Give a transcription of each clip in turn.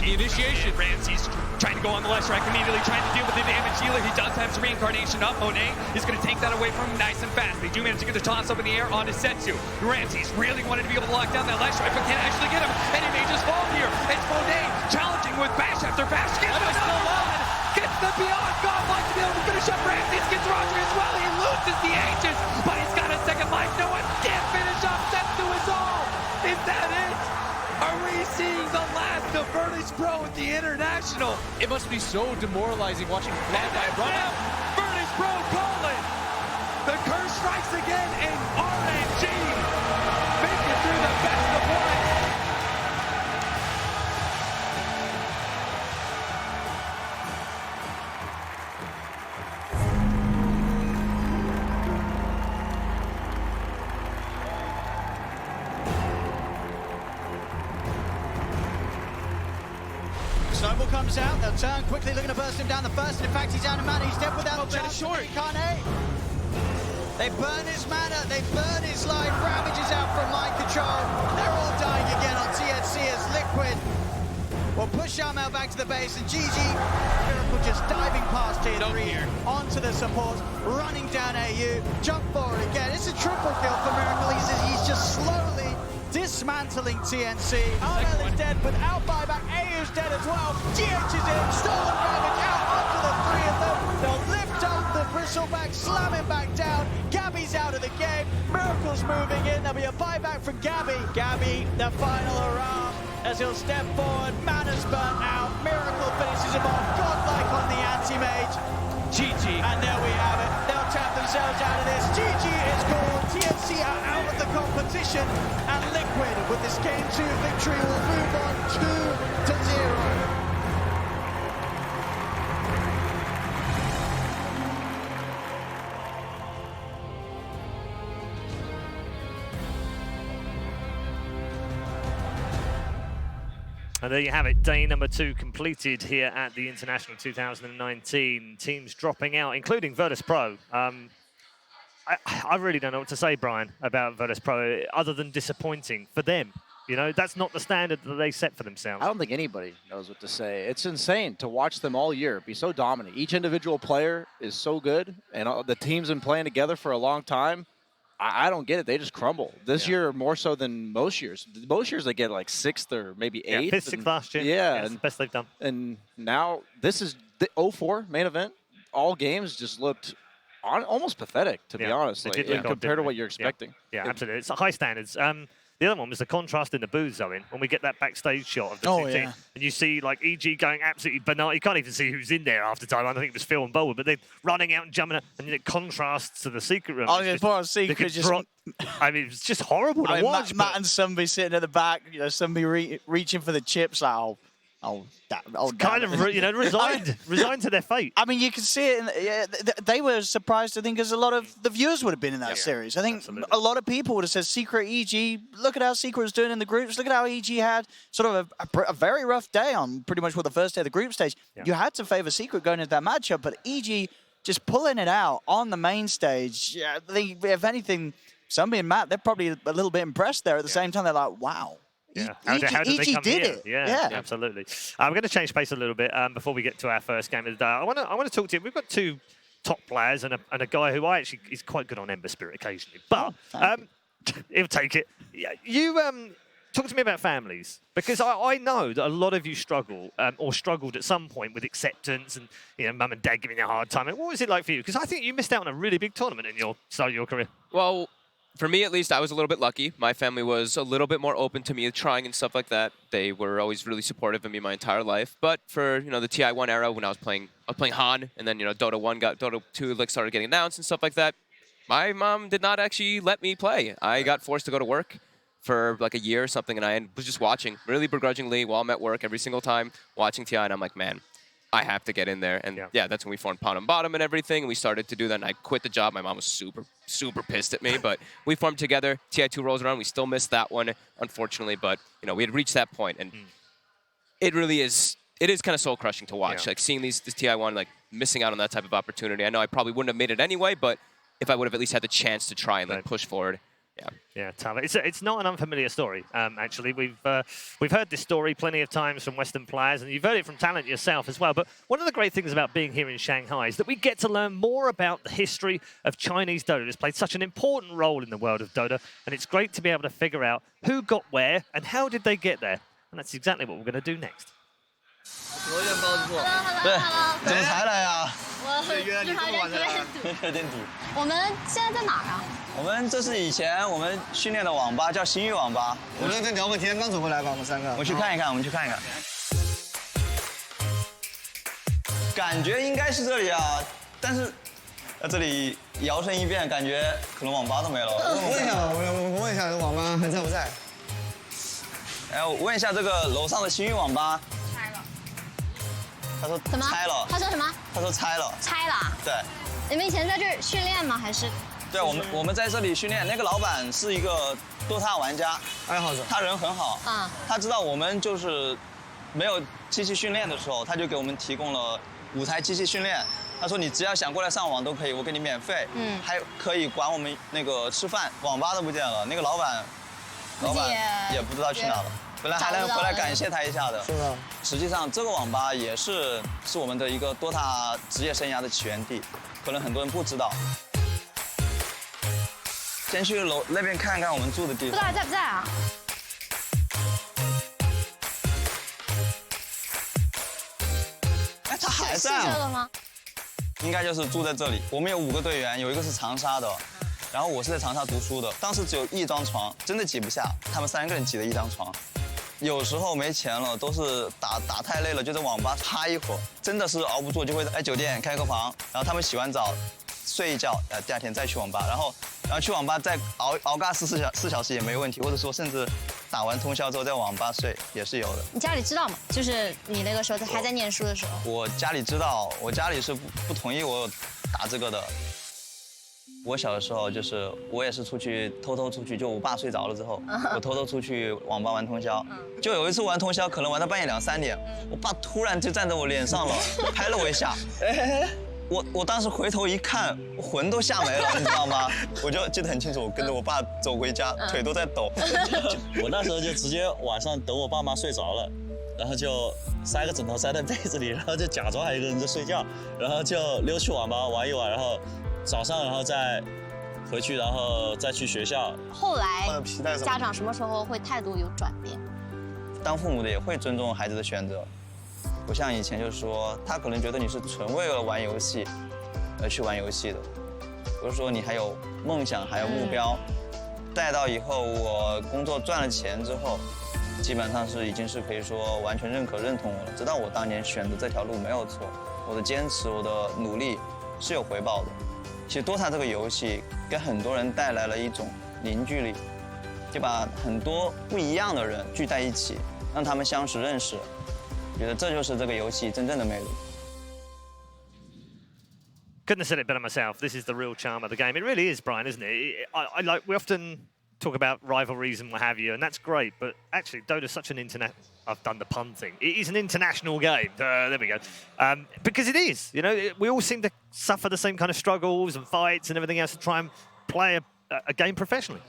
the initiation. Ramsey's trying to go on the left track immediately, trying to deal with the damage dealer. He does have his reincarnation up. Monet is going to take that away from him nice and fast. They do manage to get the toss up in the air onto Setsu. Ramsey's really wanted to be able to lock down that left strike, but can't actually get him. And he may just fall here. It's Monet challenging with bash after bash. Gets the Beyond Godlike to be able to finish up Ramsey. Gets Roger as well. He loses the Aegis, but he's got a second life. No one can finish off Setsu is all. Is that it? Are we seeing the last of Virtus Pro at the International? It must be so demoralizing watching fly by run. Virtus Pro call it. The curse strikes again, and RNG make it through the best of one. Snowball comes out, they'll turn quickly, looking to burst him down the first, and in fact he's down to mana, he's dead without the chance short. They burn his mana, they burn his life, Ravages out from line control, they're all dying again on TNC as Liquid will push Armel back to the base, and GG, Lyrical just diving past tier 3 onto the support, running down AU, jump forward again, it's a triple kill for Miracle, he's just slowly dismantling TNC. Armel is dead without buyback. AU's dead as well. GH is in. Stolen Ravage out onto the three of them. They'll lift up the Bristleback, slam him back down. Gabby's out of the game. Miracle's moving in. There'll be a buyback from Gabby. Gabby, the final hurrah as he'll step forward. Mana's burnt out. Miracle finishes him off. Godlike on the anti-mage. GG. And there we have it. They'll tap themselves out of this. GG is called. TNC are out of the competition. And Liquid, with this Game 2 victory, will move on 2-0. And there you have it, day number 2 completed here at the International 2019. Teams dropping out, including Virtus Pro. I really don't know what to say, Brian, about Virtus Pro, other than disappointing for them. You know, that's not the standard that they set for themselves. I don't think anybody knows what to say. It's insane to watch them all year be so dominant. Each individual player is so good, and the team's been playing together for a long time. I don't get it. They just crumble. This year more so than most years. Most years they get like 6th or maybe 8th. Yeah, 5th, 6th last year. Yeah. It's the best they've done. And now this is the 0-4 main event. All games just looked almost pathetic, to be honest, like, compared to what you're expecting. Yeah, absolutely. It's high standards. The other one was the contrast in the booth zone when we get that backstage shot of the two teams. And you see like EG going absolutely banana. You can't even see who's in there half the time. I think it was Phil and Bowen, but they're running out and jumping out, and it contrasts to the secret room. Oh, yeah, part of secret just... I mean, it's just horrible to watch. Matt and somebody sitting at the back, you know, somebody reaching for the chips, like, kind of, you know, resigned to their fate. I mean, you can see it. They were surprised, I think, as a lot of the viewers would have been in that series. I think a lot of people would have said, Secret EG, look at how Secret was doing in the groups. Look at how EG had sort of a very rough day on pretty much the first day of the group stage. You had to favor Secret going into that matchup, but EG just pulling it out on the main stage. Yeah, if anything, somebody and Matt, they're probably a little bit impressed there. At the same time, they're like, wow. Yeah, how did they come did here? It. Yeah, absolutely. We're going to change pace a little bit before we get to our first game of the day. I want to talk to you. We've got 2 top players and a guy who is quite good on Ember Spirit occasionally, but he'll take it. You talk to me about families, because I know that a lot of you struggle or struggled at some point with acceptance and, you know, mum and dad giving you a hard time. What was it like for you? Because I think you missed out on a really big tournament in your start of your career. Well, for me, at least, I was a little bit lucky. My family was a little bit more open to me trying and stuff like that. They were always really supportive of me my entire life. But for, you know, the TI1 era, when I was playing Han, and then, you know, Dota 2 like started getting announced and stuff like that, my mom did not actually let me play. I got forced to go to work for like a year or something, and I was just watching really begrudgingly while I'm at work every single time, watching TI, and I'm like, man, I have to get in there. And yeah, that's when we formed Pound and Bottom and everything. And we started to do that, and I quit the job. My mom was super pissed at me, but we formed together. TI2 rolls around. We still missed that one, unfortunately, but, you know, we had reached that point, and it really is, it is kind of soul-crushing to watch. Like, seeing this TI1, like, missing out on that type of opportunity. I know I probably wouldn't have made it anyway, but if I would have at least had the chance to try and, like, push forward, Yeah. Tava. It's not an unfamiliar story. Actually, we've heard this story plenty of times from Western players, and you've heard it from talent yourself as well. But one of the great things about being here in Shanghai is that we get to learn more about the history of Chinese Dota. It's played such an important role in the world of Dota, and it's great to be able to figure out who got where and how did they get there. And that's exactly what we're going to do next. 对，怎么才来呀？我约你这么晚才来。有点堵。我们现在在哪儿啊？我们这是以前我们训练的网吧，叫新域网吧。我们聊个天，刚走过来吧，我们3个。我们去看一看，我们去看一看。感觉应该是这里啊，但是这里摇身一变，感觉可能网吧都没了。问一下，我问一下，网吧还在不在？哎，我问一下这个楼上的新域网吧。 他说怎么拆了？他说什么？他说拆了。拆了？对。你们以前在这儿训练吗？还是？对，我们在这里训练。那个老板是一个 Dota 玩家，爱好者，他人很好。啊。他知道我们就是没有机器训练的时候，他就给我们提供了5台机器训练。他说你只要想过来上网都可以，我给你免费。还可以管我们那个吃饭，网吧都不见了，那个老板也不知道去哪了。 本来还能回来感谢他一下的，是的。实际上，这个网吧也是我们的一个 Dota 职业生涯的起源地，可能很多人不知道。先去楼那边看看我们住的地方。不知道在不在啊？哎，他还在是这个吗？应该就是住在这里。我们有5个队员，有一个是长沙的，然后我是在长沙读书的。当时只有1张床，真的挤不下，他们3个人挤了1张床。 有时候没钱了，都是打太累了，就在网吧趴一会儿，真的是熬不住，就会在酒店开个房，然后他们洗完澡睡一觉，第2天再去网吧，然后去网吧再熬个4小时也没问题，或者说甚至打完通宵之后在网吧睡也是有的。你家里知道吗？就是你那个时候还在念书的时候。我家里知道，我家里是不同意我打这个的。 我小的时候就是我也是偷偷出去，就我爸睡着了之后，我偷偷出去网吧玩通宵。就有一次玩通宵，可能玩到半夜2、3点，我爸突然就站在我脸上了，拍了我一下。我当时回头一看，魂都吓没了，你知道吗？我就记得很清楚，我跟着我爸走回家，腿都在抖。我那时候就直接晚上等我爸妈睡着了，然后就塞个枕头塞在被子里，然后就假装还有一个人在睡觉，然后就溜去网吧玩一玩，然后。 早上，然后再回去，然后再去学校。后来家长什么时候会态度有转变？当父母的也会尊重孩子的选择，不像以前就是说，他可能觉得你是纯为了玩游戏而去玩游戏的，不是说你还有梦想，还有目标。带到以后，我工作赚了钱之后，基本上已经是可以说完全认同我了，知道我当年选的这条路没有错，我的坚持，我的努力是有回报的。 其实 Dota 这个游戏给很多人带来了一种凝聚力，就把很多不一样的人聚在一起，让他们相识认识。我觉得这就是这个游戏真正的魅力。 Couldn't have said it better myself. This is the real charm of the game. It really is, Brian, isn't it? I like. We often talk about rivalries and what have you, and that's great. But actually, Dota's such an internet. I've done the pun thing. It is an international game. There we go. Because it is. You know, we all seem to suffer the same kind of struggles and fights and everything else to try and play a game professionally.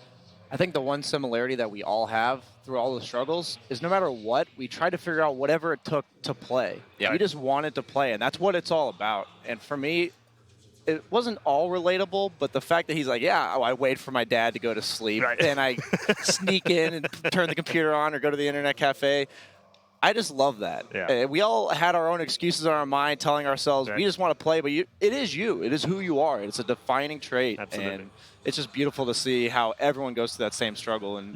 I think the one similarity that we all have through all the struggles is no matter what, we try to figure out whatever it took to play. Yeah. We just wanted to play, and that's what it's all about. And for me, it wasn't all relatable, but the fact that he's like, yeah, I wait for my dad to go to sleep, and I sneak in and turn the computer on or go to the internet cafe. I just love that. Yeah. We all had our own excuses in our mind telling ourselves, we just want to play, but it is you. It is who you are. It's a defining trait. Absolutely. And it's just beautiful to see how everyone goes through that same struggle, and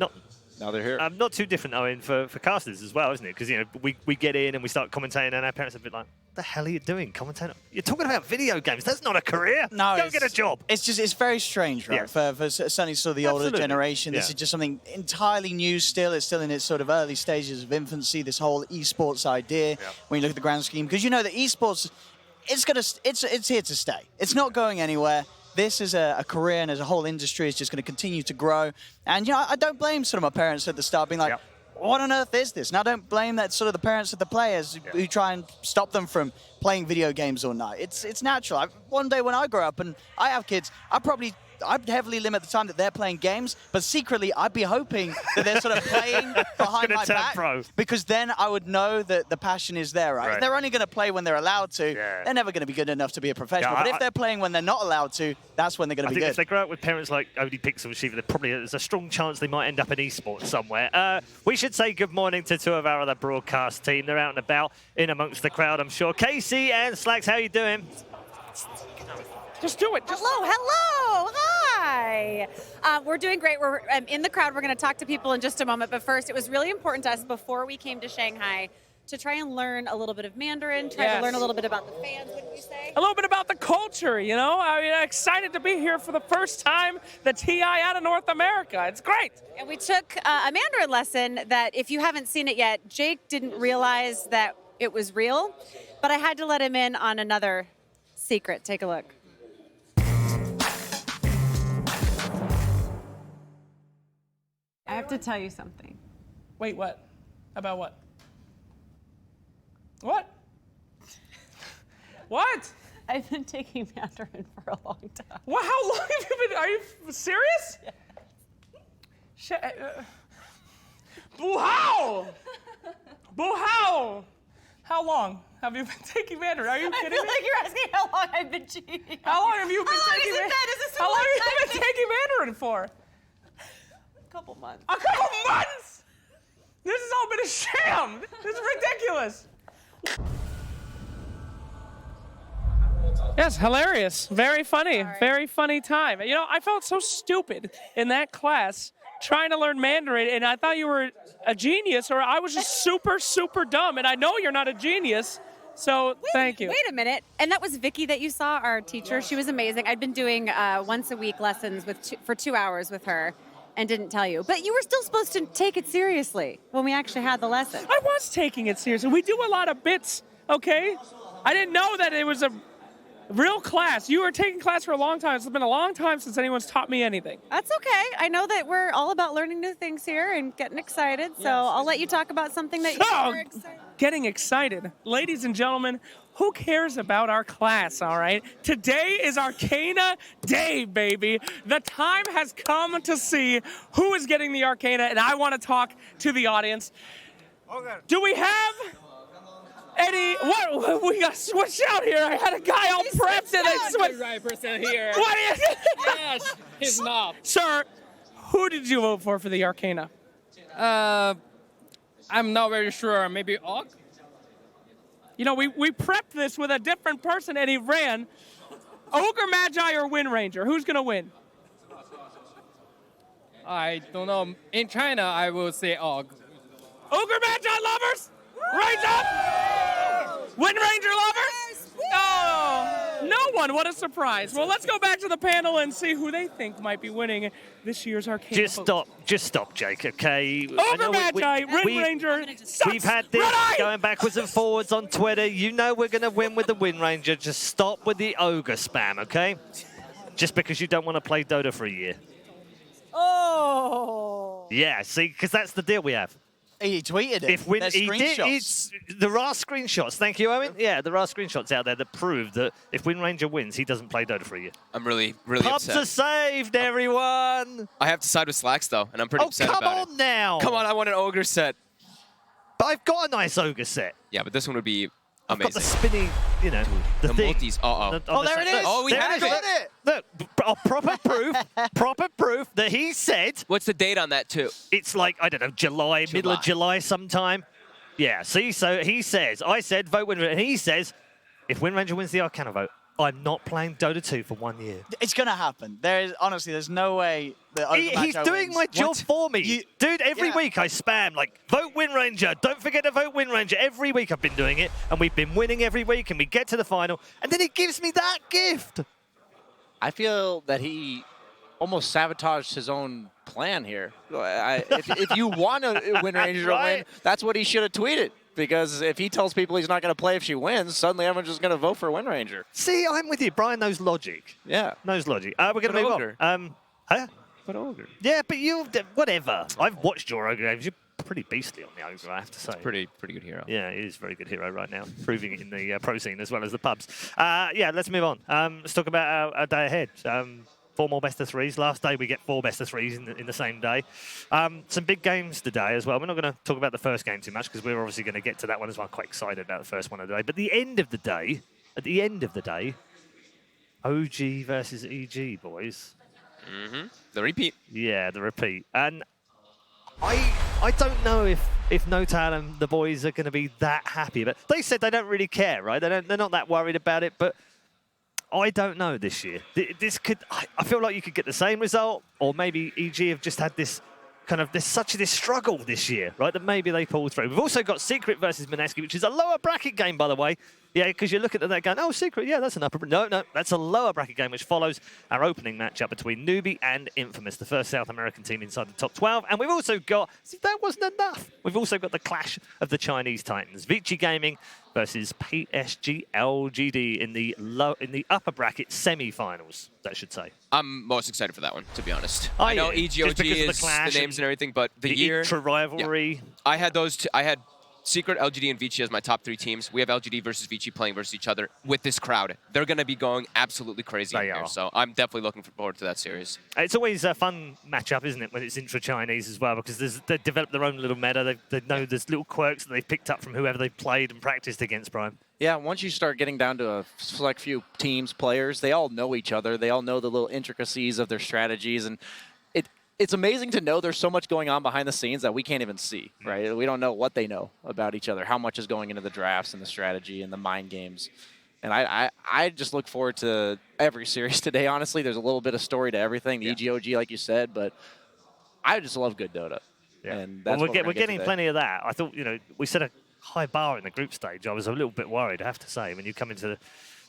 now they're here. Not too different, though, for casters as well, isn't it? Because, you know, we get in and we start commentating, and our parents are a bit like, what the hell are you doing, commentator? You're talking about video games. That's not a career. No, go get a job. It's very strange, right? Yeah. For certainly sort of the older generation, this is just something entirely new still. It's still in its sort of early stages of infancy, this whole esports idea, when you look at the grand scheme. Because you know that esports, it's here to stay. It's not going anywhere. This is a career, and as a whole industry, is just going to continue to grow. And, you know, I don't blame sort of my parents at the start being like, what on earth is this? And I don't blame that sort of the parents of the players who try and stop them from playing video games all night. It's natural. One day when I grow up and I have kids, I probably I'd heavily limit the time that they're playing games, but secretly I'd be hoping that they're sort of playing behind my back, because then I would know that the passion is there, right? If they're only going to play when they're allowed to, they're never going to be good enough to be a professional. But if they're playing when they're not allowed to, that's when they're going to be good. If they grow up with parents like ODPixel, there's a strong chance they might end up in esports somewhere. We should say good morning to two of our other broadcast team. They're out and about in amongst the crowd, I'm sure. Casey and Slacks, how you doing? Just do it. Hello. Hi. We're doing great. We're in the crowd. We're going to talk to people in just a moment. But first, it was really important to us before we came to Shanghai to try and learn a little bit of Mandarin, try to learn a little bit about the fans, wouldn't you say? A little bit about the culture, you know? I mean, excited to be here for the first time, the TI out of North America. It's great. And we took a Mandarin lesson that, if you haven't seen it yet, Jake didn't realize that it was real, but I had to let him in on another secret. Take a look. I have to tell you something. Wait, what? About what? What? What? I've been taking Mandarin for a long time. What? How long have you been? Are you serious? Yeah. Buhao! Buhao! How long have you been taking Mandarin? Are you kidding me? I feel like you're asking how long I've been cheating. How long have you been taking Mandarin? How long have you been taking Mandarin for? A couple months. A couple months? This has all been a sham. This is ridiculous. Yes, hilarious. Very funny. Very funny time. You know, I felt so stupid in that class trying to learn Mandarin, and I thought you were a genius, or I was just super, super dumb, and I know you're not a genius, so thank you. Wait a minute. And that was Vicky that you saw, our teacher. She was amazing. I'd been doing once a week lessons for 2 hours with her and didn't tell you. But you were still supposed to take it seriously when we actually had the lesson. I was taking it seriously. We do a lot of bits, okay? I didn't know that it was a real class. You were taking class for a long time. It's been a long time since anyone's taught me anything. That's okay. I know that we're all about learning new things here and getting excited, so I'll let you talk about something that you're excited. Getting excited. Ladies and gentlemen, who cares about our class, all right? Today is Arcana Day, baby. The time has come to see who is getting the Arcana, and I want to talk to the audience. Okay. Do we have any? What? We got switched out here. I had a guy all prepped and I switched. The right person here. What is it? Yes, he's not. Sir, who did you vote for the Arcana? I'm not very sure. Maybe Og? You know, we prepped this with a different person and he ran. Ogre Magi or Wind Ranger? Who's going to win? I don't know. In China, I will say Og. Ogre Magi lovers? Raise up! Wind Ranger lovers? Oh, no one. What a surprise. Well, let's go back to the panel and see who they think might be winning this year's Arcana. Just stop, Jake, okay? Ogre Magi, Wind Ranger, sucks. We've had this going backwards and forwards on Twitter. You know we're going to win with the Wind Ranger. Just stop with the Ogre spam, okay? Just because you don't want to play Dota for a year. Oh. Yeah, see, because that's the deal we have. He tweeted it. There are screenshots. Thank you, Owen. Yeah, there are screenshots out there that prove that if Wind Ranger wins, he doesn't play Dota for a year. I'm really upset. Pubs are saved, everyone. I have to side with Slacks, though, and I'm pretty upset about it. Oh, come on now. Come on, I want an Ogre set. But I've got a nice Ogre set. Yeah, but this one would be amazing. I've got the spinny, you know, the thing. Multis. Oh, there it is. Oh, we have it. Look, proper proof that he said. What's the date on that, too? It's like, I don't know, July, middle of July sometime. Yeah, see, so he says, I said vote Wind Ranger, and he says, if Wind Ranger wins the Arcana vote, I'm not playing Dota 2 for 1 year. It's going to happen. Honestly, there's no way that He's doing my job for me. Dude, every week I spam, like, vote Wind Ranger. Don't forget to vote Wind Ranger. Every week I've been doing it, and we've been winning every week, and we get to the final, and then he gives me that gift. I feel that he almost sabotaged his own plan here. If you want a Wind Ranger to win, that's what he should have tweeted. Because if he tells people he's not going to play if she wins, suddenly everyone's just going to vote for Wind Ranger. See, I'm with you. Brian knows logic. Yeah. Knows logic. We're going to move on. Huh? But Ogre. Yeah, but whatever. I've watched your Ogre games. You're pretty beastly on the Ogre, I have to say. It's pretty good hero. Yeah, he is a very good hero right now, proving it in the pro scene as well as the pubs. Yeah, let's move on. Let's talk about our day ahead. 4 more best of 3s. Last day we get 4 best of 3s in the same day. Some big games today as well. We're not going to talk about the first game too much because we're obviously going to get to that one as well. I'm quite excited about the first one of the day. But at the end of the day, OG versus EG, boys. The repeat. Yeah, the repeat. And I don't know if Notal and the boys are going to be that happy, but they said they don't really care, right? They're not that worried about it, but I don't know this year. This could, I feel like you could get the same result, or maybe EG have just had this kind of, this struggle this year, right? That maybe they pull through. We've also got Secret versus Mineski, which is a lower bracket game, by the way. Yeah, because you look at that going, oh, Secret, yeah, that's an upper. No, that's a lower bracket game, which follows our opening matchup between NEWBEE and Infamous, the first South American team inside the top 12. And we've also got, if that wasn't enough, we've also got the clash of the Chinese Titans, Vici Gaming versus PSG.LGD in the upper bracket semi-finals, that should say. I'm most excited for that one, to be honest. I know EGOG is the names and everything, but the year... intra-rivalry. Yeah. I had those I had Secret, LGD, and Vici as my top 3 teams. We have LGD versus Vici playing versus each other with this crowd. They're going to be going absolutely crazy in here, so I'm definitely looking forward to that series. It's always a fun matchup, isn't it, when it's intra-Chinese as well, because they've developed their own little meta. They know there's little quirks that they've picked up from whoever they've played and practiced against, Brian. Yeah, once you start getting down to a select few teams, players, they all know each other. They all know the little intricacies of their strategies, and it's amazing to know there's so much going on behind the scenes that we can't even see, right? We don't know what they know about each other, how much is going into the drafts and the strategy and the mind games. And I just look forward to every series today, honestly. There's a little bit of story to everything, the EGOG, like you said, but I just love good Dota. Yeah. And that's we're what getting plenty of that. I thought, we set a high bar in the group stage. I was a little bit worried, I have to say. When you come into the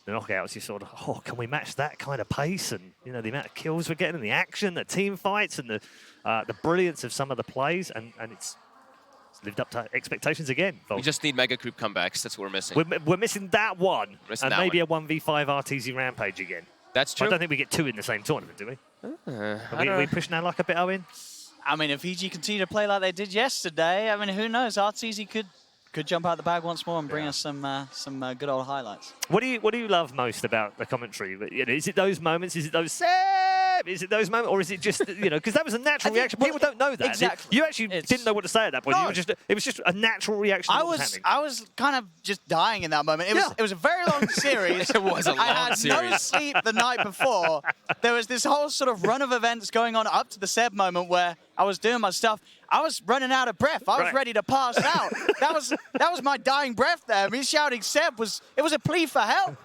knockouts, you sort of, oh, can we match that kind of pace? And, the amount of kills we're getting, and the action, the team fights, and the brilliance of some of the plays, and it's lived up to expectations again. We just need mega group comebacks. That's what we're missing. We're missing that one, and maybe a 1v5 RTZ Rampage again. That's true. I don't think we get 2 in the same tournament, do we? Are we pushing our luck a bit, Owen? I mean, if EG continue to play like they did yesterday, I mean, who knows? RTZ could jump out the bag once more and bring us some good old highlights. What do you love most about the commentary? Is it those moments? Is it those Is it those moments, or is it just because that was a natural reaction? People don't know that. Exactly. You actually didn't know what to say at that point. No. It was just a natural reaction. I was kind of just dying in that moment. It was a very long series. It was a long series. I had no sleep the night before. There was this whole sort of run of events going on up to the Seb moment where I was doing my stuff. I was running out of breath. I was ready to pass out. That was my dying breath there. Me shouting Seb was a plea for help.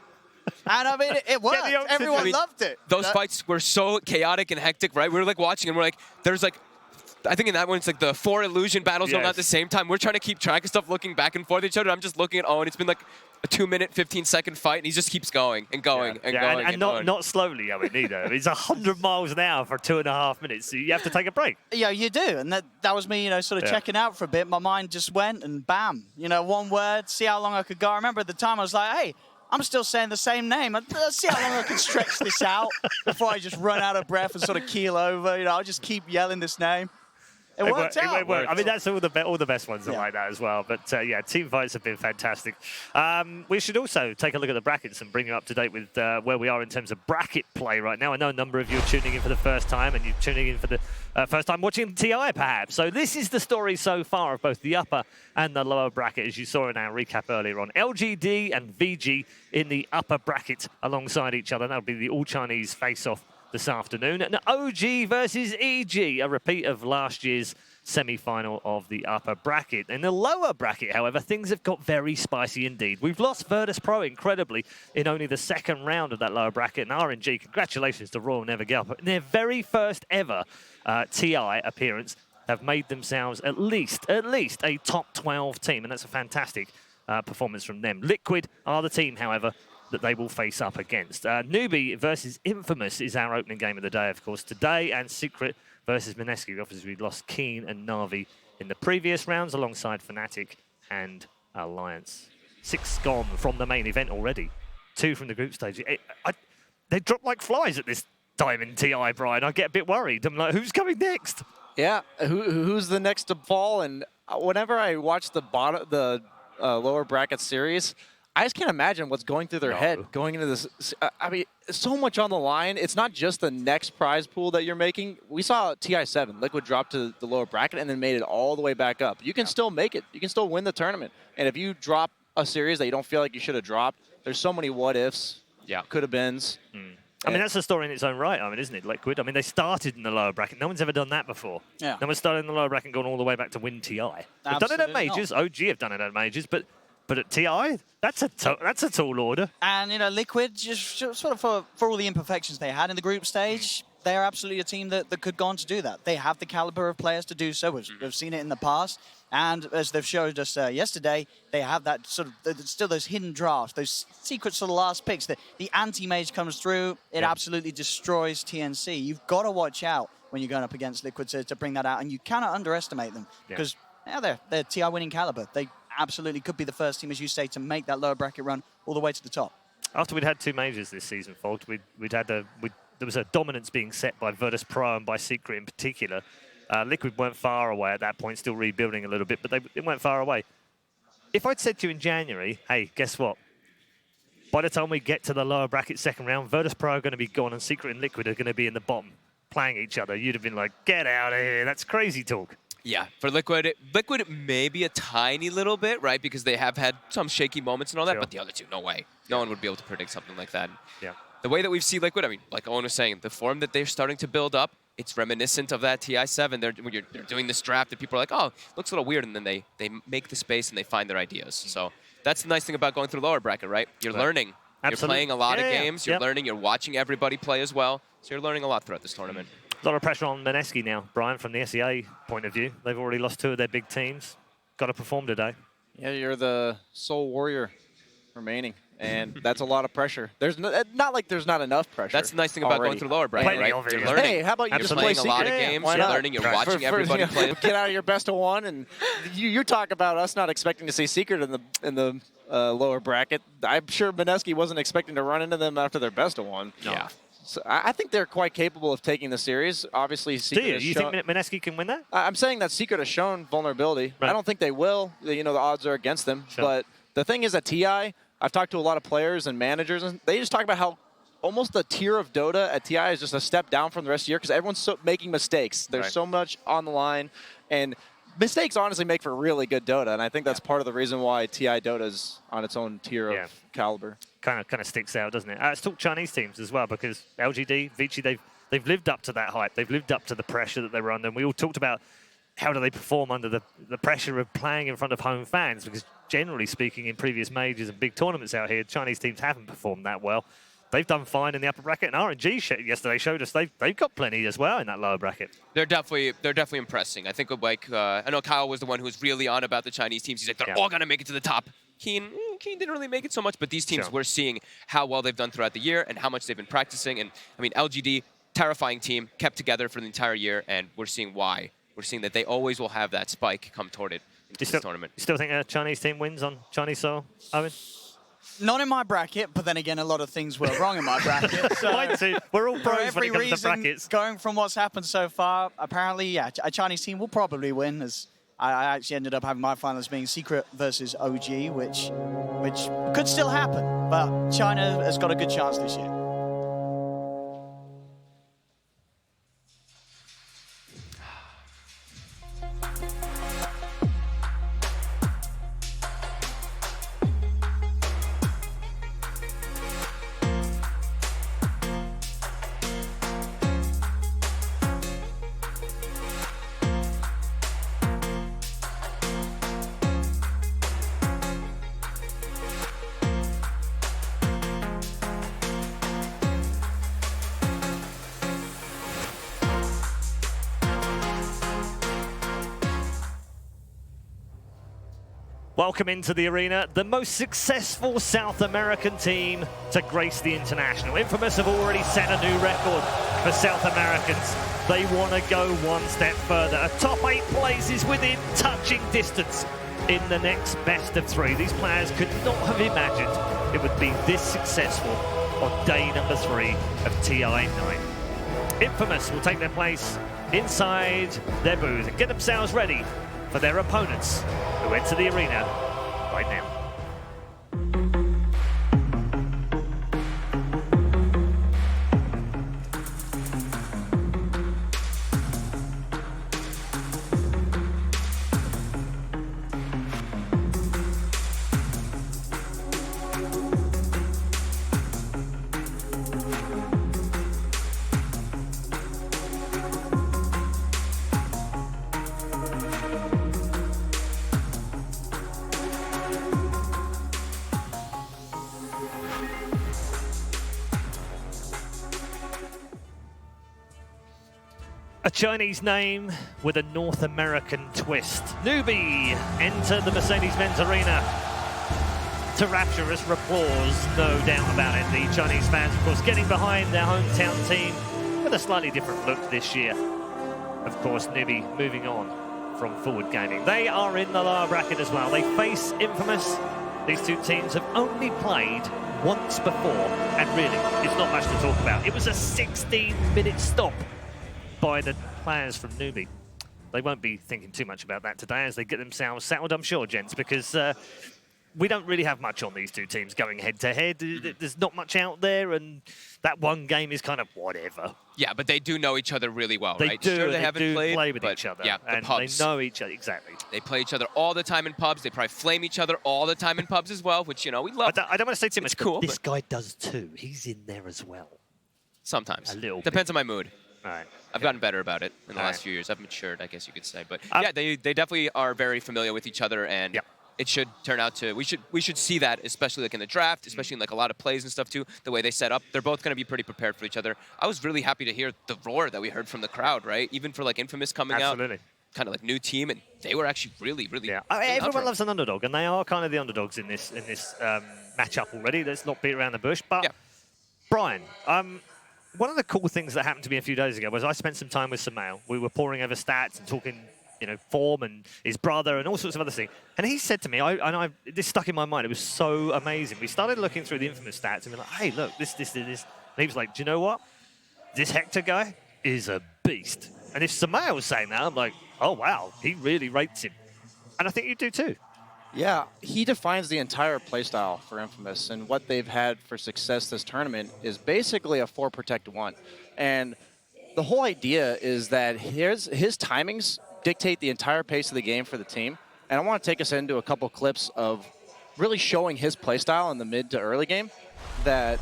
And I mean, it worked. Everyone loved it. Those fights were so chaotic and hectic, right? We were like watching and we're like, there's like, I think in that one it's like the 4 illusion battles going on at the same time. We're trying to keep track of stuff, looking back and forth at each other. I'm just looking at Owen. It's been like a 2-minute, 15-second fight, and he just keeps going and going and going. And not slowly, Owen, either. It's 100 miles an hour for 2.5 minutes. So you have to take a break. Yeah, you do. And that was me, sort of checking out for a bit. My mind just went and bam, one word, see how long I could go. I remember at the time I was like, hey, I'm still saying the same name. Let's see how long I can stretch this out before I just run out of breath and sort of keel over. I'll just keep yelling this name. It worked out. It worked. I mean, that's all the best ones are like that as well. But yeah, team fights have been fantastic. We should also take a look at the brackets and bring you up to date with where we are in terms of bracket play right now. I know a number of you are tuning in for the first time, and you're tuning in for the first time watching TI, perhaps. So this is the story so far of both the upper and the lower bracket, as you saw in our recap earlier on. LGD and VG in the upper bracket alongside each other. That'll be the all-Chinese face-off this afternoon. And OG versus EG, a repeat of last year's semi-final of the upper bracket. In the lower bracket, however, things have got very spicy indeed. We've lost Virtus Pro incredibly in only the second round of that lower bracket. And RNG, congratulations to Royal Never Give Up. In their very first ever TI appearance, have made themselves at least a top 12 team. And that's a fantastic performance from them. Liquid are the team, however, that they will face up against. NEWBEE versus Infamous is our opening game of the day, of course, today, and Secret versus Mineski. Obviously, we lost Keen and Na'Vi in the previous rounds, alongside Fnatic and Alliance. 6 gone from the main event already. 2 from the group stage. They drop like flies at this time in TI, Brian. I get a bit worried. I'm like, who's coming next? Yeah, who's the next to fall? And whenever I watch the lower bracket series, I just can't imagine what's going through their head going into this. I mean, so much on the line. It's not just the next prize pool that you're making. We saw TI7, Liquid drop to the lower bracket and then made it all the way back up. You can still make it. You can still win the tournament. And if you drop a series that you don't feel like you should have dropped, there's so many what-ifs, could-have-beens. I mean, that's a story in its own right, I mean, isn't it, Liquid? I mean, they started in the lower bracket. No one's ever done that before. Yeah. No one's started in the lower bracket and gone all the way back to win TI. They've done it at majors. OG have done it at majors, but at TI, that's a tall order. And, you know, Liquid, just sort of for all the imperfections they had in the group stage, they are absolutely a team that could go on to do that. They have the caliber of players to do so. We've seen it in the past. And as they've showed us yesterday, they have that sort of, still those hidden drafts, those secrets of the last picks. The anti-mage comes through, it absolutely destroys TNC. You've got to watch out when you're going up against Liquid to bring that out. And you cannot underestimate them because they're TI winning caliber. They absolutely could be the first team, as you say, to make that lower bracket run all the way to the top. After we'd had 2 majors this season, Fold, there was a dominance being set by Virtus Pro and by Secret in particular. Liquid weren't far away at that point, still rebuilding a little bit, but they weren't far away. If I'd said to you in January, hey, guess what? By the time we get to the lower bracket second round, Virtus Pro are going to be gone and Secret and Liquid are going to be in the bottom playing each other, you'd have been like, get out of here. That's crazy talk. Yeah, for Liquid maybe a tiny little bit, right? Because they have had some shaky moments and all that, but the other two, no way. No one would be able to predict something like that. Yeah. The way that we've seen Liquid, I mean, like Owen was saying, the form that they're starting to build up, it's reminiscent of that TI7. They're doing this draft that people are like, oh, looks a little weird, and then they make the space and they find their ideas. So that's the nice thing about going through the lower bracket, right? You're learning. Absolutely. You're playing a lot of games. You're learning. You're watching everybody play as well. So you're learning a lot throughout this tournament. A lot of pressure on Meneski now, Brian, from the SEA point of view. They've already lost 2 of their big teams. Got to perform today. Yeah, you're the sole warrior remaining, and that's a lot of pressure. There's not like there's not enough pressure. That's the nice thing about going through the lower bracket, right? You're learning. Hey, how about you just play playing a lot of games? You're learning. You're watching everybody play. Get out of your best of 1, and you talk about us not expecting to see Secret in the lower bracket. I'm sure Meneski wasn't expecting to run into them after their best of 1. No. Yeah. So I think they're quite capable of taking the series. Obviously, Secret Do you think Meneski can win that? I'm saying that Secret has shown vulnerability. Right. I don't think they will. You know, the odds are against them. Sure. But the thing is, at TI, I've talked to a lot of players and managers, and they just talk about how almost the tier of Dota at TI is just a step down from the rest of the year because everyone's making mistakes. There's so much on the line, and mistakes honestly make for really good Dota, and I think that's part of the reason why TI Dota is on its own tier of caliber. Kind of sticks out, doesn't it? Let's talk Chinese teams as well, because LGD, Vici, they've lived up to that hype. They've lived up to the pressure that they were under. And we all talked about how do they perform under the pressure of playing in front of home fans, because generally speaking, in previous majors and big tournaments out here, Chinese teams haven't performed that well. They've done fine in the upper bracket, and RNG yesterday showed us they've got plenty as well in that lower bracket. They're definitely impressing. I think like I know Kyle was the one who was really on about the Chinese teams. He's like, they're all gonna make it to the top. Keen didn't really make it so much, but these teams, we're seeing how well they've done throughout the year and how much they've been practicing. And I mean, LGD, terrifying team, kept together for the entire year, and we're seeing why. We're seeing that they always will have that spike come toward it in this tournament. You still think a Chinese team wins on Chinese soil, Owen? Not in my bracket, but then again, a lot of things were wrong in my bracket. So mine too. We're all pros when it comes to brackets. Going from what's happened so far, apparently, yeah, a Chinese team will probably win, as I actually ended up having my finals being Secret versus OG, which could still happen, but China has got a good chance this year. Welcome into the arena, the most successful South American team to grace the International. Infamous have already set a new record for South Americans. They want to go one step further. A top 8 place is within touching distance in the next best of 3. These players could not have imagined it would be this successful on day number 3 of TI9. Infamous will take their place inside their booth and get themselves ready for their opponents who enter the arena right now. A Chinese name with a North American twist. NEWBEE enter the Mercedes-Benz Arena to rapturous applause, no doubt about it. The Chinese fans, of course, getting behind their hometown team with a slightly different look this year. Of course, NEWBEE moving on from Forward Gaming. They are in the lower bracket as well. They face Infamous. These two teams have only played once before, and really, it's not much to talk about. It was a 16-minute stop by the players from NEWBEE. They won't be thinking too much about that today as they get themselves settled, I'm sure, gents, because we don't really have much on these two teams going head-to-head. There's not much out there, and that one game is kind of whatever. Yeah, but they do know each other really well, they right? do, Sure, they haven't play with each other. Yeah, and pubs. They know each other, exactly. They play each other all the time in pubs. They probably flame each other all the time in pubs as well, which, you know, we love. I don't want to say too much, cool, but this guy does too. He's in there as well. Sometimes. A little Depends on my mood. All right. I've gotten better about it in the last few years. I've matured, I guess you could say. But yeah, they definitely are very familiar with each other, and it should turn out to, we should see that, especially like in the draft, especially in like a lot of plays and stuff too, the way they set up. They're both going to be pretty prepared for each other. I was really happy to hear the roar that we heard from the crowd, right? Even for like Infamous coming out. Kind of like new team, and they were actually really, really. Yeah, everyone loves an underdog, and they are kind of the underdogs in this matchup already. Let's not beat around the bush. But Brian, one of the cool things that happened to me a few days ago was I spent some time with Samael. We were poring over stats and talking, you know, form and his brother and all sorts of other things. And he said to me, this stuck in my mind. It was so amazing. We started looking through the Infamous stats and we're like, hey, look, this. And he was like, do you know what? This Hector guy is a beast. And if Samael was saying that, I'm like, oh, wow, he really rates him. And I think you do too. Yeah, he defines the entire playstyle for Infamous, and what they've had for success this tournament is basically a 4-protect-1. And the whole idea is that his timings dictate the entire pace of the game for the team. And I want to take us into a couple clips of really showing his playstyle in the mid to early game. That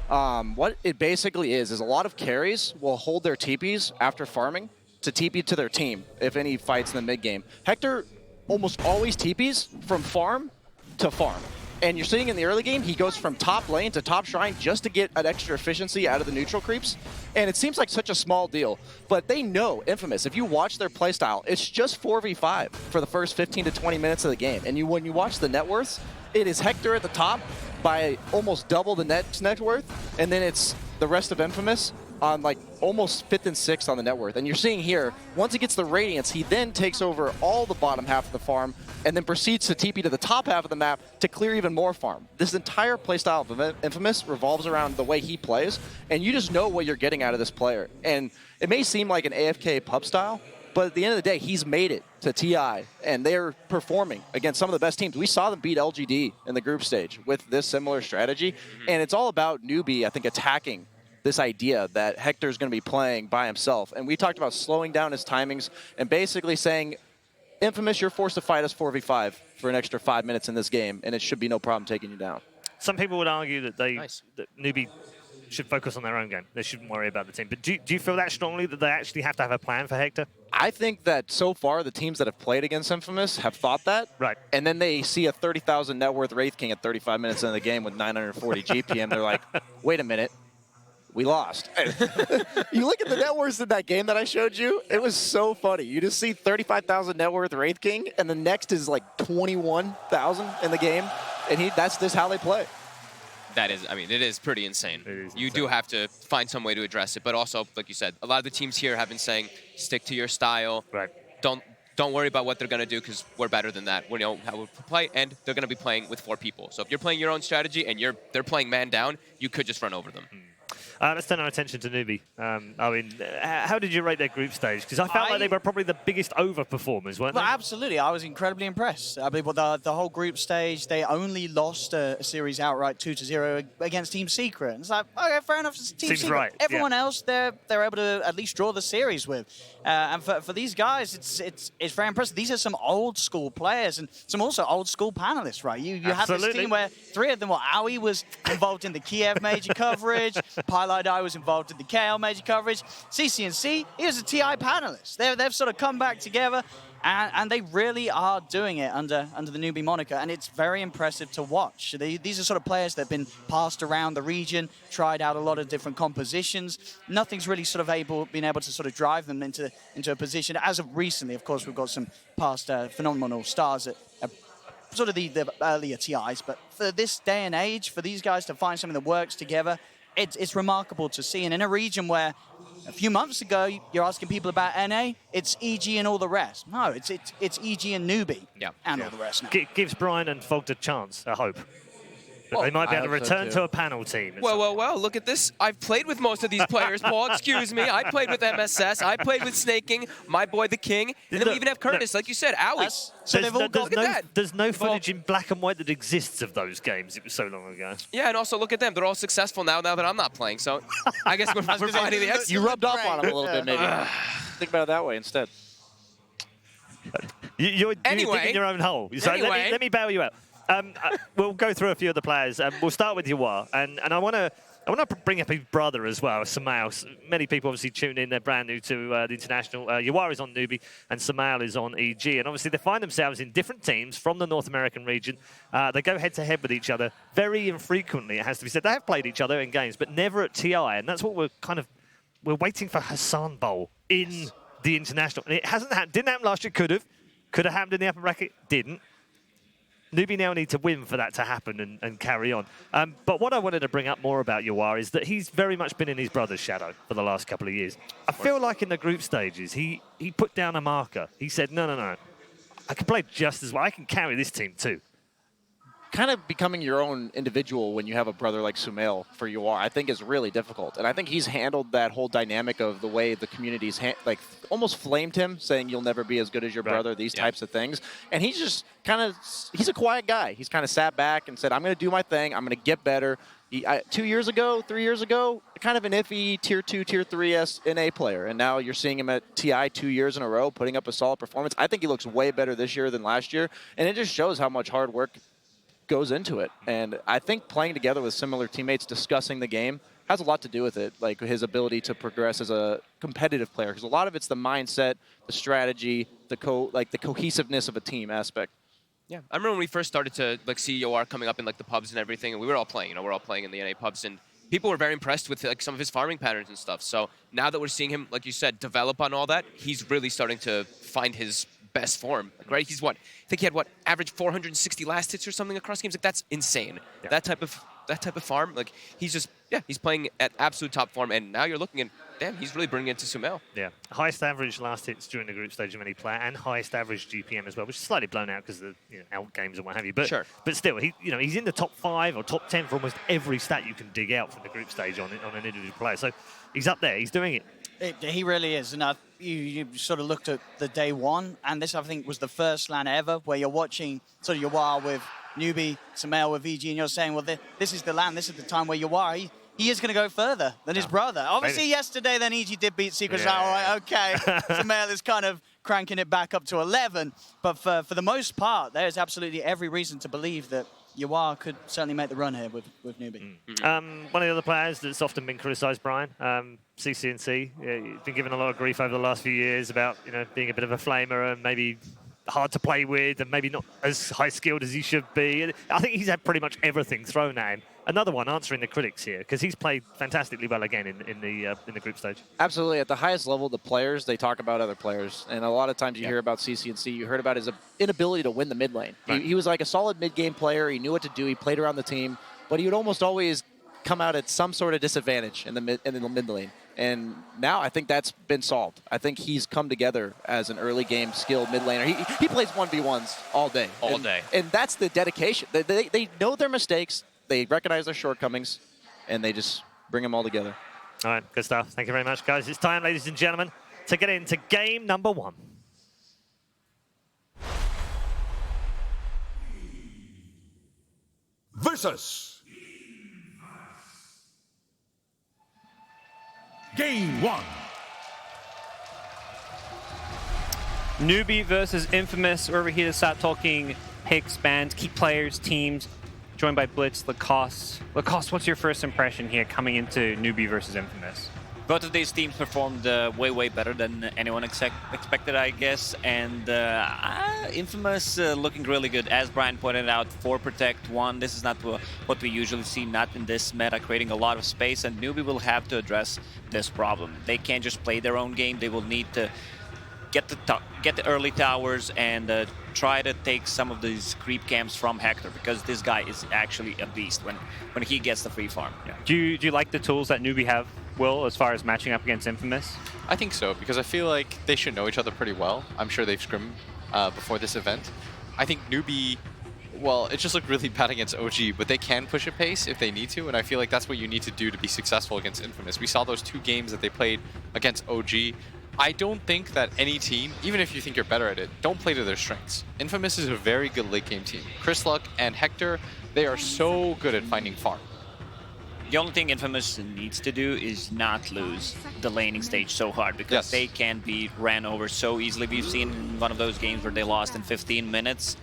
what it basically is a lot of carries will hold their TPs after farming to TP to their team if any fights in the mid game. Hector almost always TPs from farm to farm. And you're seeing in the early game, he goes from top lane to top shrine just to get an extra efficiency out of the neutral creeps. And it seems like such a small deal, but they know Infamous. If you watch their playstyle, it's just 4v5 for the first 15 to 20 minutes of the game. And when you watch the net worths, it is Hector at the top by almost double the net worth, and then it's the rest of Infamous on like almost 5th and 6th on the net worth. And you're seeing here, once he gets the Radiance, he then takes over all the bottom half of the farm and then proceeds to TP to the top half of the map to clear even more farm. This entire playstyle of Infamous revolves around the way he plays, and you just know what you're getting out of this player. And it may seem like an AFK pub style, but at the end of the day, he's made it to TI, and they're performing against some of the best teams. We saw them beat LGD in the group stage with this similar strategy, and it's all about NEWBEE, I think, attacking this idea that Hector's going to be playing by himself. And we talked about slowing down his timings and basically saying, Infamous, you're forced to fight us 4v5 for an extra 5 minutes in this game, and it should be no problem taking you down. Some people would argue that that NEWBEE should focus on their own game. They shouldn't worry about the team. But do you feel that strongly that they actually have to have a plan for Hector? I think that so far the teams that have played against Infamous have thought that. Right. And then they see a 30,000 net worth Wraith King at 35 minutes into the game with 940 GPM. They're like, wait a minute. We lost. You look at the net worths in that game that I showed you, it was so funny. You just see 35,000 net worth Wraith King, and the next is like 21,000 in the game, and that's just how they play. That is, I mean, it is pretty insane. You do have to find some way to address it, but also, like you said, a lot of the teams here have been saying, stick to your style. Right. Don't worry about what they're going to do because we're better than that. We know how we play, and they're going to be playing with 4 people. So if you're playing your own strategy and they're playing man down, you could just run over them. Let's turn our attention to NEWBEE. I mean, how did you rate their group stage? Because I felt like they were probably the biggest overperformers, weren't they? Well, absolutely. I was incredibly impressed. I mean, the whole group stage, they only lost a series outright 2-0 against Team Secret. And it's like, okay, fair enough. It's Team Secret. Right. Everyone else, they're able to at least draw the series with. And for these guys, it's very impressive. These are some old school players and some also old school panelists, right? You have this team where 3 of them, Aoi was involved in the Kiev major coverage, Pylai was involved in the KL major coverage, CCNC, he was a TI panelist. They've sort of come back together, And they really are doing it under the NEWBEE moniker, and it's very impressive to watch. These are sort of players that have been passed around the region, tried out a lot of different compositions. Nothing's really sort of been able to sort of drive them into a position. As of recently, of course, we've got some past phenomenal stars at sort of the earlier TIs, but for this day and age, for these guys to find something that works together, it's remarkable to see. And in a region where a few months ago, you're asking people about NA, it's EG and all the rest. No, it's EG and NEWBEE and all the rest now. Gives Brian and Fogged a chance, a hope. Well, they might be able to return to a panel team. Well, look at this. I've played with most of these players, Paul, excuse me. I played with MSS. I played with Snaking, my boy the King. And then we even have Curtis, like you said, Owie. So they've all got... There's no footage in black and white that exists of those games. It was so long ago. Yeah, and also look at them. They're all successul now that I'm not playing. So I guess we're providing the extra. You rubbed off on them a little bit, maybe. Think about it that way instead. You're digging your own hole. So let me bail you out. We'll go through a few of the players. We'll start with Yawar, and I want to bring up his brother as well, Samael. Many people obviously tune in; they're brand new to the international. Yawar is on NEWBEE, and Samael is on EG, and obviously they find themselves in different teams from the North American region. They go head-to-head with each other very infrequently. It has to be said. They have played each other in games, but never at TI, and that's what we're waiting for. Hassan Bowl in the international, and it hasn't happened. Didn't happen last year. Could have happened in the upper bracket. Didn't. NEWBEE now need to win for that to happen and carry on. But what I wanted to bring up more about Yawar is that he's very much been in his brother's shadow for the last couple of years. I feel like in the group stages, he put down a marker. He said, no, I can play just as well. I can carry this team too. Kind of becoming your own individual when you have a brother like Sumail for Yawar, I think is really difficult. And I think he's handled that whole dynamic of the way the community's almost flamed him, saying you'll never be as good as your brother, these types of things. And he's just he's a quiet guy. He's kind of sat back and said, I'm going to do my thing. I'm going to get better. 3 years ago, kind of an iffy tier 2, tier 3 NA player. And now you're seeing him at TI 2 years in a row, putting up a solid performance. I think he looks way better this year than last year. And it just shows how much hard work goes into it. And I think playing together with similar teammates, discussing the game, has a lot to do with it, like his ability to progress as a competitive player. Because a lot of it's the mindset, the strategy, the cohesiveness of a team aspect. Yeah, I remember when we first started to see Yawar coming up in the pubs and everything, and we were all playing. We're all playing in the NA pubs, and people were very impressed with some of his farming patterns and stuff. So now that we're seeing him, like you said, develop on all that, he's really starting to find his best form, right? He's I think he had average 460 last hits or something across games. That's insane. Yeah. That type of farm, he's playing at absolute top form, and now you're looking at, damn, he's really bringing it to Sumail. Yeah, highest average last hits during the group stage of any player, and highest average GPM as well, which is slightly blown out because of the out games and what have you. But but still, he's in the top 5 or top 10 for almost every stat you can dig out from the group stage on an individual player. So he's up there. He's doing it. He really is. And you sort of looked at the day one, and this, I think, was the first LAN ever where you're watching sort of Yawar with NEWBEE, Sumail with VG, and you're saying, well, this is the LAN, this is the time where Yawar, he is going to go further than his brother. Obviously, yesterday, then EG did beat Secrets. All right, okay. Sumail is kind of cranking it back up to 11. But for the most part, there's absolutely every reason to believe that Yawar could certainly make the run here with NEWBEE. One of the other players that's often been criticised, Brian, CCNC. He's been given a lot of grief over the last few years about being a bit of a flamer and maybe hard to play with and maybe not as high skilled as he should be. I think he's had pretty much everything thrown at him. Another one answering the critics here because he's played fantastically well again in the group stage. Absolutely, at the highest level, the players, they talk about other players, and a lot of times you hear about CCNC. You heard about his inability to win the mid lane. Right. He was like a solid mid game player. He knew what to do. He played around the team, but he would almost always come out at some sort of disadvantage in the mid lane. And now I think that's been solved. I think he's come together as an early game skilled mid laner. He plays 1v1s all day. And that's the dedication. They know their mistakes. They recognize their shortcomings, and they just bring them all together. All right, good stuff. Thank you very much, guys. It's time, ladies and gentlemen, to get into game number 1. Versus Game 1. NEWBEE versus Infamous. We're over here to start talking picks, bans, key players, teams. Joined by Blitz, Lacoste. Lacoste, what's your first impression here coming into NEWBEE versus Infamous? Both of these teams performed way better than anyone expected, I guess. And Infamous looking really good. As Brian pointed out, 4 Protect 1. This is not what we usually see, not in this meta, creating a lot of space. And NEWBEE will have to address this problem. They can't just play their own game. They will need to get the early towers and try to take some of these creep camps from Hector, because this guy is actually a beast when he gets the free farm. Yeah. Do you like the tools that NEWBEE have, Will, as far as matching up against Infamous? I think so, because I feel like they should know each other pretty well. I'm sure they've scrimmed before this event. I think NEWBEE, well, it just looked really bad against OG, but they can push a pace if they need to, and I feel like that's what you need to do to be successful against Infamous. We saw those 2 games that they played against OG. I don't think that any team, even if you think you're better at it, don't play to their strengths. Infamous is a very good late game team. Chris Luck and Hector, they are so good at finding farm. The only thing Infamous needs to do is not lose the laning stage so hard, because they can be ran over so easily. We've seen in one of those games where they lost in 15 minutes.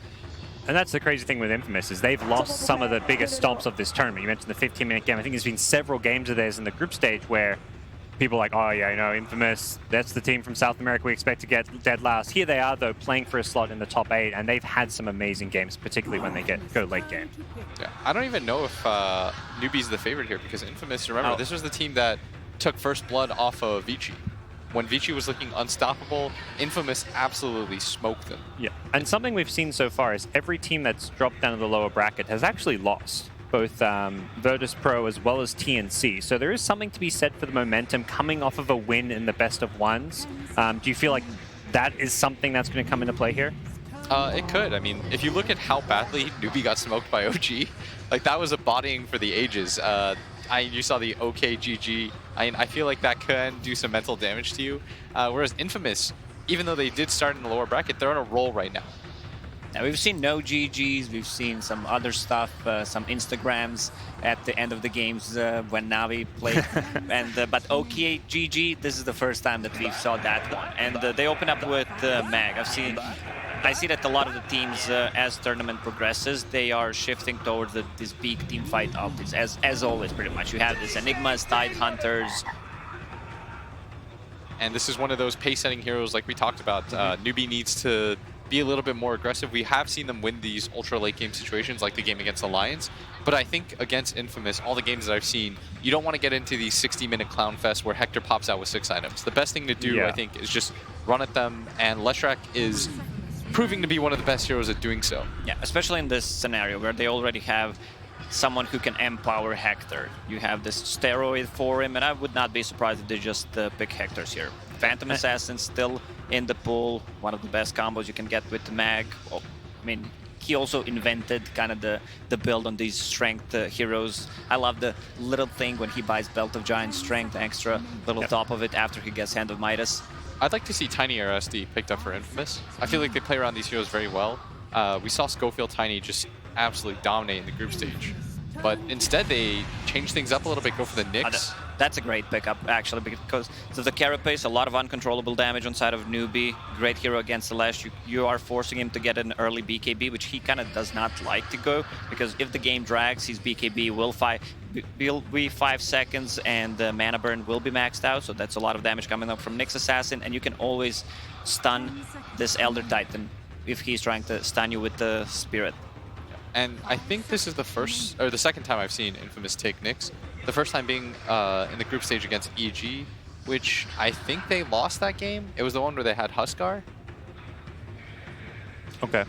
And that's the crazy thing with Infamous, is they've lost some of the biggest stomps of this tournament. You mentioned the 15-minute game. I think there's been several games of theirs in the group stage where people are like, oh yeah, you know, Infamous, that's the team from South America we expect to get dead last. Here they are, though, playing for a slot in the top 8, and they've had some amazing games, particularly when they go late game. Yeah, I don't even know if NEWBEE's the favorite here, because Infamous, remember, this was the team that took first blood off of Vici. When Vici was looking unstoppable, Infamous absolutely smoked them. Yeah, and something we've seen so far is every team that's dropped down to the lower bracket has actually lost. Both Virtus Pro as well as TNC. So there is something to be said for the momentum coming off of a win in the best of ones. Do you feel like that is something that's going to come into play here? It could. I mean, if you look at how badly NEWBEE got smoked by OG, like that was a bodying for the ages. You saw the OKGG. I feel like that can do some mental damage to you. Whereas Infamous, even though they did start in the lower bracket, they're on a roll right now. Now, we've seen no GGs, we've seen some other stuff, some Instagrams at the end of the games when Navi played. But OKGG, this is the first time that we saw that one. And they open up with Mag. I see that a lot of the teams, as tournament progresses, they are shifting towards this big team fight optics, as always, pretty much. You have this Enigmas, Tide Hunters. And this is one of those pace-setting heroes like we talked about. NEWBEE needs to be a little bit more aggressive. We have seen them win these ultra late game situations like the game against Alliance, but I think against Infamous, all the games that I've seen, you don't want to get into these 60-minute clown fest where Hector pops out with 6 items. The best thing to do, I think, is just run at them, and Leshrac is proving to be one of the best heroes at doing so. Yeah, especially in this scenario where they already have someone who can empower Hector. You have this steroid for him, and I would not be surprised if they just pick Hectors here. Phantom Assassin still in the pool, one of the best combos you can get with the Mag. Oh, I mean, he also invented kind of the build on these strength heroes. I love the little thing when he buys Belt of Giant Strength, extra little top of it after he gets Hand of Midas. I'd like to see Tiny RSD picked up for Infamous. I feel like they play around these heroes very well. We saw Schofield Tiny just absolutely dominate in the group stage. But instead, they change things up a little bit, go for the Nyx. That's a great pickup, actually, because of the Carapace, a lot of uncontrollable damage on side of NEWBEE. Great hero against Celeste. You are forcing him to get an early BKB, which he kind of does not like to go, because if the game drags, his BKB will be 5 seconds, and the mana burn will be maxed out, so that's a lot of damage coming up from Nyx Assassin, and you can always stun this Elder Titan if he's trying to stun you with the Spirit. And I think this is the second time I've seen Infamous take Nyx. The first time being in the group stage against EG, which I think they lost that game. It was the one where they had Huskar. Okay.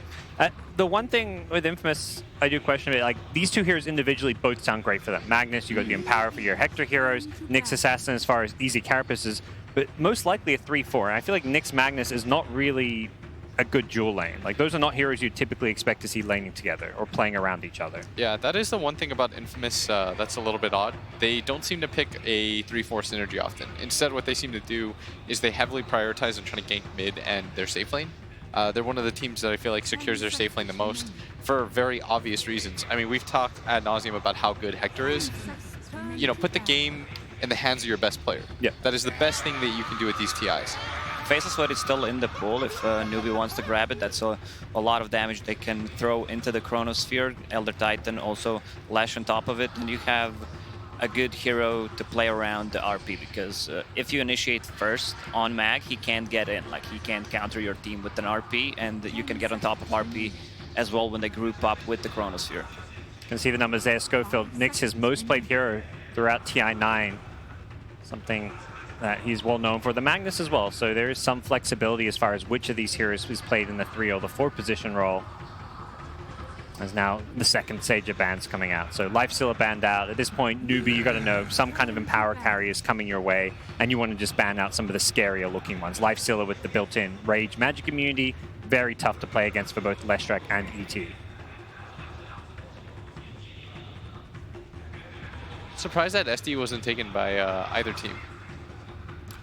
The one thing with Infamous, I do question it, like, these two heroes individually both sound great for them. Magnus, you got the Empower for your Hector heroes, Nyx Assassin as far as easy carapaces, but most likely a 3-4. And I feel like Nyx Magnus is not really a good dual lane. Like, those are not heroes you typically expect to see laning together or playing around each other. Yeah, that is the one thing about Infamous that's a little bit odd. They don't seem to pick a 3-4 synergy often. Instead, what they seem to do is they heavily prioritize on trying to gank mid and their safe lane. They're one of the teams that I feel like secures their safe lane the most for very obvious reasons. I mean, we've talked ad nauseum about how good Hector is. You know, put the game in the hands of your best player. Yeah. That is the best thing that you can do with these TIs. Faceless Sweat is still in the pool if NEWBEE wants to grab it. That's a lot of damage they can throw into the Chronosphere. Elder Titan also lash on top of it. And you have a good hero to play around the RP, because if you initiate first on Mag, he can't get in. Like, he can't counter your team with an RP, and you can get on top of RP as well when they group up with the Chronosphere. You can see the numbers there. Schofield, Nick's his most played hero throughout TI9. Something that he's well known for. The Magnus as well, so there is some flexibility as far as which of these heroes is played in the 3 or the 4 position role. As now the second Sage of bans coming out. So Lifestealer banned out. At this point, NEWBEE, you got to know some kind of Empower carry is coming your way, and you want to just ban out some of the scarier looking ones. Lifestealer with the built-in Rage Magic immunity, very tough to play against for both Leshrac and ET. Surprised that SD wasn't taken by either team.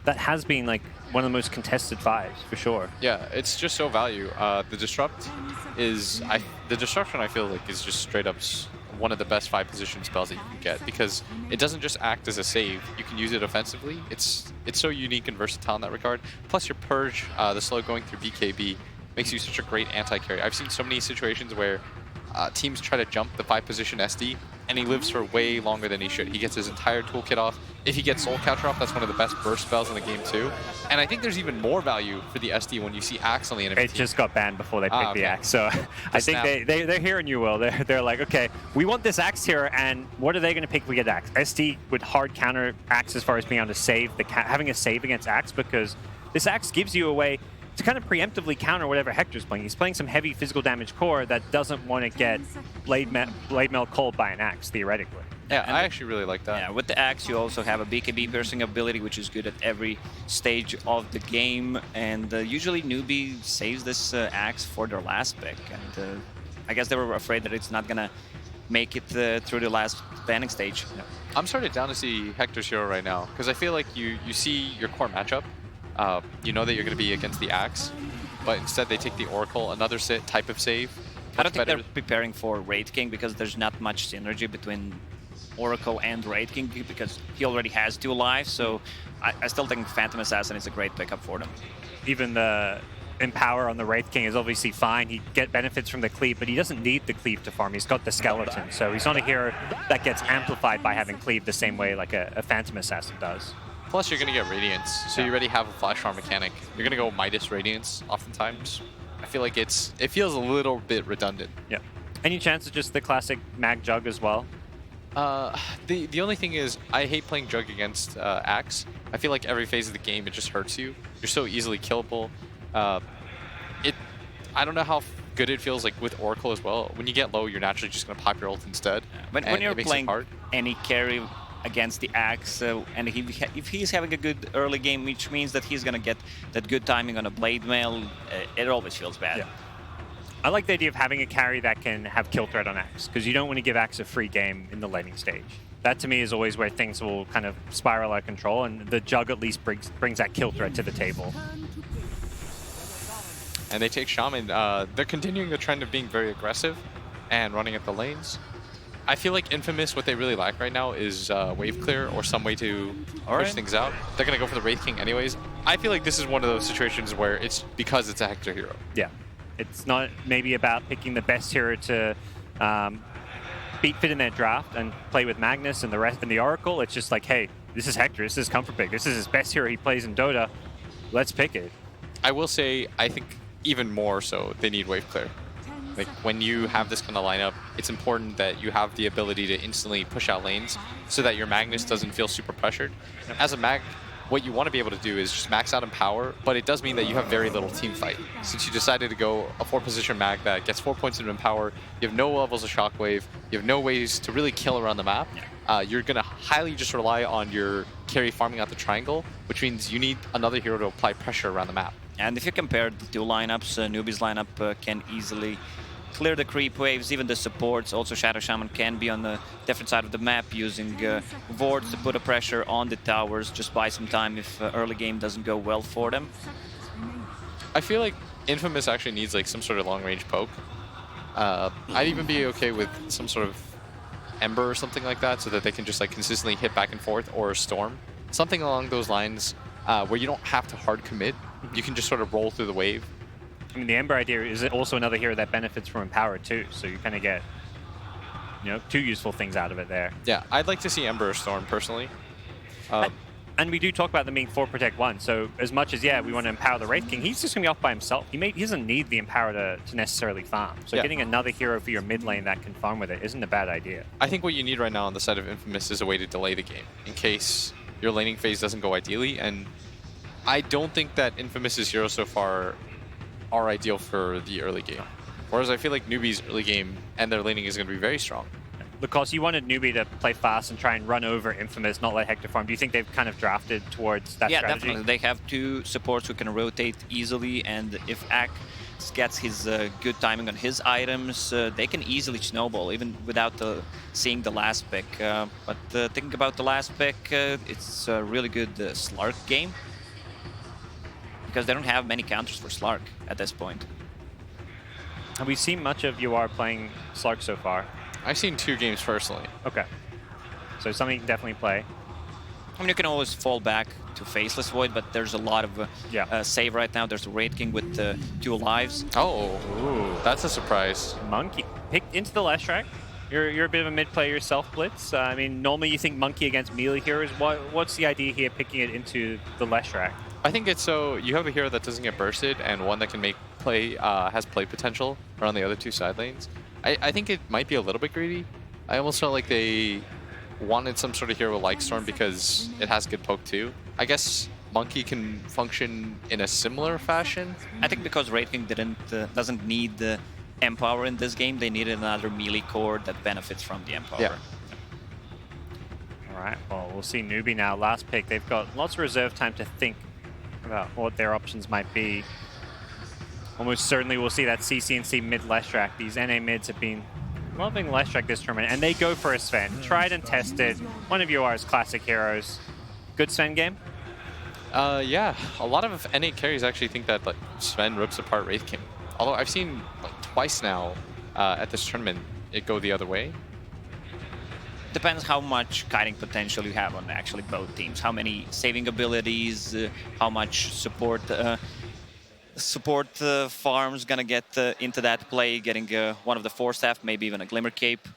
That has been like one of the most contested 5s for sure. Yeah, it's just so value. The Disrupt is, the Disruption I feel like is just straight up one of the best 5 position spells that you can get, because it doesn't just act as a save. You can use it offensively. It's so unique and versatile in that regard. Plus your Purge, the slow going through BKB, makes you such a great anti-carry. I've seen so many situations where teams try to jump the 5 position SD, and he lives for way longer than he should. He gets his entire toolkit off. If he gets Soul Catcher off, that's one of the best burst spells in the game too. And I think there's even more value for the SD when you see Axe on the enemy team. It just got banned before they picked the Axe, so I think they're hearing you, Will. They're like, okay, we want this Axe here, and what are they going to pick if we get Axe? SD would hard counter Axe as far as being able to save, having a save against Axe, because this Axe gives you a way to kind of preemptively counter whatever Hector's playing. He's playing some heavy physical damage core that doesn't want to get Blade Mail called by an Axe, theoretically. Yeah, I actually really like that. Yeah, with the Axe, you also have a BKB piercing ability, which is good at every stage of the game. And usually NEWBEE saves this Axe for their last pick. And I guess they were afraid that it's not going to make it through the last banning stage. Yeah. I'm started down to see Hector's hero right now, because I feel like you see your core matchup. You know that you're going to be against the Axe, but instead they take the Oracle, another type of save. I don't think they're preparing for Wraith King, because there's not much synergy between Oracle and Wraith King, because he already has 2 lives, so I still think Phantom Assassin is a great pickup for them. Even the Empower on the Wraith King is obviously fine. He get benefits from the Cleave, but he doesn't need the Cleave to farm. He's got the Skeleton, so he's not a hero that gets amplified by having Cleave the same way like a Phantom Assassin does. Plus, you're going to get Radiance, so you already have a Flash Farm mechanic. You're going to go Midas Radiance oftentimes. I feel like it feels a little bit redundant. Yeah. Any chance of just the classic Mag Jug as well? The only thing is, I hate playing Jug against Axe. I feel like every phase of the game, it just hurts you. You're so easily killable. I don't know how good it feels like with Oracle as well. When you get low, you're naturally just going to pop your ult instead. But when you're playing any carry against the Axe, and if he's having a good early game, which means that he's going to get that good timing on a Blade Mail, it always feels bad. Yeah. I like the idea of having a carry that can have kill threat on Axe, because you don't want to give Axe a free game in the laning stage. That to me is always where things will kind of spiral out of control, and the Jug at least brings that kill threat to the table. And they take Shaman. They're continuing the trend of being very aggressive and running at the lanes. I feel like Infamous, what they really lack right now is wave clear or some way to push things out. They're going to go for the Wraith King anyways. I feel like this is one of those situations where it's because it's a Hector hero. Yeah. It's not maybe about picking the best hero to fit in their draft and play with Magnus and the rest and the Oracle. It's just like, hey, this is Hector. This is comfort pick. This is his best hero he plays in Dota. Let's pick it. I will say, I think even more so, they need wave clear. Like, when you have this kind of lineup, it's important that you have the ability to instantly push out lanes so that your Magnus doesn't feel super pressured. As a Mag, what you want to be able to do is just max out in power, but it does mean that you have very little team fight. Since you decided to go a 4-position Mag that gets 4 points in power, you have no levels of Shockwave, you have no ways to really kill around the map. You're going to highly just rely on your carry farming out the triangle, which means you need another hero to apply pressure around the map. And if you compare the 2 lineups, NEWBEE's lineup can easily clear the creep waves, even the supports. Also, Shadow Shaman can be on the different side of the map using wards to put a pressure on the towers, just buy some time if early game doesn't go well for them. I feel like Infamous actually needs like some sort of long-range poke. I'd even be okay with some sort of Ember or something like that, so that they can just like consistently hit back and forth, or Storm. Something along those lines where you don't have to hard commit. You can just sort of roll through the wave. I mean, the Ember idea is also another hero that benefits from Empower too, so you kind of get you know, 2 useful things out of it there. Yeah, I'd like to see Ember Storm personally. And we do talk about them being 4 Protect 1, so as much as, yeah, we want to empower the Wraith King, he's just going to be off by himself. He doesn't need the Empower to necessarily farm. So getting another hero for your mid lane that can farm with it isn't a bad idea. I think what you need right now on the side of Infamous is a way to delay the game in case your laning phase doesn't go ideally. And I don't think that Infamous's heroes so far are ideal for the early game. Whereas I feel like NEWBEE's early game and their laning is going to be very strong. Because you wanted NEWBEE to play fast and try and run over Infamous, not let Hector farm. Do you think they've kind of drafted towards that strategy? Yeah, definitely. They have 2 supports who can rotate easily, and if Axe gets his good timing on his items, they can easily snowball, even without seeing the last pick. But thinking about the last pick, it's a really good Slark game, because they don't have many counters for Slark at this point. Have we seen much of UR playing Slark so far? I've seen 2 games personally. Okay. So something you can definitely play. I mean, you can always fall back to Faceless Void, but there's a lot of save right now. There's a Wraith King with 2 lives. Oh, that's a surprise. Monkey picked into the Leshrac. You're a bit of a mid player yourself, Blitz. I mean, normally you think Monkey against melee heroes. What's the idea here, picking it into the Leshrac? I think it's so you have a hero that doesn't get bursted and one that can make play has play potential around the other 2 side lanes. I think it might be a little bit greedy. I almost felt like they wanted some sort of hero like Storm because it has good poke too. I guess Monkey can function in a similar fashion. I think because Wraith King doesn't need the Empower in this game, they needed another melee core that benefits from the Empower. Yeah. All right, well, we'll see NEWBEE now. Last pick, they've got lots of reserve time to think about what their options might be. Almost certainly we'll see that CCNC mid Leshrac. These NA mids have been loving Leshrac this tournament, and they go for a Sven. Tried and tested. One of UR's classic heroes. Good Sven game? Yeah, a lot of NA carries actually think that like Sven rips apart Wraith King. Although I've seen like twice now at this tournament it go the other way. Depends how much kiting potential you have on actually both teams. How many saving abilities, how much support farms gonna get into that play, getting one of the 4 staff, maybe even a Glimmer Cape.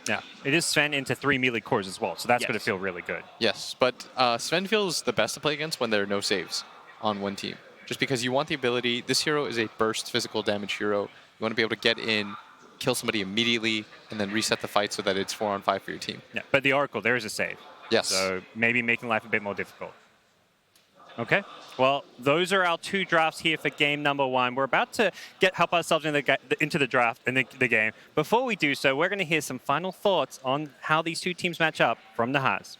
Yeah, it is Sven into 3 melee cores as well, so that's going to feel really good. Yes, but Sven feels the best to play against when there are no saves on one team. Just because you want the ability, this hero is a burst physical damage hero. You want to be able to get in, kill somebody immediately, and then reset the fight so that it's 4-on-5 for your team. Yeah, but the Oracle, there is a save. Yes. So maybe making life a bit more difficult. Okay, well, those are our 2 drafts here for game number 1. We're about to help ourselves into the draft and the game. Before we do so, we're going to hear some final thoughts on how these 2 teams match up from Nahaz.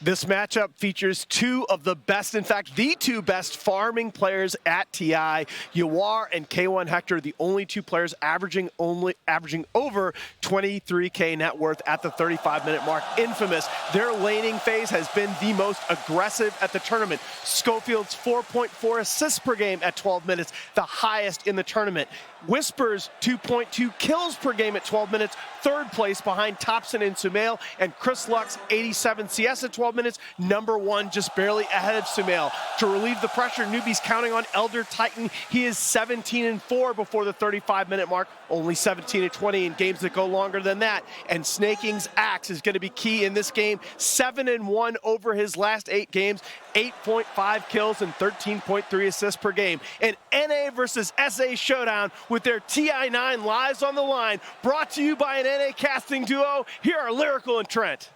This matchup features 2 of the best, in fact, the 2 best farming players at TI. Yawar and K1 Hector, the only 2 players averaging over 23K net worth at the 35-minute mark. Infamous, their laning phase has been the most aggressive at the tournament. Schofield's 4.4 assists per game at 12 minutes, the highest in the tournament. Whisper's 2.2 kills per game at 12 minutes, 3rd place behind Thompson and Sumail, and Chris Luck's 87 CS at 12 minutes, number 1, just barely ahead of Sumail. To relieve the pressure, NEWBEE's counting on Elder Titan. He is 17-4 before the 35-minute mark, only 17-20 in games that go longer than that. And Snaking's Axe is going to be key in this game, 7-1 over his last 8 games, 8.5 kills and 13.3 assists per game. An NA versus SA showdown with their TI9 lives on the line, brought to you by an NA casting duo. Here are Lyrical and Trent.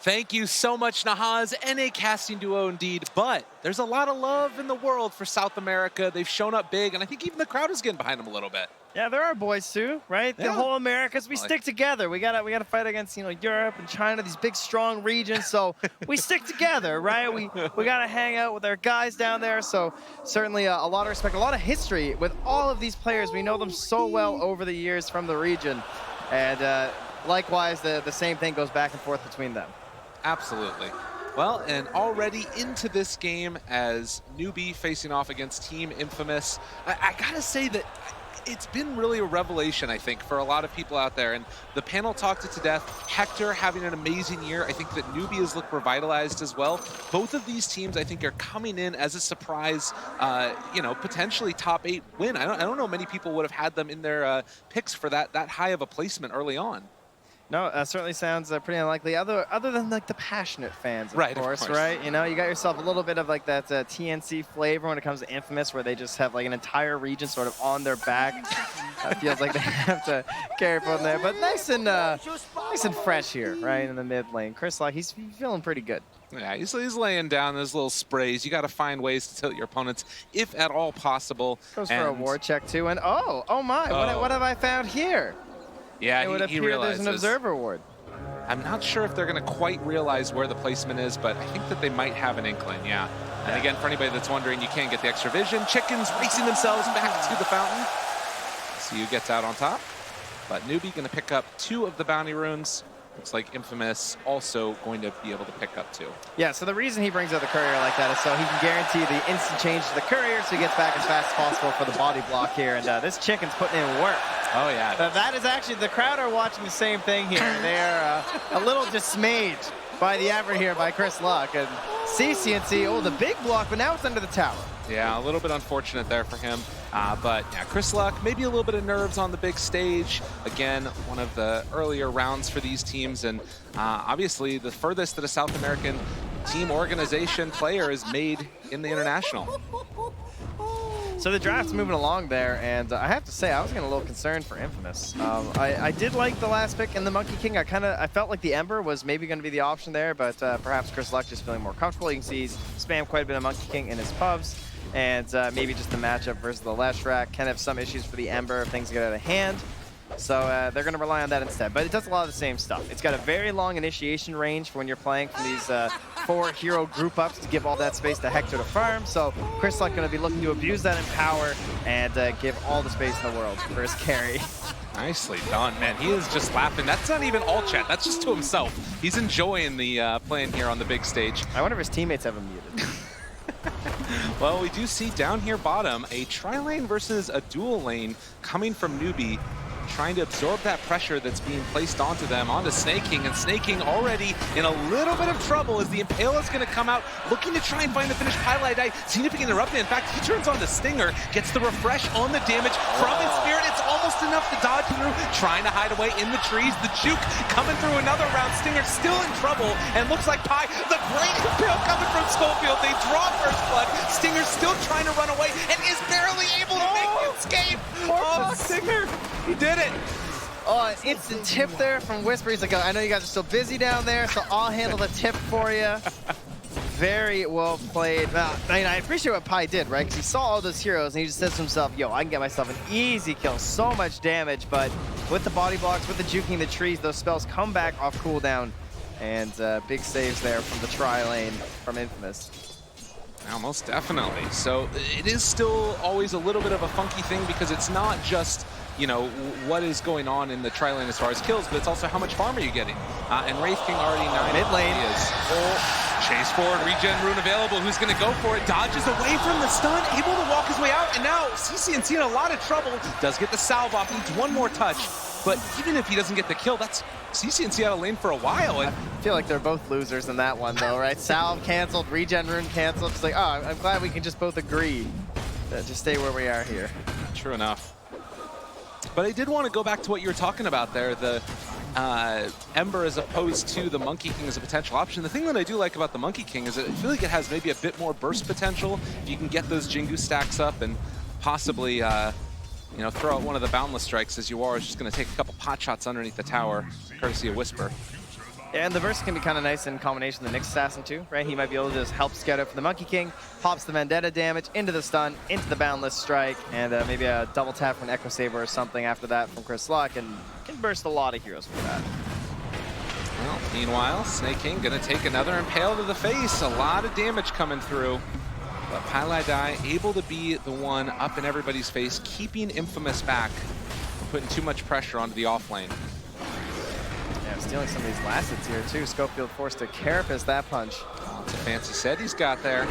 Thank you so much, Nahaz. NA casting duo indeed, but there's a lot of love in the world for South America. They've shown up big, and I think even the crowd is getting behind them a little bit. Yeah, there are boys too, right? Yeah. The whole Americas, we stick together. We gotta fight against, you know, Europe and China, these big strong regions. So we stick together, right? We gotta hang out with our guys down there. So certainly a lot of respect, a lot of history with all of these players. We know them so well over the years from the region, and likewise the same thing goes back and forth between them. Absolutely. Well, and already into this game as NEWBEE facing off against Team Infamous. I gotta say that it's been really a revelation, I think, for a lot of people out there. And the panel talked it to death. Hector having an amazing year. I think that NEWBEE has looked revitalized as well. Both of these teams, I think, are coming in as a surprise, you know, potentially top 8 win. I don't know many people would have had them in their picks for that high of a placement early on. No, certainly sounds pretty unlikely. Other than like the passionate fans, of right, course, right? You know, you got yourself a little bit of like that TNC flavor when it comes to Infamous, where they just have like an entire region sort of on their back. Feels like they have to carry from there, but nice and fresh here, right in the mid lane. Chrislock, he's feeling pretty good. Yeah, he's laying down those little sprays. You got to find ways to tilt your opponents, if at all possible. Goes for a war check too, and oh my, what have I found here? Yeah, it would appear there's an observer ward. I'm not sure if they're going to quite realize where the placement is, but I think that they might have an inkling, yeah. And again, for anybody that's wondering, you can't get the extra vision. Chickens racing themselves back to the fountain. CU gets out on top, but NEWBEE going to pick up 2 of the bounty runes. Looks like Infamous also going to be able to pick up 2. Yeah, so the reason he brings out the courier like that is so he can guarantee the instant change to the courier so he gets back as fast as possible for the body block here. And this chicken's putting in work. Oh, yeah. That is actually, the crowd are watching the same thing here. They're a little dismayed by the effort here by Chrislock. And CCNC, oh, the big block, but now it's under the tower. Yeah, a little bit unfortunate there for him. But yeah, Chrislock, maybe a little bit of nerves on the big stage. Again, one of the earlier rounds for these teams. And obviously the furthest that a South American team organization player is made in the international. So the draft's moving along there, and I have to say, I was getting a little concerned for Infamous. I did like the last pick in the Monkey King. I felt like the Ember was maybe going to be the option there, but perhaps Chrislock just feeling more comfortable. You can see he's spammed quite a bit of Monkey King in his pubs, and maybe just the matchup versus the Leshrac can have some issues for the Ember if things get out of hand. So they're going to rely on that instead. But it does a lot of the same stuff. It's got a very long initiation range for when you're playing from these 4 hero group ups to give all that space to Hector to farm. So Chrislock going to be looking to abuse that in power and give all the space in the world for his carry. Nicely done, man. He is just laughing. That's not even all chat. That's just to himself. He's enjoying the playing here on the big stage. I wonder if his teammates have him muted. Well, we do see down here bottom a tri-lane versus a dual lane coming from NEWBEE, trying to absorb that pressure that's being placed onto them, onto Snakeking, and Snakeking already in a little bit of trouble as the Impale is going to come out, looking to try and find the finish. Pyjamas significantly interrupted. In fact, he turns on the Stinger, gets the refresh on the damage from his Spirit. It's almost enough to dodge through, trying to hide away in the trees. The Juke coming through another round. Stinger still in trouble, and looks like the great Impale coming from Schofield. They draw first blood. Stinger still trying to run away, and is barely able to make the escape. Oh, Stinger, he did it. Oh, an instant tip there from Whisper. He's like, I know you guys are still busy down there, so I'll handle the tip for you. Very well played. I mean, I appreciate what Pi did, right? Because he saw all those heroes, and he just said to himself, yo, I can get myself an easy kill. So much damage, but with the body blocks, with the juking the trees, those spells come back off cooldown. And big saves there from the tri-lane from Infamous. Now, most definitely. So it is still always a little bit of a funky thing because it's not just, you know, what is going on in the tri-lane as far as kills, but it's also how much farm are you getting. And Wraith King already 9. Mid lane. He is full. Chase forward, regen rune available. Who's going to go for it? Dodges away from the stun, able to walk his way out. And now CCNC in a lot of trouble. Does get the salve off, needs one more touch. But even if he doesn't get the kill, that's CCNC out of lane for a while. And I feel like they're both losers in that one, though, right? Salve canceled, regen rune canceled. It's like, oh, I'm glad we can just both agree to just stay where we are here. True enough. But I did want to go back to what you were talking about there, the Ember as opposed to the Monkey King as a potential option. The thing that I do like about the Monkey King is that I feel like it has maybe a bit more burst potential if you can get those Jingu stacks up and possibly you know, throw out one of the Boundless Strikes, as you are is just going to take a couple pot shots underneath the tower, courtesy of Whisper. Yeah, and the burst can be kind of nice in combination with the Nyx Assassin too, right? He might be able to just help scout out for the Monkey King, pops the Vendetta damage into the stun, into the Boundless Strike, and maybe a double tap from an Echo Saber or something after that from Chrislock, and can burst a lot of heroes with that. Well, meanwhile, Snakeking going to take another Impale to the face. A lot of damage coming through. But Pyjamas able to be the one up in everybody's face, keeping Infamous back, putting too much pressure onto the off lane. Yeah, stealing some of these Lacets here too. Schofield forced to carapace that punch. It's a fancy set he's got there.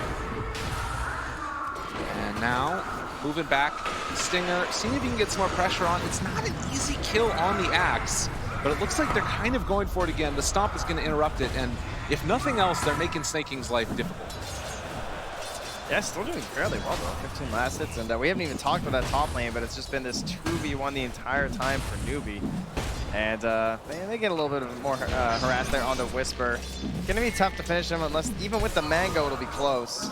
And now, moving back Stinger, seeing if he can get some more pressure on. It's not an easy kill on the Axe, but it looks like they're kind of going for it again. The Stomp is going to interrupt it, and if nothing else, they're making Snaking's life difficult. Yeah, still doing fairly well though. 15 last hits, and we haven't even talked about that top lane, but it's just been this 2v1 the entire time for NEWBEE. And they get a little bit of more harassed there on the Whisper. Gonna be tough to finish him unless, even with the Mango, it'll be close.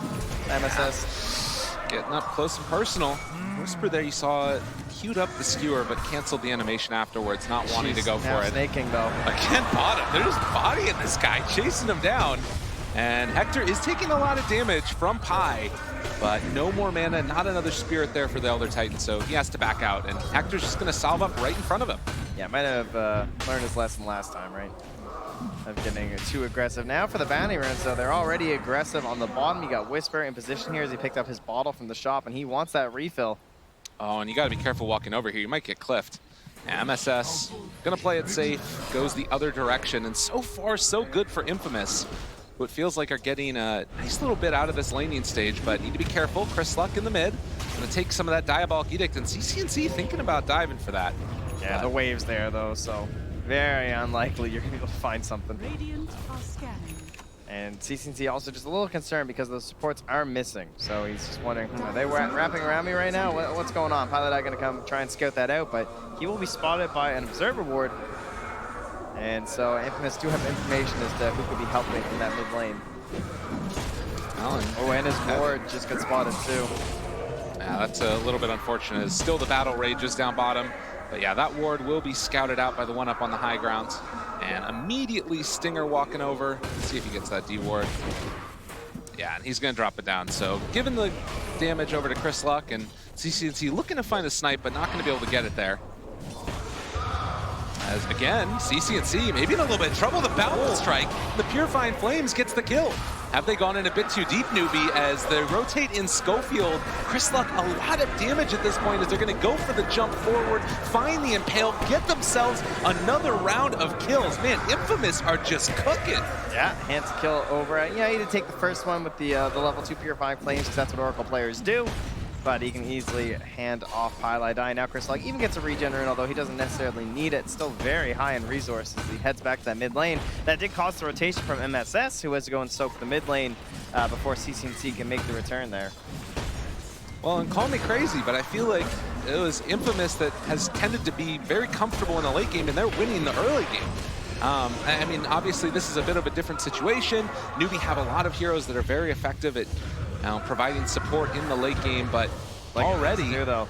MSS. Getting up close and personal. Whisper there, you saw it queued up the skewer, but canceled the animation afterwards, not wanting to go for it. Snaking though. Again, bottom. They're just bodying this guy, chasing him down. And Hector is taking a lot of damage from Pi, but no more mana, not another spirit there for the Elder Titan, so he has to back out, and Hector's just going to salve up right in front of him. Yeah, might have learned his lesson last time, right? Of getting too aggressive. Now for the bounty runes, though, they're already aggressive on the bottom. You got Whisper in position here as he picked up his bottle from the shop, and he wants that refill. Oh, and you got to be careful walking over here. You might get cliffed. MSS going to play it safe, goes the other direction, and so far, so good for Infamous, who it feels like are getting a nice little bit out of this laning stage, but need to be careful. Chris Luck in the mid, going to take some of that Diabolic Edict, and CCNC thinking about diving for that. Yeah, the wave's there, though, so very unlikely you're going to be able to find something. And CCNC also just a little concerned because those supports are missing, so he's just wondering, are they wrapping around me right now? What's going on? Pilot Eye going to come try and scout that out, but he will be spotted by an Observer Ward. And so Infamous do have information as to who could be helping in that mid lane. Oh, and his ward just got spotted too. Yeah, that's a little bit unfortunate. Still the battle rages down bottom. But yeah, that ward will be scouted out by the one up on the high ground. And immediately Stinger walking over. Let's see if he gets that D ward. Yeah, and he's going to drop it down. So given the damage over to Chris Luck, and CCNC looking to find a snipe, but not going to be able to get it there. As again, CCNC maybe in a little bit of trouble. The Balance Strike, the Purifying Flames gets the kill. Have they gone in a bit too deep, NEWBEE, as they rotate in Schofield? Chris Luck, a lot of damage at this point as they're going to go for the jump forward, find the Impale, get themselves another round of kills. Man, Infamous are just cooking. Yeah, hands kill over. Yeah, he had to take the first one with the level 2 Purifying Flames because that's what Oracle players do. But he can easily hand off Pylai Die. Now Chris Luck even gets a regenerate, although he doesn't necessarily need it. Still very high in resources. He heads back to that mid lane. That did cost the rotation from MSS, who has to go and soak the mid lane before CCNC can make the return there. Well, and call me crazy, but I feel like it was Infamous that has tended to be very comfortable in the late game, and they're winning the early game. I mean, obviously, this is a bit of a different situation. NEWBEE have a lot of heroes that are very effective at providing support in the late game, but already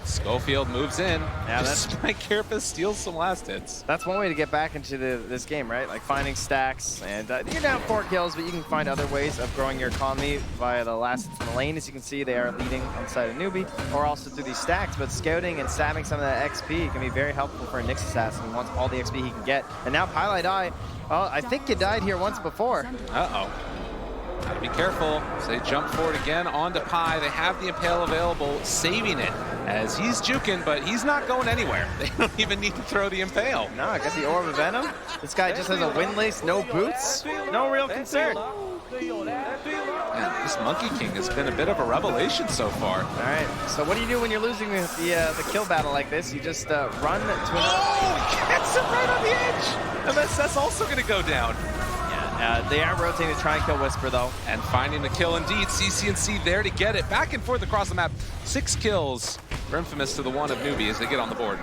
Schofield moves in. Yeah, Spike Carapace steals some last hits. That's one way to get back into this game, right? Like finding stacks, and you're down 4 kills, but you can find other ways of growing your economy via the last hits in the lane. As you can see, they are leading on the side of NEWBEE, or also through these stacks, but scouting and stabbing some of that XP can be very helpful for a Nyx assassin who wants all the XP he can get. And now Pylai Die, well, I think you died here once before. Uh-oh. Gotta be careful. So they jump forward again onto Pi. They have the Impale available, saving it as he's juking, but he's not going anywhere. They don't even need to throw the Impale. No, I got the Orb of Venom. This guy just has a windlace, no boots, no real concern. Man, this Monkey King has been a bit of a revelation so far. All right, so what do you do when you're losing the kill battle like this? You just run to another. Oh, gets him right on the edge. MSS also going to go down. They are rotating to try and kill Whisper, though. And finding the kill indeed. CCNC there to get it. Back and forth across the map. 6 kills for Infamous to the 1 of NEWBEE as they get on the board.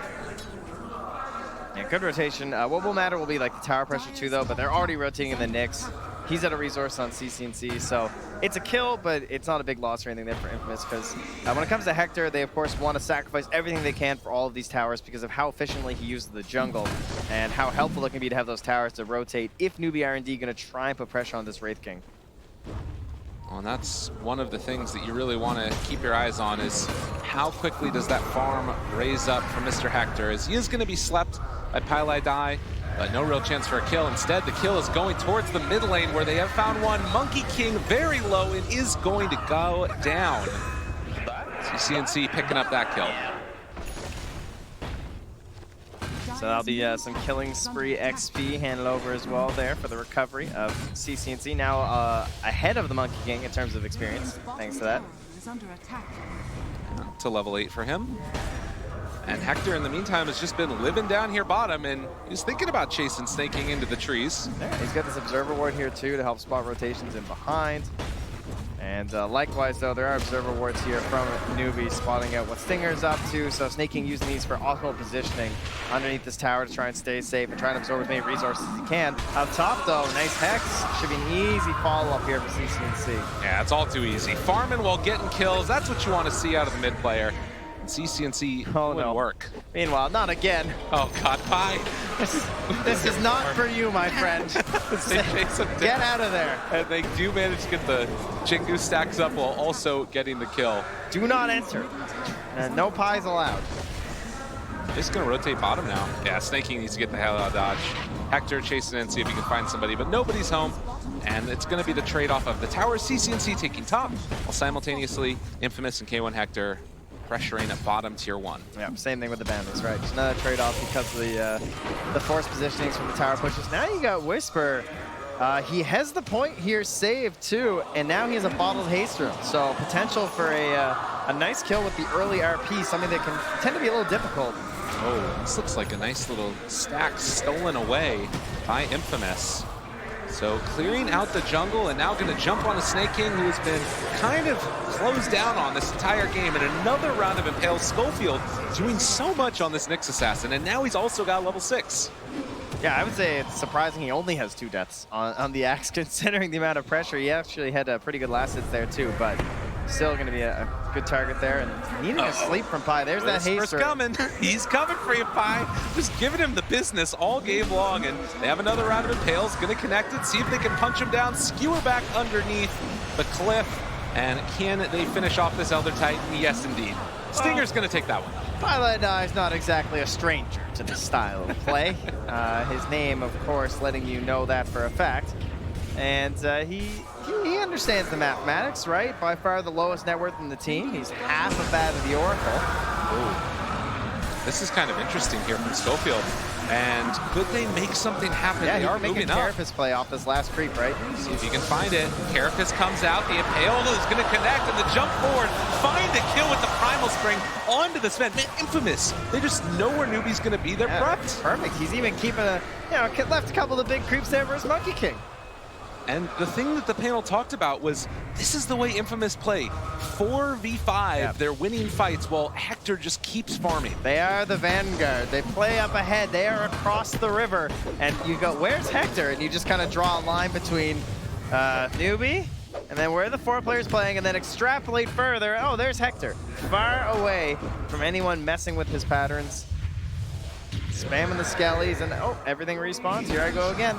Yeah, good rotation. What will matter will be like the tower pressure too, though, but they're already rotating in the Nyx. He's at a resource on CCNC, so it's a kill, but it's not a big loss or anything there for Infamous, because when it comes to Hector, they of course want to sacrifice everything they can for all of these towers because of how efficiently he uses the jungle and how helpful it can be to have those towers to rotate if NEWBEE are indeed going to try and put pressure on this Wraith King. Well, and that's one of the things that you really want to keep your eyes on is how quickly does that farm raise up for Mr. Hector, as he is going to be slept by Pylai Die. But no real chance for a kill. Instead, the kill is going towards the mid lane where they have found one. Monkey King very low and is going to go down. CCNC picking up that kill. So that'll be some killing spree XP handed over as well there for the recovery of CCNC. Now ahead of the Monkey King in terms of experience, thanks to that. To level 8 for him. And Hector, in the meantime, has just been living down here bottom, and he's thinking about chasing snaking into the trees. Yeah, he's got this observer ward here too to help spot rotations in behind. And likewise, though, there are observer wards here from NEWBEE spotting out what Stinger's up to. So Snaking using these for optimal positioning underneath this tower to try and stay safe and try and absorb as many resources as he can. Up top, though, nice Hex. Should be an easy follow-up here for CCNC. Yeah, it's all too easy. Farming while getting kills, that's what you want to see out of the mid player. CCNC wouldn't work. Meanwhile, not again. Oh God, Pi. This is not for you, my friend. Get out of there. And they do manage to get the Chingu stacks up while also getting the kill. Do not enter. And no Pies allowed. Just gonna rotate bottom now. Yeah, Snaking needs to get the hell out of Dodge. Hector chasing in, see if he can find somebody, but nobody's home. And it's gonna be the trade-off of the tower, CCNC taking top, while simultaneously Infamous and K1 Hector pressuring at bottom tier 1. Yeah, same thing with the Bandits, right? Just another trade-off because of the force positionings from the tower pushes. Now you got Whisper. He has the point here saved too, and now he has a bottled haste room. So potential for a nice kill with the early RP, something that can tend to be a little difficult. Oh, this looks like a nice little stack stolen away by Infamous. So clearing out the jungle and now going to jump on a Snaking who has been kind of closed down on this entire game. And another round of Impale. Schofield doing so much on this Nyx Assassin, and now he's also got level 6. Yeah, I would say it's surprising he only has 2 deaths on the Axe, considering the amount of pressure. He actually had a pretty good last hits there too, but still going to be a good target there. And needing a sleep from Pi. There's that haste. Coming. He's coming for you, Pi. Just giving him the business all game long. And they have another round of Impales. Going to connect it, see if they can punch him down, skewer back underneath the cliff. And can they finish off this Elder Titan? Yes, indeed. Stinger's going to take that one. Pilot is not exactly a stranger to this style of play. His name, of course, letting you know that for a fact. And he understands the mathematics, right? By far the lowest net worth in the team. He's half of that of the Oracle. Ooh. This is kind of interesting here from Schofield. And could they make something happen? Yeah, they are making moving up. Carapace play off this last creep, right? See if you can find it. Carapace comes out. The Impale is going to connect, and the jump forward. Find the kill with the Primal Spring onto the Sven. Man, Infamous. They just know where NEWBEE's going to be. They're prepped. Perfect. He's even keeping left a couple of big creeps there for his Monkey King. And the thing that the panel talked about was, this is the way Infamous play. 4v5, Yep. They're winning fights while Hector just keeps farming. They are the vanguard. They play up ahead. They are across the river. And you go, where's Hector? And you just kind of draw a line between NEWBEE and then where are the 4 players playing, and then extrapolate further. Oh, there's Hector. Far away from anyone messing with his patterns. Spamming the skellies, and oh, everything respawns. Here I go again.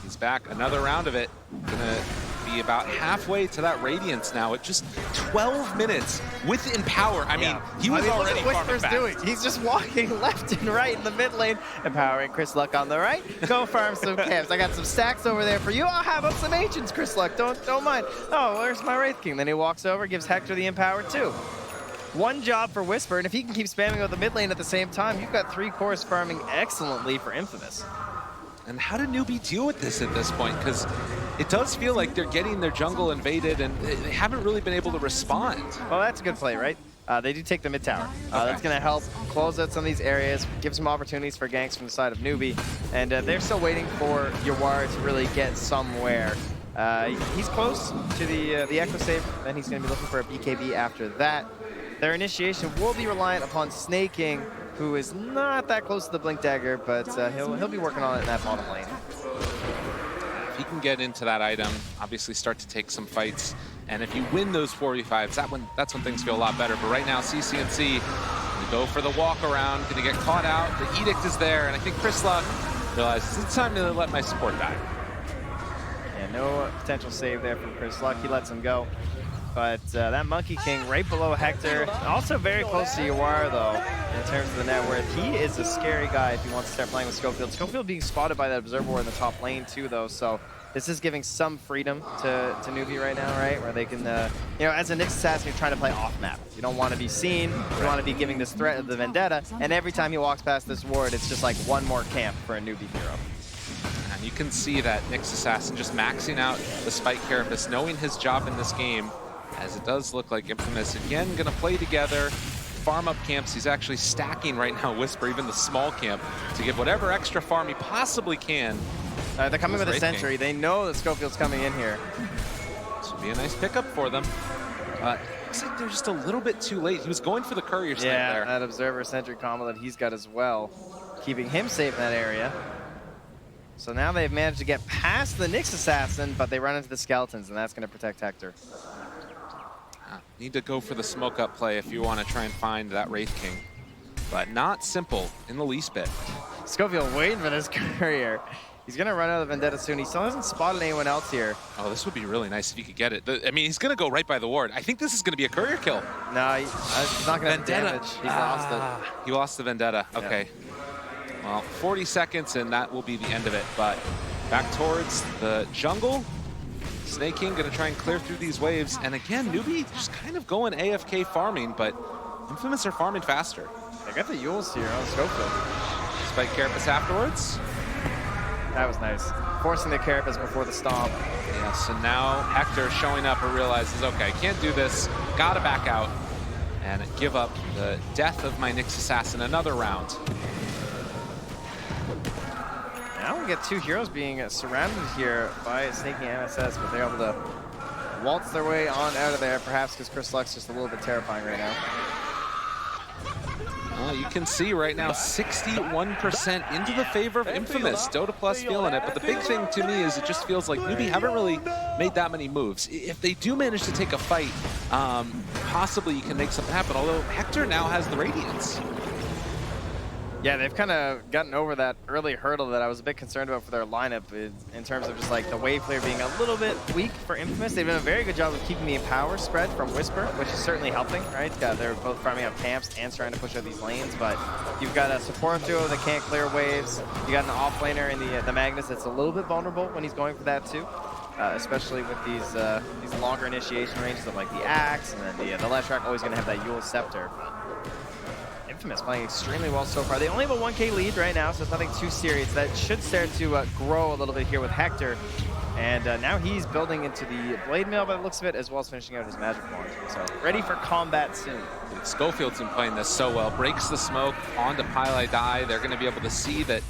He's back, another round of it. Gonna be about halfway to that Radiance now at just 12 minutes with Empower. I mean, he was already look farming what Whisper's fast. doing. He's just walking left and right in the mid lane, empowering Chris Luck on the right. Go farm some camps. I got some stacks over there for you. I'll have up some ancients, Chris Luck. Don't mind. Oh, where's my Wraith King? Then he walks over, gives Hector the Empower too. One job for Whisper, and if he can keep spamming with the mid lane at the same time, you've got 3 cores farming excellently for Infamous. And how did NEWBEE deal with this at this point? Because it does feel like they're getting their jungle invaded and they haven't really been able to respond. Well, that's a good play, right? They do take the mid tower. That's going to help close out some of these areas, give some opportunities for ganks from the side of NEWBEE. And they're still waiting for Yawar to really get somewhere. He's close to the Echo save, then he's going to be looking for a BKB after that. Their initiation will be reliant upon Snaking, who is not that close to the Blink Dagger, but he'll be working on it in that bottom lane. If he can get into that item, obviously start to take some fights, and if you win those 4v5s, that's when things feel a lot better. But right now, CCNC, we go for the walk around, gonna get caught out. The Edict is there, and I think Chris Luck realizes it's time to let my support die. Yeah, no potential save there from Chris Luck. He lets him go. But that Monkey King right below Hector, also very close to Yawar though, in terms of the net worth. He is a scary guy if he wants to start playing with Schofield. Schofield being spotted by that Observer Ward in the top lane too though, so this is giving some freedom to NEWBEE right now, right? Where they can, as a Nyx Assassin, you're trying to play off map. You don't want to be seen, you want to be giving this threat of the Vendetta, and every time he walks past this ward, it's just like one more camp for a NEWBEE hero. And you can see that Nyx Assassin just maxing out the Spike Carapace, knowing his job in this game, as it does look like Infamous again gonna play together. farm up camps. He's actually stacking right now Whisper, even the small camp, to get whatever extra farm he possibly can. They're coming with a Wraith Sentry. King. They know that Schofield's coming in here. This would be a nice pickup for them. Looks like they're just a little bit too late. He was going for the courier snipe there. Yeah, that Observer Sentry combo that he's got as well, keeping him safe in that area. So now they've managed to get past the Nyx Assassin, but they run into the Skeletons, and that's going to protect Hector. Need to go for the smoke up play if you want to try and find that Wraith King. But not simple in the least bit. Schofield waiting for this courier. He's going to run out of Vendetta soon. He still hasn't spotted anyone else here. Oh, this would be really nice if he could get it. I mean, he's going to go right by the ward. I think this is going to be a courier kill. No, he's not going to have damage. He's lost it. He lost the Vendetta. Okay. Yeah. Well, 40 seconds, and that will be the end of it. But back towards the jungle. Snake King going to try and clear through these waves. And again, NEWBEE just kind of going AFK farming, but Infamous are farming faster. They got the Yules here on Schofield. Spike Carapace afterwards. That was nice. Forcing the Carapace before the stomp. Yeah, so now Hector showing up and realizes, okay, I can't do this. Gotta back out and give up the death of my Nyx Assassin another round. Now we get two heroes being surrounded here by Snaking MSS, but they're able to waltz their way on out of there, perhaps because Chris Luck's just a little bit terrifying right now. Well, you can see right now 61% into the favor of Infamous. Dota Plus feeling it, but the big thing to me is it just feels like NEWBEE haven't really made that many moves. If they do manage to take a fight, possibly you can make something happen, although Hector now has the Radiance. Yeah, they've kind of gotten over that early hurdle that I was a bit concerned about for their lineup in terms of just like the wave clear being a little bit weak for Infamous. They've done a very good job of keeping the power spread from Whisper, which is certainly helping, right? They're both farming up camps and trying to push out these lanes, but you've got a support duo that can't clear waves. You got an offlaner in the Magnus that's a little bit vulnerable when he's going for that too. Especially with these longer initiation ranges of like the Axe, and then the Leshrac always going to have that Yule Scepter. Infamous playing extremely well so far. They only have a 1K lead right now, so it's nothing too serious. That should start to grow a little bit here with Hector. And now he's building into the Blade Mail by the looks of it, as well as finishing out his Magic Wand. So ready for combat soon. Schofield's been playing this so well. Breaks the smoke onto Pile Die. They're going to be able to see that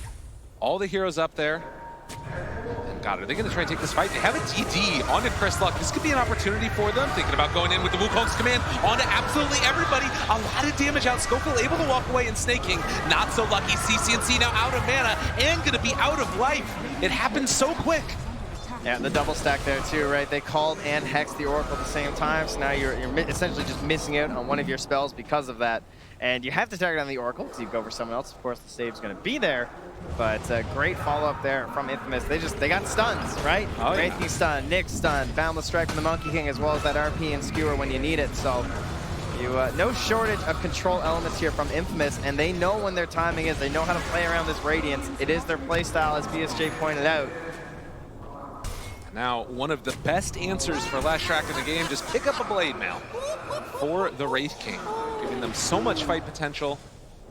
all the heroes up there. And God, are they going to try and take this fight? They have a DD onto Chris Luck. This could be an opportunity for them. Thinking about going in with the Wukong's command onto absolutely everybody. A lot of damage out. Schofield able to walk away and Snaking. Not so lucky. CCNC now out of mana and going to be out of life. It happened so quick. Yeah, the double stack there too, right? They called and hexed the Oracle at the same time, so now you're essentially just missing out on one of your spells because of that. And you have to target on the Oracle because you go for someone else. Of course, the save's going to be there. But great follow-up there from Infamous. They got stuns, right? Oh, Wraith King stun, Nyx stun, Boundless Strike from the Monkey King, as well as that RP and Skewer when you need it. So you no shortage of control elements here from Infamous, and they know when their timing is. They know how to play around this Radiance. It is their playstyle, as BSJ pointed out. Now, one of the best answers for Leshrac in the game, just pick up a Blade Mail for the Wraith King, giving them so much fight potential.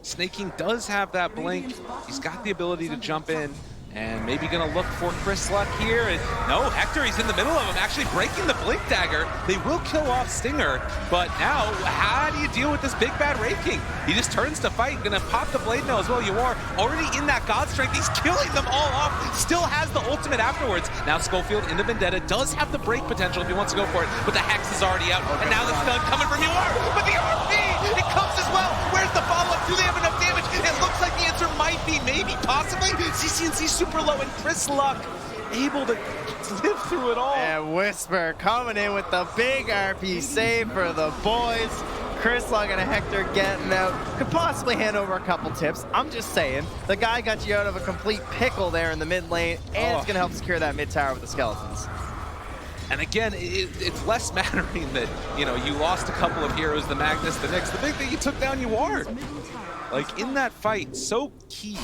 Snake King does have that blink. He's got the ability to jump in, and maybe gonna look for Chris Luck here. And no, Hector, he's in the middle of him, actually breaking the blink dagger. They will kill off Stinger, but now, how do you deal with this big bad Wraith King? He just turns to fight, gonna pop the Blade Mail as well. You are already in that God Strength. He's killing them all off, still has the ultimate afterwards. Now Schofield in the Vendetta does have the break potential if he wants to go for it, but the Hex is already out, and now the stun coming from UR, but the RP, it comes as well. Where's the follow-up? Do they have enough damage? It looks like the answer might be maybe, possibly. CCNC super low, and Chris Luck able to live through it all. And Whisper coming in with the big RP save for the boys. Chris Luck and Hector getting out. Could possibly hand over a couple tips. I'm just saying, the guy got you out of a complete pickle there in the mid lane, and it's going to help secure that mid tower with the Skeletons. And again, it's less mattering that, you know, you lost a couple of heroes, the Magnus, the Nyx. The big thing, you took down UR. Like, in that fight, so key.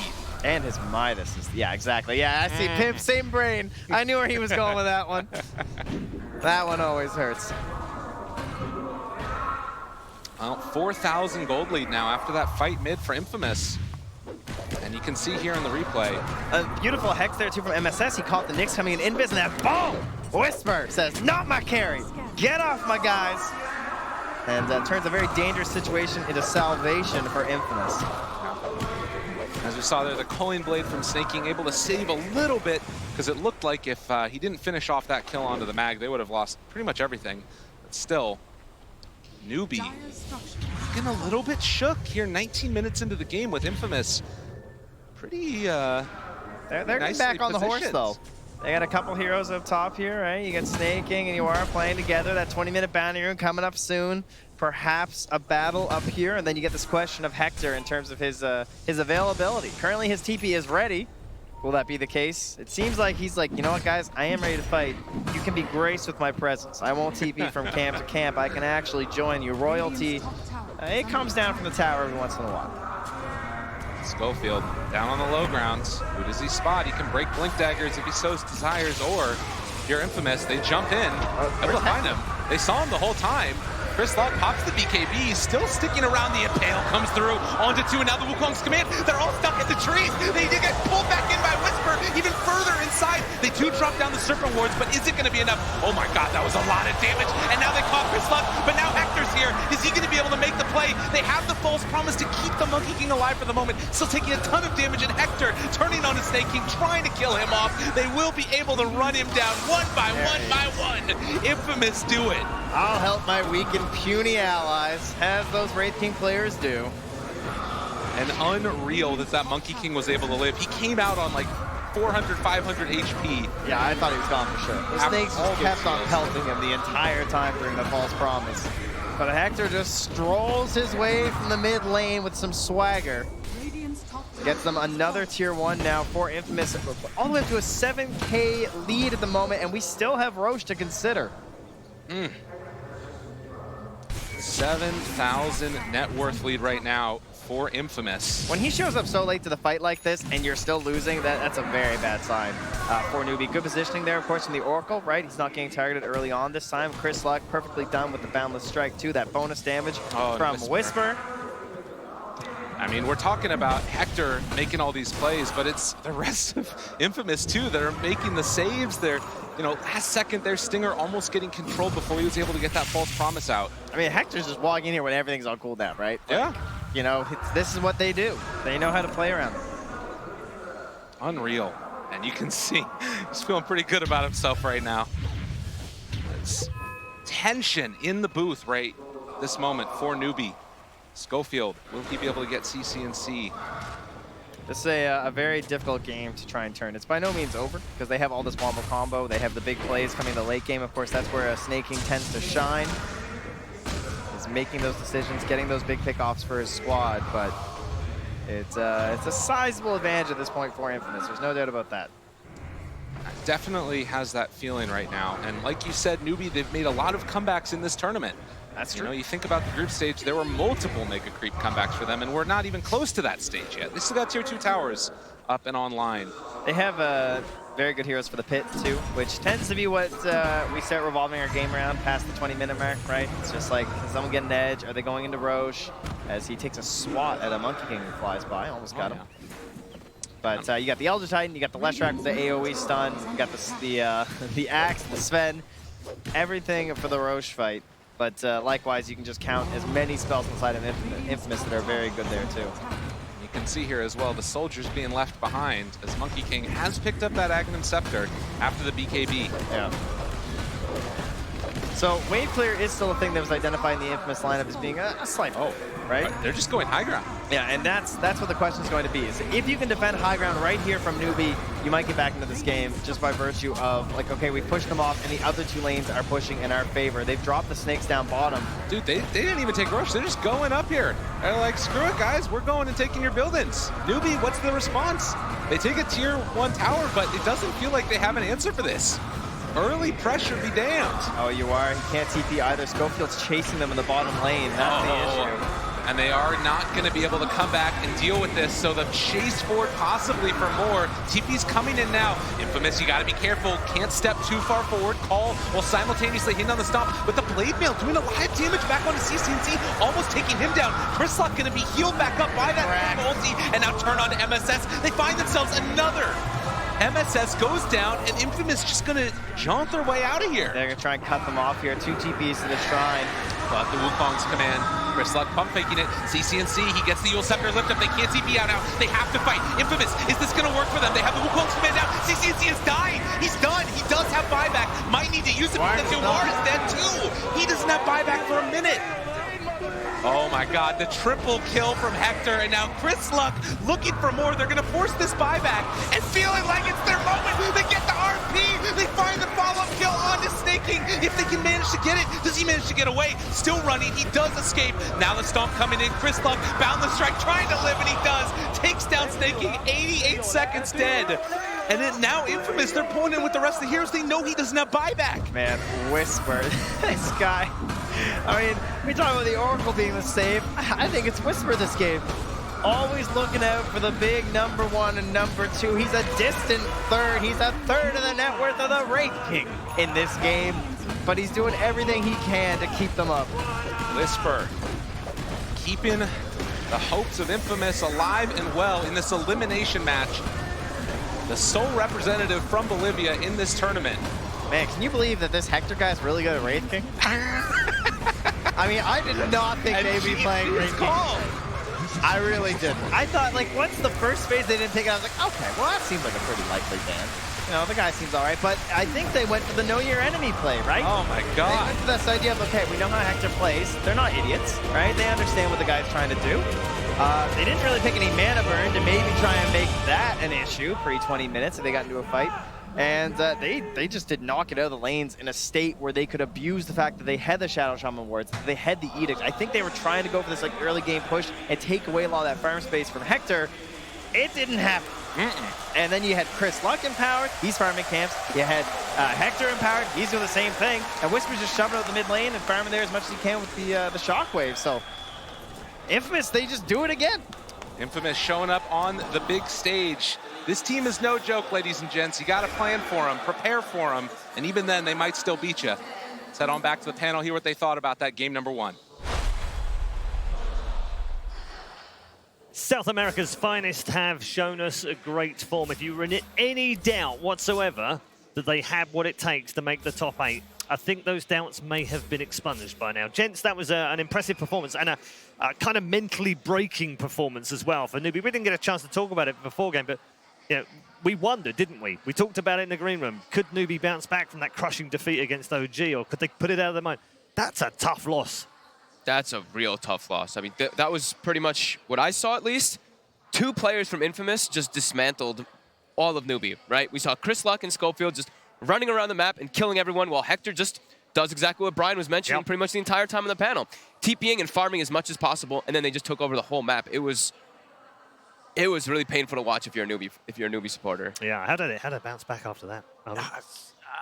And his Midas is, yeah, exactly. Yeah, I see Pimp, same brain. I knew where he was going with that one. That one always hurts. Well, 4,000 gold lead now after that fight mid for Infamous. And you can see here in the replay. A beautiful Hex there too from MSS. He caught the Nyx coming in invis, and that boom! Whisper says, not my carry. Get off my guys. and turns a very dangerous situation into salvation for Infamous. As we saw there, the Culling Blade from Snaking able to save a little bit, because it looked like if he didn't finish off that kill onto the mag, they would have lost pretty much everything. But still, NEWBEE looking a little bit shook here 19 minutes into the game with Infamous. Pretty They're getting back on the horse, though. They got a couple heroes up top here, right? You got Snaking and Yuara playing together. That 20-minute bounty room coming up soon. Perhaps a battle up here, and then you get this question of Hector in terms of his availability. Currently, his TP is ready. Will that be the case? It seems like he's like, you know what, guys? I am ready to fight. You can be graced with my presence. I won't TP from camp to camp. I can actually join you. Royalty, it comes down from the tower every once in a while. Schofield down on the low grounds. Who does he spot? He can break Blink Daggers if he so desires, or if you're Infamous, they jump in, able to find him. They saw him the whole time. Chris Lott pops the BKB, still sticking around. The Impale comes through onto two, and now the Wukong's command. They're all stuck in the trees. They get pulled back in by Whisper, even further inside. They do drop down the Serpent Wards, but is it going to be enough? Oh my god, that was a lot of damage. And now they caught Chris Lott, but now Hector's here. Is he going to be able to make the play? They have the false promise to keep the Monkey King alive for the moment. Still taking a ton of damage, and Hector turning on his Snake King, trying to kill him off. They will be able to run him down one by one. Infamous do it. I'll help my weak and puny allies, as those Wraith King players do. And unreal that Monkey King was able to live. He came out on like 400, 500 HP. Yeah, I thought he was gone for sure. The snakes just kept on pelting him the entire time during the false promise. But Hector just strolls his way from the mid lane with some swagger. Gets them another tier 1 now for Infamous. All the way up to a 7K lead at the moment, and we still have Roche to consider. 7,000 net worth lead right now for Infamous. When he shows up so late to the fight like this and you're still losing, that's a very bad sign for NEWBEE. Good positioning there, of course, from the Oracle, right? He's not getting targeted early on this time. Chris Luck perfectly done with the Boundless Strike too. That bonus damage from Whisper. I mean, we're talking about Hector making all these plays, but it's the rest of Infamous too that are making the saves. They're, you know, last second there, Stinger almost getting controlled before he was able to get that false promise out. I mean, Hector's just walking in here when everything's on cooldown, right? Like, yeah. You know, this is what they do. They know how to play around it. Unreal. And you can see he's feeling pretty good about himself right now. It's tension in the booth right this moment for NEWBEE. Schofield, will he be able to get CCNC? This is a very difficult game to try and turn. It's by no means over, because they have all this wombo combo. They have the big plays coming in the late game. Of course, that's where Snaking tends to shine, is making those decisions, getting those big pickoffs for his squad. But it's a sizable advantage at this point for Infamous. There's no doubt about that. Definitely has that feeling right now. And like you said, NEWBEE, they've made a lot of comebacks in this tournament. That's true. You know, you think about the group stage, there were multiple Mega Creep comebacks for them, and we're not even close to that stage yet. They still got tier 2 towers up and online. They have very good heroes for the pit, too, which tends to be what we start revolving our game around past the 20-minute mark, right? It's just like, can someone get an edge? Are they going into Roche? As he takes a swat at a Monkey King who flies by. Almost got him. But you got the Elder Titan, you got the Leshrac with the AoE stun, you got the Axe, the Sven, everything for the Roche fight. But likewise, you can just count as many spells inside of Infamous that are very good there, too. You can see here as well the soldiers being left behind as Monkey King has picked up that Aghanim Scepter after the BKB. Yeah. So wave clear is still a thing that was identified in the Infamous lineup as being a slight hope, right? They're just going high ground. Yeah, and that's what the question is going to be. Is if you can defend high ground right here from NEWBEE, you might get back into this game just by virtue of, like, okay, we pushed them off, and the other two lanes are pushing in our favor. They've dropped the snakes down bottom. Dude, they didn't even take Roche. They're just going up here. They're like, screw it, guys. We're going and taking your buildings. NEWBEE, what's the response? They take a tier 1 tower, but it doesn't feel like they have an answer for this. Early pressure be damned. Oh, you are. He can't TP either. Schofield's chasing them in the bottom lane. That's the issue. And they are not going to be able to come back and deal with this, so the chase forward possibly for more. TP's coming in now. Infamous, you got to be careful. Can't step too far forward. Call while simultaneously hitting on the stomp. But the Blade Mail doing a lot of damage back onto CCNC, almost taking him down. Chrislock going to be healed back up by that ulti, and now turn on to MSS. They find themselves another. MSS goes down, and Infamous just going to jaunt their way out of here. They're going to try and cut them off here. 2 TPs to the Shrine. but the Wukong's command. Chris Luck pump faking it. CCNC, he gets the Yule Scepter lift up. They can't see B out now. They have to fight. Infamous, is this going to work for them? They have the Wukong's command now. CCNC is dying. He's done. He does have buyback. Might need to use it because Yawar is dead too. He doesn't have buyback for a minute. Oh my god, the triple kill from Hector, and now Chris Luck looking for more. They're going to force this buyback and feeling like it's their moment. They get the RP, they find the follow-up kill onto Snaking. If they can manage to get it, does he manage to get away? Still running, he does escape. Now the stomp coming in, Chris Luck, boundless strike, trying to live, and he does. Takes down Snaking, 88 seconds dead. And then now Infamous, they're pulling in with the rest of the heroes. They know he doesn't have buyback. Man, Whisper, this guy. I mean, we talk about the Oracle being the save. I think it's Whisper this game. Always looking out for the big #1 and #2. He's a distant third. He's a third of the net worth of the Wraith King in this game. But he's doing everything he can to keep them up. Whisper keeping the hopes of Infamous alive and well in this elimination match. The sole representative from Bolivia in this tournament. Man, can you believe that this Hector guy's really good at Wraith King? I mean, I did not think they'd be playing Wraith King. I really didn't. I thought, like, once the first phase they didn't take it, I was like, okay, well, that seems like a pretty likely ban. You know, the guy seems all right, but I think they went for the know your enemy play, right? Oh my god. They went for this idea of, okay, we know how Hector plays. They're not idiots, right? They understand what the guy's trying to do. They didn't really pick any mana burn to maybe try and make that an issue pre-20 minutes if they got into a fight. And they just did knock it out of the lanes in a state where they could abuse the fact that they had the Shadow Shaman wards, that they had the Edict. I think they were trying to go for this like early game push and take away a lot of that farm space from Hector. It didn't happen. And then you had Chris Luck empowered, he's farming camps. You had Hector empowered, he's doing the same thing. And Whisper's just shoving out the mid lane and farming there as much as he can with the Shockwave. So Infamous, they just do it again. Infamous showing up on the big stage. This team is no joke, ladies and gents. You got to plan for them, prepare for them, and even then, they might still beat you. Let's head on back to the panel, hear what they thought about that game #1. South America's finest have shown us a great form. If you were in any doubt whatsoever that they have what it takes to make the top 8, I think those doubts may have been expunged by now. Gents, that was an impressive performance and a kind of mentally breaking performance as well for NEWBEE. We didn't get a chance to talk about it before game, but you know, we wondered, didn't we? We talked about it in the green room. Could NEWBEE bounce back from that crushing defeat against OG, or could they put it out of their mind? That's a tough loss. That's a real tough loss. I mean, that was pretty much what I saw, at least. 2 players from Infamous just dismantled all of NEWBEE, right? We saw Chris Luck and Schofield just running around the map and killing everyone, while Hector just does exactly what Brian was mentioning pretty much the entire time on the panel. TPing and farming as much as possible, and then they just took over the whole map. It was really painful to watch if you're a NEWBEE supporter. Yeah, how did it bounce back after that?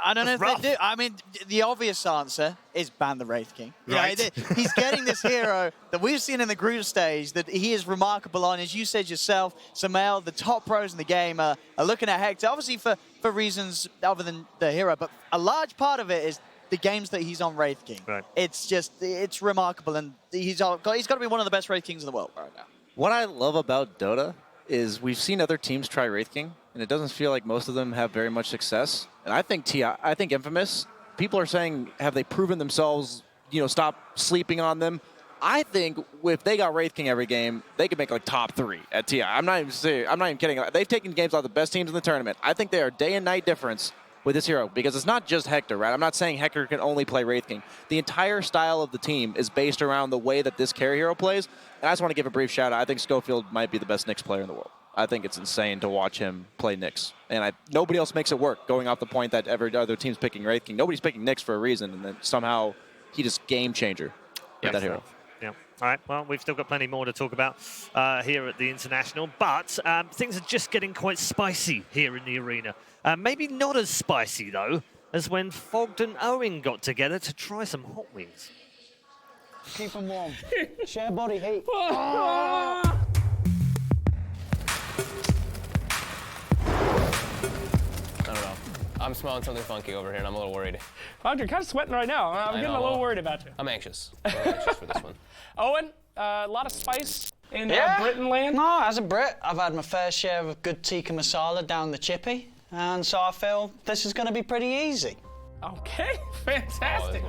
I don't know if they do. I mean, the obvious answer is ban the Wraith King. Right. You know, he's getting this hero that we've seen in the group stage that he is remarkable on. As you said yourself, Samael, the top pros in the game are looking at Hector, obviously for reasons other than the hero, but a large part of it is the games that he's on Wraith King. Right. It's remarkable, and he's got to be one of the best Wraith Kings in the world right now. What I love about Dota is we've seen other teams try Wraith King, and it doesn't feel like most of them have very much success. And I think Infamous, people are saying, have they proven themselves, you know, stop sleeping on them? I think if they got Wraith King every game, they could make like top 3 at TI. I'm not even serious. I'm not even kidding. They've taken games out of the best teams in the tournament. I think they are day and night difference with this hero, because it's not just Hector, right? I'm not saying Hector can only play Wraith King. The entire style of the team is based around the way that this carry hero plays. And I just want to give a brief shout out. I think Schofield might be the best Nyx player in the world. I think it's insane to watch him play Nyx. And nobody else makes it work, going off the point that every other team's picking Wraith King. Nobody's picking Nyx for a reason, and then somehow he just game changer with that hero. Yeah. All right, well, we've still got plenty more to talk about here at the International, but things are just getting quite spicy here in the arena. Maybe not as spicy, though, as when Fogged and Owen got together to try some hot wings. Keep them warm. Share body heat. I don't know. I'm smelling something funky over here, and I'm a little worried. Fogg, you're kind of sweating right now. I'm getting a little worried about you. I'm anxious. I'm anxious for this one. Owen, a lot of spice in Yeah. Britain land? No, as a Brit, I've had my fair share of good tikka masala down the chippy, and so I feel this is going to be pretty easy. Okay, fantastic.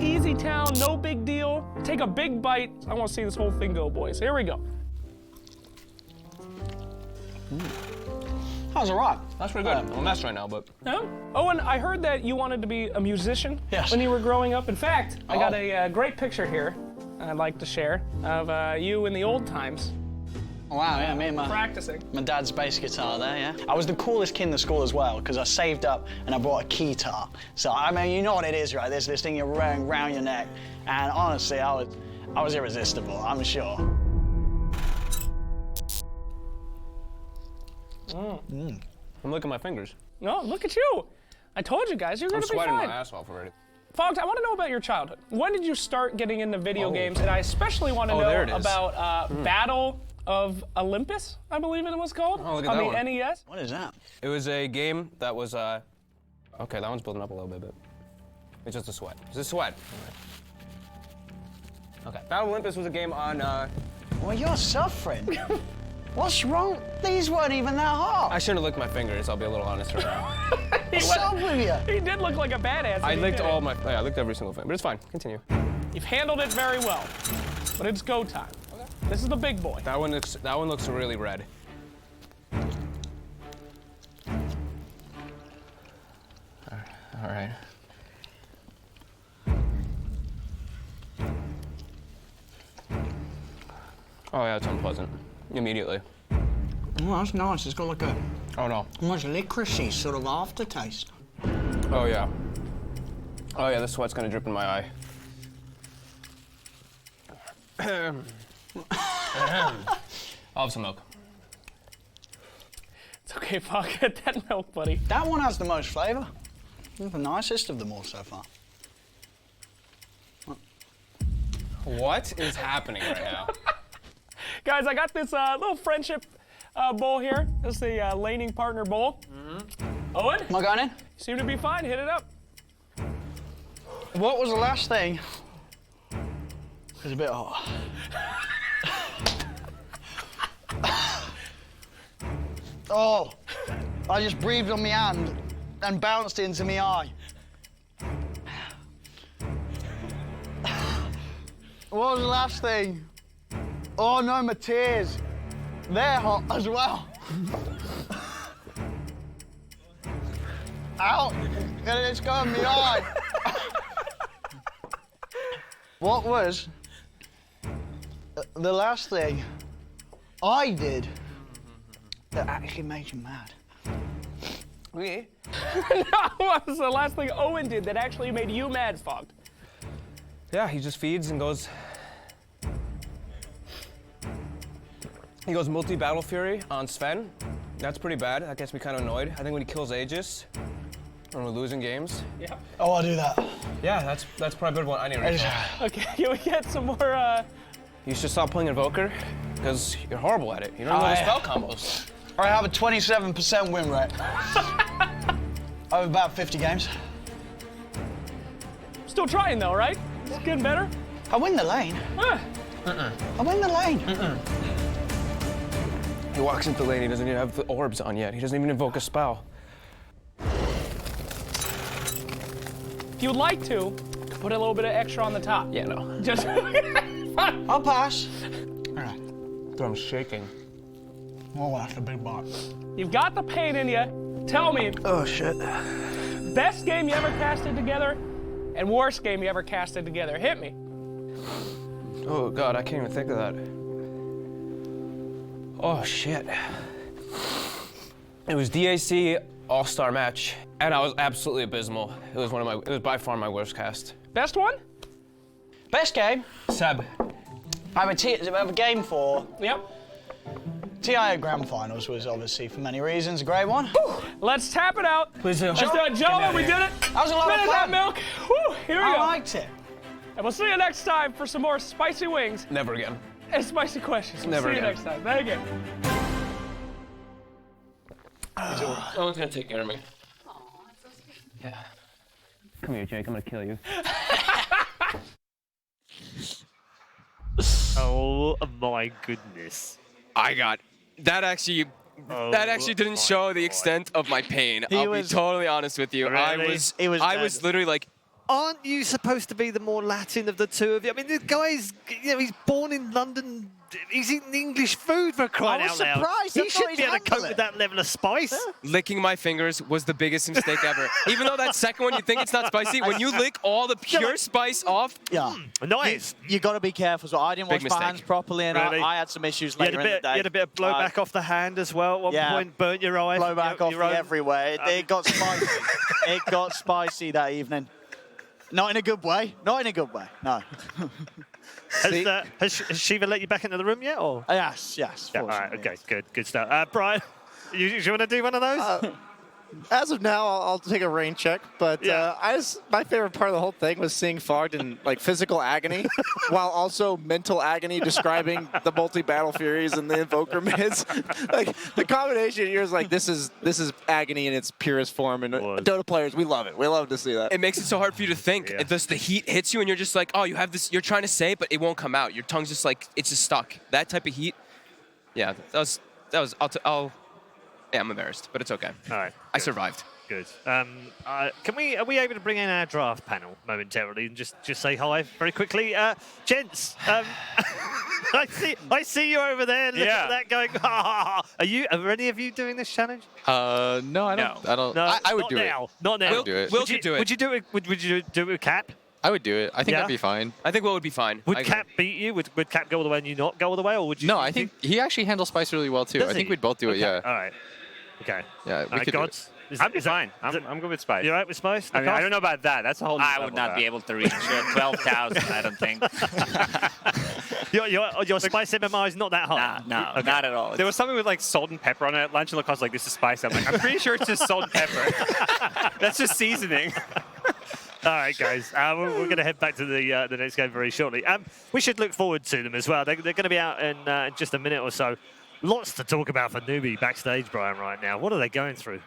easy town, no big deal. Take a big bite. I want to see this whole thing go, boys. Here we go. That was alright. That's pretty good. I'm a mess right now, but. Yeah. Owen, I heard that you wanted to be a musician when you were growing up. In fact, I got a great picture here I'd like to share of you in the old times. Wow, yeah, me and practicing. My dad's bass guitar there, yeah. I was the coolest kid in the school as well, because I saved up and I bought a keytar. So, I mean, you know what it is, right? There's this thing you're wearing around your neck. And honestly, I was irresistible, I'm sure. I'm licking my fingers. No, look at you. I told you guys, you're going to be fine. I'm sweating my ass off already. Fox, I want to know about your childhood. When did you start getting into video games? And I especially want to know about Battle of Olympus, I believe it was called, look at on that the one. NES. What is that? It was a game that was, okay, that one's building up a little bit, but it's just a sweat. It's a sweat. Okay, Battle of Olympus was a game on, Well, you're suffering. What's wrong? These weren't even that hard. I shouldn't have licked my fingers, I'll be a little honest right now. What's up with you? He did look like a badass. I licked all my, I licked every single thing, but it's fine, continue. You've handled it very well, but it's go time. Okay. This is the big boy. That one looks really red. All right. Oh yeah, it's unpleasant. Immediately. Oh, that's nice. It's got like a Oh no. almost licoricey sort of aftertaste. Oh yeah. Oh yeah, the sweat's gonna drip in my eye. I'll have some milk. It's okay, Fox. Get that milk, buddy. That one has the most flavor. The nicest of them all so far. What is happening right now? Guys, I got this little friendship bowl here. This is the laning partner bowl. Owen? Am I going in? You seem to be fine. Hit it up. What was the last thing? It was a bit hot. Oh, I just breathed on my hand and bounced into my eye. What was the last thing? Oh no, my tears. They're hot as well. Ow! And it's got in my eye. What was the last thing I did that actually made you mad? Me? No, what was the last thing Owen did that actually made you mad, Fogg? Yeah, he just feeds and goes. He goes multi-battle fury on Sven. That's pretty bad. That gets me kind of annoyed. I think when he kills Aegis, when we're losing games. Yeah. Oh, I'll do that. Yeah, that's probably a good one. I need to refill. Okay, can we get some more, You should stop playing Invoker, because you're horrible at it. You don't know the spell combos. I have a 27% win rate. Over about 50 games. Still trying though, right? It's getting better. I win the lane. I win the lane. He walks into the lane, he doesn't even have the orbs on yet. He doesn't even invoke a spell. If you'd like to, put a little bit of extra on the top. Yeah, no. Just I'll pass. All right. But I'm shaking. Oh, that's a big box. You've got the pain in you. Tell me. Oh, shit. Best game you ever casted together and worst game you ever casted together. Hit me. Oh, God, I can't even think of that. Oh, shit. It was DAC All-Star match, and I was absolutely abysmal. It was by far my worst cast. Best one? Best game? Seb. I have a game for. Yep. TIA Grand Finals was obviously, for many reasons, a great one. Let's tap it out. Please do. Let's do it, gentlemen. We did it. That was a lot of Finish fun. that milk. Woo, here we go. I liked it. And we'll see you next time for some more spicy wings Never again. and spicy questions. We'll Never see you again. next time. Thank you. Someone's gonna take care of me. Yeah. Come here, Jake. I'm gonna kill you. Oh my goodness. That actually didn't show the extent of my pain. I'll be totally honest with you. Really? I was literally like, aren't you supposed to be the more Latin of the two of you? I mean, the guy's, he's born in London. He's eating English food for crying out loud. Surprised. He should be able to cope with that level of spice. Licking my fingers was the biggest mistake ever. Even though that second one you think it's not spicy, when you lick all the pure spice off, nice. You got to be careful. So I didn't wash my hands properly, and Really? I had some issues later in the day. You had a bit of blowback off the hand as well at one point, burnt your eye. Blowback off me everywhere. It got spicy. It got spicy that evening. Not in a good way. Not in a good way. No. Has Shiva let you back into the room yet? Or? Yes. Yeah, all right, okay, good stuff. Brian, you want to do one of those? As of now, I'll take a rain check, but my favorite part of the whole thing was seeing Fogged in like physical agony, while also mental agony, describing the multi-battle furies and the invoker mids. Like the combination here is like this is agony in its purest form, and Dota players, we love it. We love to see that. it makes it so hard for you to think. The heat hits you, and you're just like, oh, you have this. You're trying to say it, but it won't come out. Your tongue's just like it's just stuck. That type of heat. Yeah, that was. Yeah, I'm embarrassed, but it's okay. All right. I survived. Good. Are we able to bring in our draft panel momentarily and just say hi very quickly? Gents, I see you over there. Look at that going. Are any of you doing this challenge? No, I don't. No, I would do it. Not now. I would do it. Will could do it. Would you do it? Would you do it with Cap? I would do it. I think that'd be fine. I think Will would be fine. Would Cap beat you? Would Cap go all the way and you not go all the way, or would you? No, I think he actually handles spice really well too. I think we'd both do it. Yeah. All right. Okay. Yeah, we could do it. I'd be fine. I'm good with spice. You all right with spice? I mean, I don't know about that. That's a whole. I would not be able to reach 12,000. I don't think. Your spice MMR is not that high. No, not at all. There was something with like salt and pepper on it at lunch, and look, I was like, "This is spice." I'm like, I'm pretty sure it's just salt and pepper. That's just seasoning. All right, guys. We're going to head back to the next game very shortly. We should look forward to them as well. They're going to be out in just a minute or so. Lots to talk about for NEWBEE backstage, Brian, right now. What are they going through?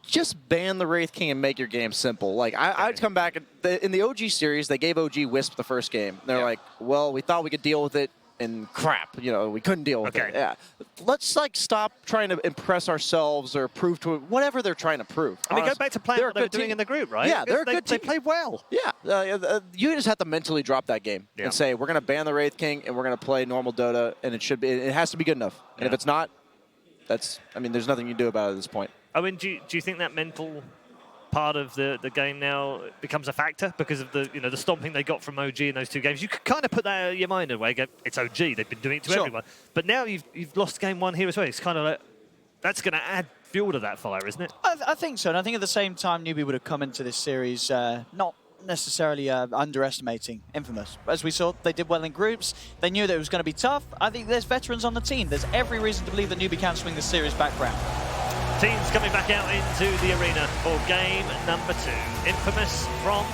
Just ban the Wraith King and make your game simple. Like, I'd come back, in the OG series, they gave OG Wisp the first game. They're like, well, we thought we could deal with it, and crap, we couldn't deal with it. Yeah. Let's, like, stop trying to impress ourselves or prove to whatever they're trying to prove. I mean, go back to playing what they were doing in the group, right? Yeah, they're a good team. They play well. Yeah. You just have to mentally drop that game and say, we're going to ban the Wraith King, and we're going to play normal Dota, and it has to be good enough. And if it's not, there's nothing you can do about it at this point. I mean, do you think that mental part of the game now becomes a factor because of the stomping they got from OG in those two games? You could kind of put that out of your mind away. Go, it's OG. They've been doing it to everyone. But now you've lost game one here as well. It's kind of like that's going to add fuel to that fire, isn't it? I think so. And I think at the same time, NEWBEE would have come into this series not necessarily underestimating Infamous. As we saw, they did well in groups. They knew that it was going to be tough. I think there's veterans on the team. There's every reason to believe that NEWBEE can swing the series back round. Teams coming back out into the arena for game number 2. Infamous from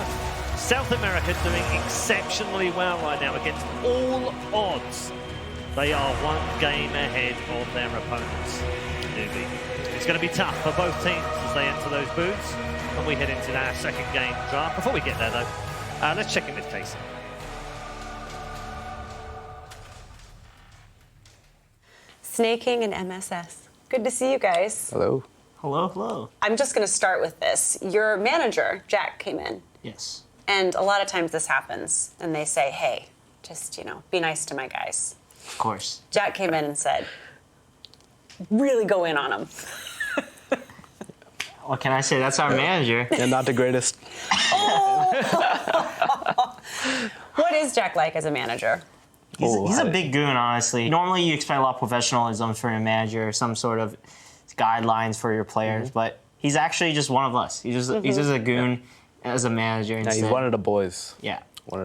South America doing exceptionally well right now against all odds. They are one game ahead of their opponents, NEWBEE. It's going to be tough for both teams as they enter those booths. And we head into our second game draft. Before we get there, though, let's check in with Casey. Snaking and MSS. Good to see you guys. Hello. Hello. I'm just going to start with this. Your manager, Jack, came in. Yes. And a lot of times this happens, and they say, hey, just, be nice to my guys. Of course. Jack came in and said, really go in on them. What can I say? That's our manager. Yeah, not the greatest. What is Jack like as a manager? He's a big goon, honestly. Normally, you expect a lot of professionalism from your manager, some sort of guidelines for your players, but he's actually just one of us. He's just a goon as a manager. Yeah, he's one of the boys. Yeah.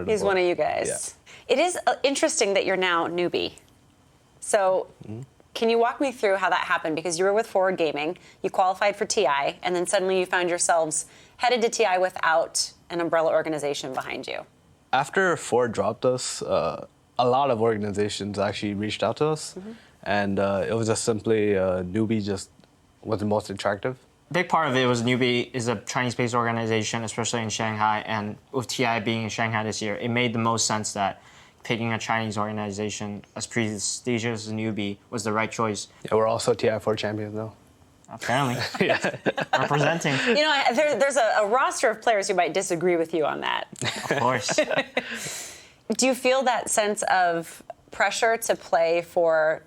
He's one of you guys. Yeah. It is interesting that you're now NEWBEE. So can you walk me through how that happened? Because you were with Forward Gaming, you qualified for TI, and then suddenly you found yourselves headed to TI without an umbrella organization behind you. After Ford dropped us, a lot of organizations actually reached out to us, and it was just simply NEWBEE just was the most attractive. A big part of it was NEWBEE is a Chinese-based organization, especially in Shanghai, and with TI being in Shanghai this year, it made the most sense that picking a Chinese organization as prestigious as NEWBEE was the right choice. Yeah, we're also TI4 champions though. Apparently. Representing. You know, there's a roster of players who might disagree with you on that. Of course. Do you feel that sense of pressure to play for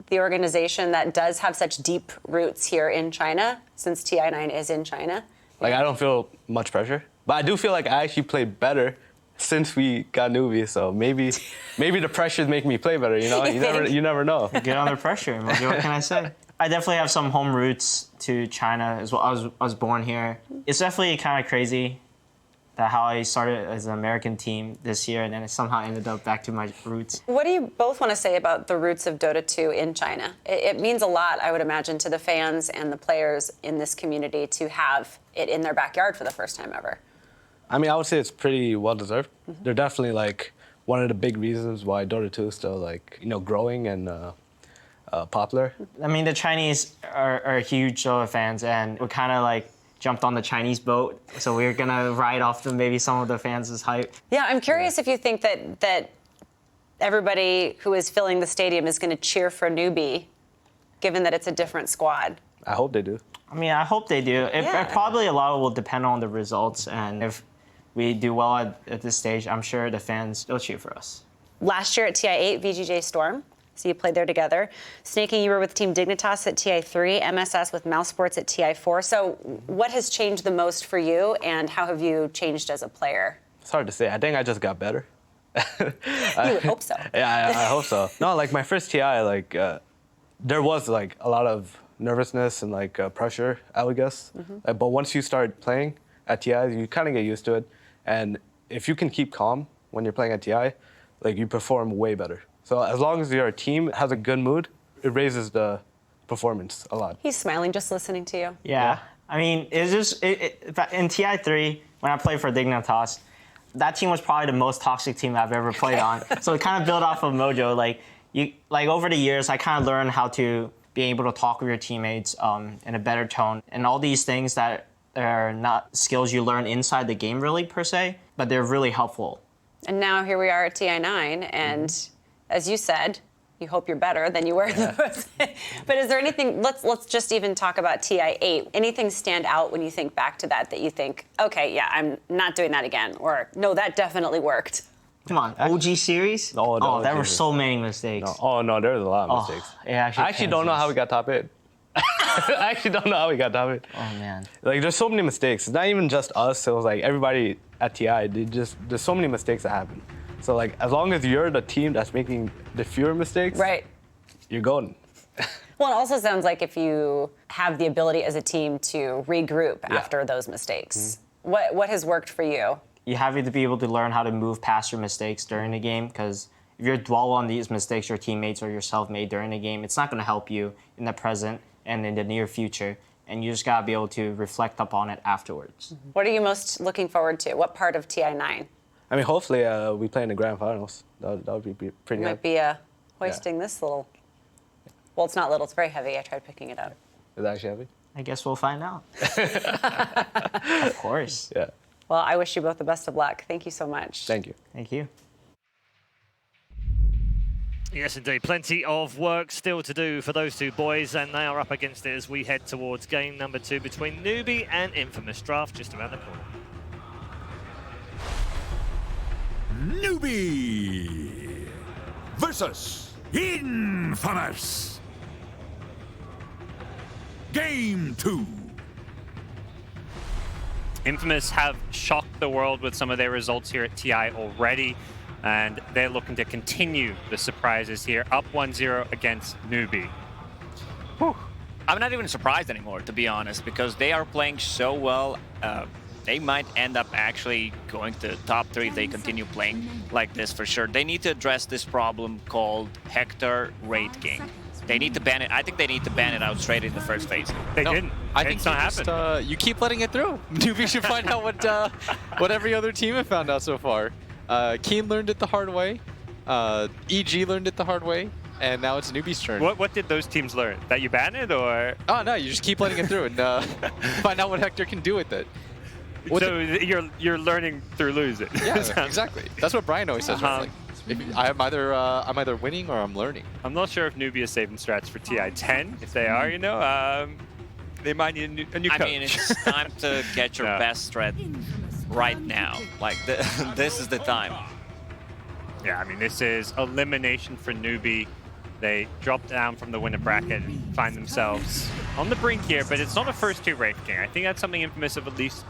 the organization that does have such deep roots here in China, since TI9 is in China? Like, I don't feel much pressure, but I do feel like I actually played better since we got NEWBEE, so maybe the pressures make me play better, you know? You never know. Get under pressure, what can I say? I definitely have some home roots to China as well. I was born here. It's definitely kind of crazy that how I started as an American team this year and then it somehow ended up back to my roots. What do you both want to say about the roots of Dota 2 in China? It means a lot, I would imagine, to the fans and the players in this community to have it in their backyard for the first time ever. I mean, I would say it's pretty well-deserved. They're definitely, like, one of the big reasons why Dota 2 is still, like, you know, growing and popular. I mean, the Chinese are huge Dota fans and we're kind of like jumped on the Chinese boat, so we're gonna ride off maybe some of the fans' hype. Yeah, I'm curious if you think that everybody who is filling the stadium is gonna cheer for NEWBEE, given that it's a different squad. I hope they do. I mean, I hope they do. Probably a lot will depend on the results, and if we do well at this stage, I'm sure the fans will cheer for us. Last year at TI8, VGJ Storm, so you played there together. Snaking, you were with Team Dignitas at TI3, MSS with Mouse Sports at TI4. So what has changed the most for you, and how have you changed as a player? It's hard to say. I think I just got better. You would hope so. Yeah, I hope so. No, like my first TI, like there was like a lot of nervousness and like pressure, I would guess. But once you start playing at TI, you kind of get used to it. And if you can keep calm when you're playing at TI, like you perform way better. So as long as your team has a good mood, it raises the performance a lot. He's smiling just listening to you. Yeah. I mean, it's just in TI3 when I played for Dignitas, that team was probably the most toxic team I've ever played on. So it kind of built off of mojo. Like over the years, I kind of learned how to be able to talk with your teammates in a better tone, and all these things that are not skills you learn inside the game really per se, but they're really helpful. And now here we are at TI9, and as you said, you hope you're better than you were. But is there anything, let's just even talk about TI8. Anything stand out when you think back to that you think, okay, yeah, I'm not doing that again, or no, that definitely worked? Come on, OG series? No, there were so many mistakes. No. Oh, no, there was a lot of mistakes. Yeah, I actually don't know how we got top 8. I actually don't know how we got top 8. Oh, man. Like, there's so many mistakes. It's not even just us. It was like everybody at TI. There's so many mistakes that happen. So, like, as long as you're the team that's making the fewer mistakes, right, you're golden. Well, it also sounds like if you have the ability as a team to regroup after those mistakes. What has worked for you? You have to be able to learn how to move past your mistakes during the game, because if you dwell on these mistakes your teammates or yourself made during the game, it's not going to help you in the present and in the near future. And you just got to be able to reflect upon it afterwards. What are you most looking forward to? What part of TI9? I mean, hopefully we play in the grand finals. That would be pretty You might be hoisting this little... Well, it's not little. It's very heavy. I tried picking it up. Is it actually heavy? I guess we'll find out. Of course. Yeah. Well, I wish you both the best of luck. Thank you so much. Thank you. Thank you. Yes, indeed. Plenty of work still to do for those two boys, and they are up against it as we head towards game number 2 between NEWBEE and Infamous. Draft just around the corner. NEWBEE versus Infamous. Game 2. Infamous have shocked the world with some of their results here at TI already, and they're looking to continue the surprises here, up 1-0 against NEWBEE. Whew. I'm not even surprised anymore, to be honest, because they are playing so well. They might end up actually going to top 3 if they continue playing like this for sure. They need to address this problem called Hector rate game. They need to ban it. I think they need to ban it out straight in the first phase. They didn't. I think it's not happening. You keep letting it through. NEWBEE should find out what every other team have found out so far. Keen learned it the hard way. EG learned it the hard way. And now it's NEWBEE's turn. What did those teams learn? That you ban it, or? Oh, no, you just keep letting it through and find out what Hector can do with it. So you're learning through losing. Yeah, exactly. That's what Brian always says. Right? Like, I'm either winning or I'm learning. I'm not sure if NEWBEE is saving strats for TI10. If they are, you know, They might need a new coach. I mean, it's time to get your best strat right now. Like, this is the time. Yeah, I mean, this is elimination for NEWBEE. They drop down from the winner bracket and find themselves on the brink here, but it's not a first two ranking. I think that's something Infamous have at least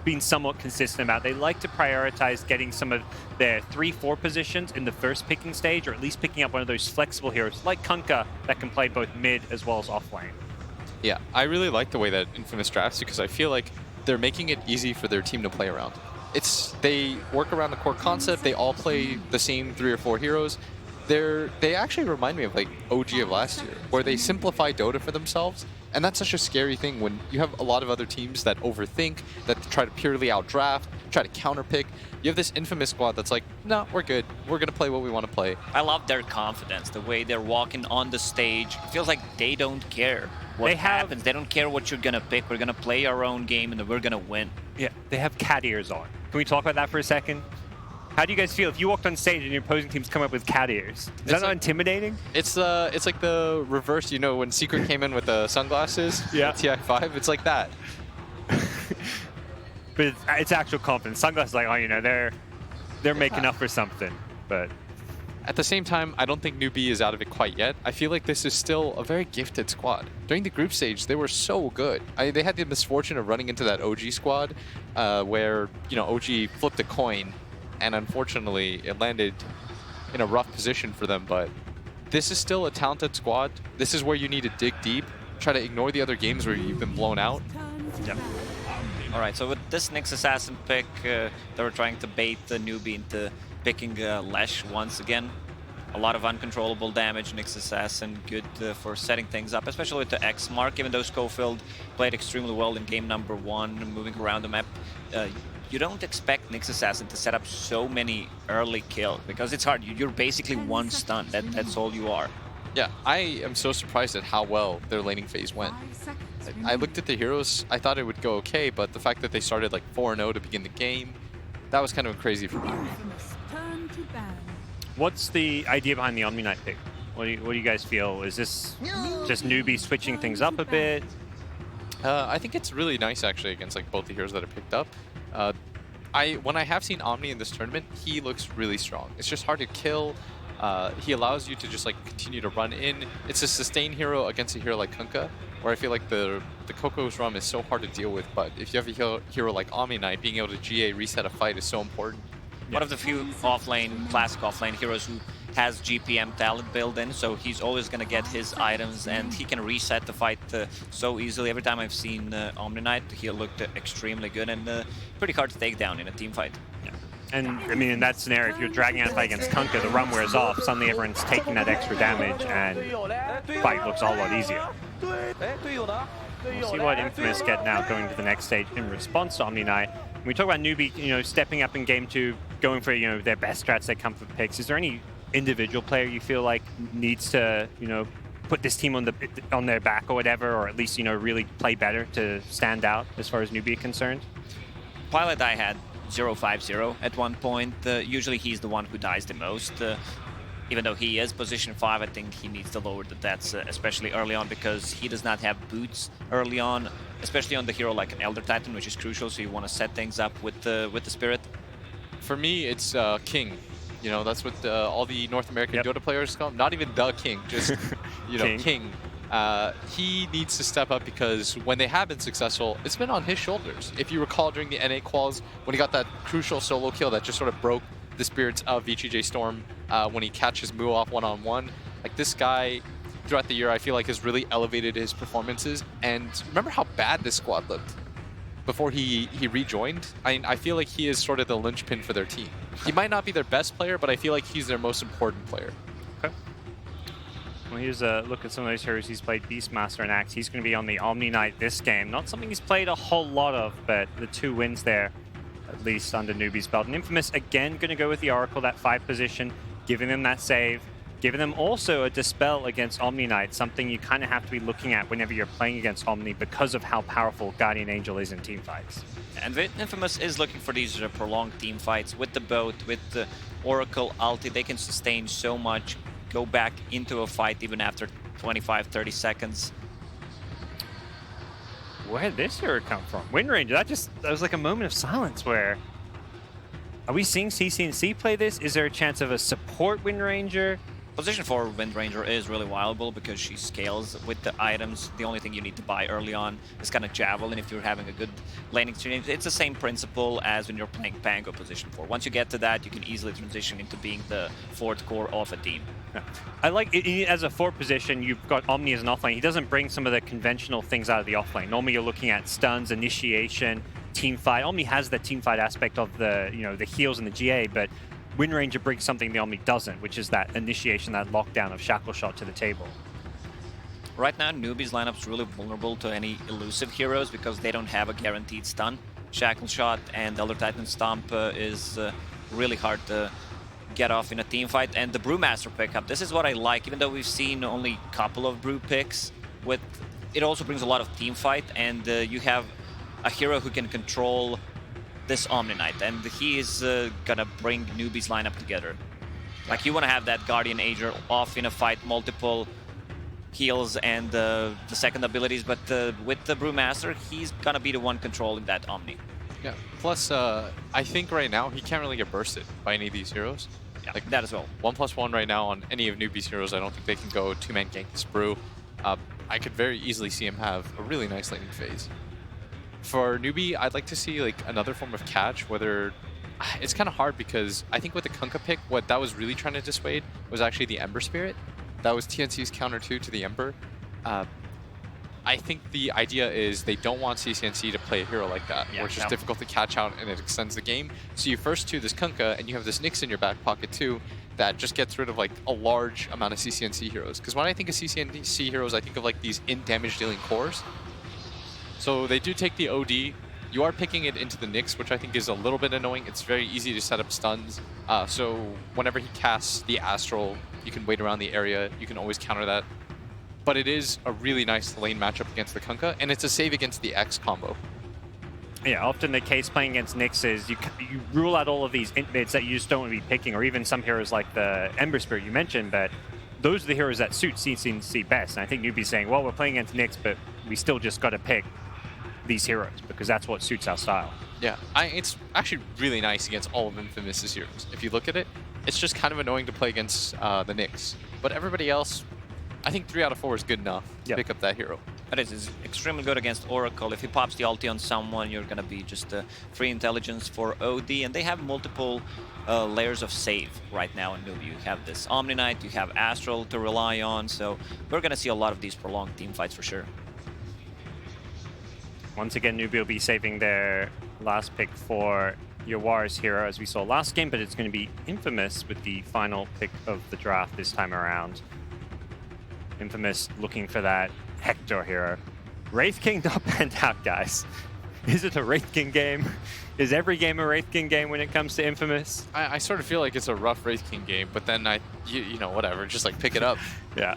been somewhat consistent about. They like to prioritize getting some of their 3-4 positions in the first picking stage, or at least picking up one of those flexible heroes like Kunkka that can play both mid as well as off lane. Yeah, I really like the way that Infamous drafts because I feel like they're making it easy for their team to play around. They work around the core concept, they all play the same 3 or 4 heroes. They actually remind me of like OG of last year, where they simplify Dota for themselves, and that's such a scary thing when you have a lot of other teams that overthink, that try to purely outdraft, try to counterpick. You have this Infamous squad that's like, no, we're good. We're gonna play what we want to play. I love their confidence, the way they're walking on the stage. It feels like they don't care what happens. They don't care what you're gonna pick. We're gonna play our own game and we're gonna win. Yeah, they have cat ears on. Can we talk about that for a second? How do you guys feel if you walked on stage and your opposing teams come up with cat ears? Is that not intimidating? It's like the reverse, you know, when Secret came in with the sunglasses. Yeah. TI5, it's like that. But it's actual confidence. Sunglasses, like, oh, you know, they're making up for something. But at the same time, I don't think NEWBEE is out of it quite yet. I feel like this is still a very gifted squad. During the group stage, they were so good. They had the misfortune of running into that OG squad, where, you know, OG flipped a coin. And unfortunately, it landed in a rough position for them, but this is still a talented squad. This is where you need to dig deep, try to ignore the other games where you've been blown out. Yep. All right, so with this Nyx Assassin pick, they were trying to bait the NEWBEE into picking Lesh once again. A lot of uncontrollable damage, Nyx Assassin, good for setting things up, especially with the X mark, even though Schofield played extremely well in game number 1, moving around the map. You don't expect Nyx Assassin to set up so many early kills because it's hard. You're basically one stun. That's all you are. Yeah, I am so surprised at how well their laning phase went. I looked at the heroes, I thought it would go okay, but the fact that they started like 4-0 to begin the game, that was kind of crazy for me. What's the idea behind the Omni Knight pick? What do you guys feel? Is this just NEWBEE switching things up a bit? I think it's really nice actually against like both the heroes that are picked up. When I have seen Omni in this tournament, he looks really strong. It's just hard to kill. He allows you to just like continue to run in. It's a sustain hero against a hero like Kunkka, where I feel like the Coco's Rum is so hard to deal with, but if you have a hero like Omni Knight, being able to GA reset a fight is so important. One of the few offlane, classic offlane heroes who has GPM talent built in, so he's always going to get his items and he can reset the fight so easily. Every time I've seen Omni Knight, he looked extremely good and pretty hard to take down in a team fight. Yeah. And I mean, in that scenario, if you're dragging out a fight against Kunkka, the run wears off, suddenly everyone's taking that extra damage and the fight looks a whole lot easier. We'll see what Infamous get now going to the next stage in response to Omni Knight. When we talk about NEWBEE, you know, stepping up in game 2, going for, you know, their best strats, their comfort picks, is there any individual player you feel like needs to, you know, put this team on their back or whatever, or at least, you know, really play better to stand out as far as NEWBEE is concerned? Pilot I had 0-5-0 at one point. Usually he's the one who dies the most. Even though he is position 5, I think he needs to lower the deaths, especially early on, because he does not have boots early on, especially on the hero like an Elder Titan, which is crucial, so you want to set things up with the Spirit. For me, it's King. You know, that's what all the North American Dota players call him. Not even the King, just, you know, King. He needs to step up because when they have been successful, it's been on his shoulders. If you recall during the NA quals, when he got that crucial solo kill that just sort of broke the spirits of Vici Storm when he catches Mu off one-on-one, like this guy throughout the year I feel like has really elevated his performances. And remember how bad this squad looked before he rejoined? I feel like he is sort of the linchpin for their team. He might not be their best player, but I feel like he's their most important player. Okay. Well, here's a look at some of those heroes he's played. Beastmaster and Axe. He's going to be on the Omni Knight this game. Not something he's played a whole lot of, but the 2 wins there, at least under NEWBEE's belt. And Infamous, again, going to go with the Oracle, that 5 position, giving them that save, giving them also a Dispel against Omni Knight, something you kind of have to be looking at whenever you're playing against Omni because of how powerful Guardian Angel is in team fights. And Infamous is looking for these prolonged team fights with the boat, with the Oracle ulti. They can sustain so much, go back into a fight even after 25-30 seconds. where did this hero come from? Wind Ranger, that was like a moment of silence where, are we seeing CCNC play this? Is there a chance of a support Wind Ranger? Position 4 Wind Ranger is really viable because she scales with the items. The only thing you need to buy early on is kind of Javelin if you're having a good lane exchange. It's the same principle as when you're playing Pango position 4. Once you get to that, you can easily transition into being the fourth core of a team. Yeah. I like it, as a 4 position, you've got Omni as an offlane. He doesn't bring some of the conventional things out of the offlane. Normally you're looking at stuns, initiation, team fight. Omni has the team fight aspect of the, the heals and the GA, but Wind Ranger brings something the Omni doesn't, which is that initiation, that lockdown of Shackle Shot to the table. Right now, NEWBEE's lineup's really vulnerable to any elusive heroes because they don't have a guaranteed stun. Shackle Shot and Elder Titan Stomp is really hard to get off in a team fight. And the Brewmaster pickup, this is what I like, even though we've seen only a couple of Brew picks, it also brings a lot of team fight, and you have a hero who can control this Omni Knight, and he is gonna bring NEWBEE's lineup together. Like, you want to have that Guardian Ager off in a fight, multiple heals and the second abilities, but with the Brewmaster, he's gonna be the one controlling that Omni. Yeah, plus I think right now he can't really get bursted by any of these heroes. Yeah, like that as well. 1+1 right now on any of NEWBEE's heroes, I don't think they can go 2-man gank this Brew. I could very easily see him have a really nice laning phase. For NEWBEE, I'd like to see like another form of catch, whether it's kind of hard because I think with the Kunkka pick, what that was really trying to dissuade was actually the Ember Spirit. That was TNC's counter 2 to the Ember. I think the idea is they don't want CCNC to play a hero like that, where it's just difficult to catch out and it extends the game. So you first 2 this Kunkka, and you have this Nyx in your back pocket too, that just gets rid of like a large amount of CCNC heroes. Because when I think of CCNC heroes, I think of like these in-damage dealing cores. So they do take the OD. You are picking it into the Nyx, which I think is a little bit annoying. It's very easy to set up stuns. So whenever he casts the Astral, you can wait around the area. You can always counter that. But it is a really nice lane matchup against the Kunkka, and it's a save against the X combo. Yeah, often the case playing against Nyx is you rule out all of these int mids that you just don't want to be picking, or even some heroes like the Ember Spirit you mentioned, but those are the heroes that suit CCNC best. And I think NEWBEE's saying, well, we're playing against Nyx, but we still just got to pick these heroes because that's what suits our style. Yeah, it's actually really nice against all of Infamous's heroes. If you look at it, it's just kind of annoying to play against the Nyx. But everybody else, I think 3 out of 4 is good enough to pick up that hero. It is extremely good against Oracle. If he pops the ulti on someone, you're going to be just free intelligence for OD, and they have multiple layers of save right now in NEWBEE. You have this Omni Knight, you have Astral to rely on, so we're going to see a lot of these prolonged team fights for sure. Once again, NEWBEE will be saving their last pick for Yawar's hero, as we saw last game, but it's going to be Infamous with the final pick of the draft this time around. Infamous looking for that Hector hero. Wraith King not panned out, guys. Is it a Wraith King game? Is every game a Wraith King game when it comes to Infamous? I sort of feel like it's a rough Wraith King game, but then you know, whatever, just like pick it up. Yeah.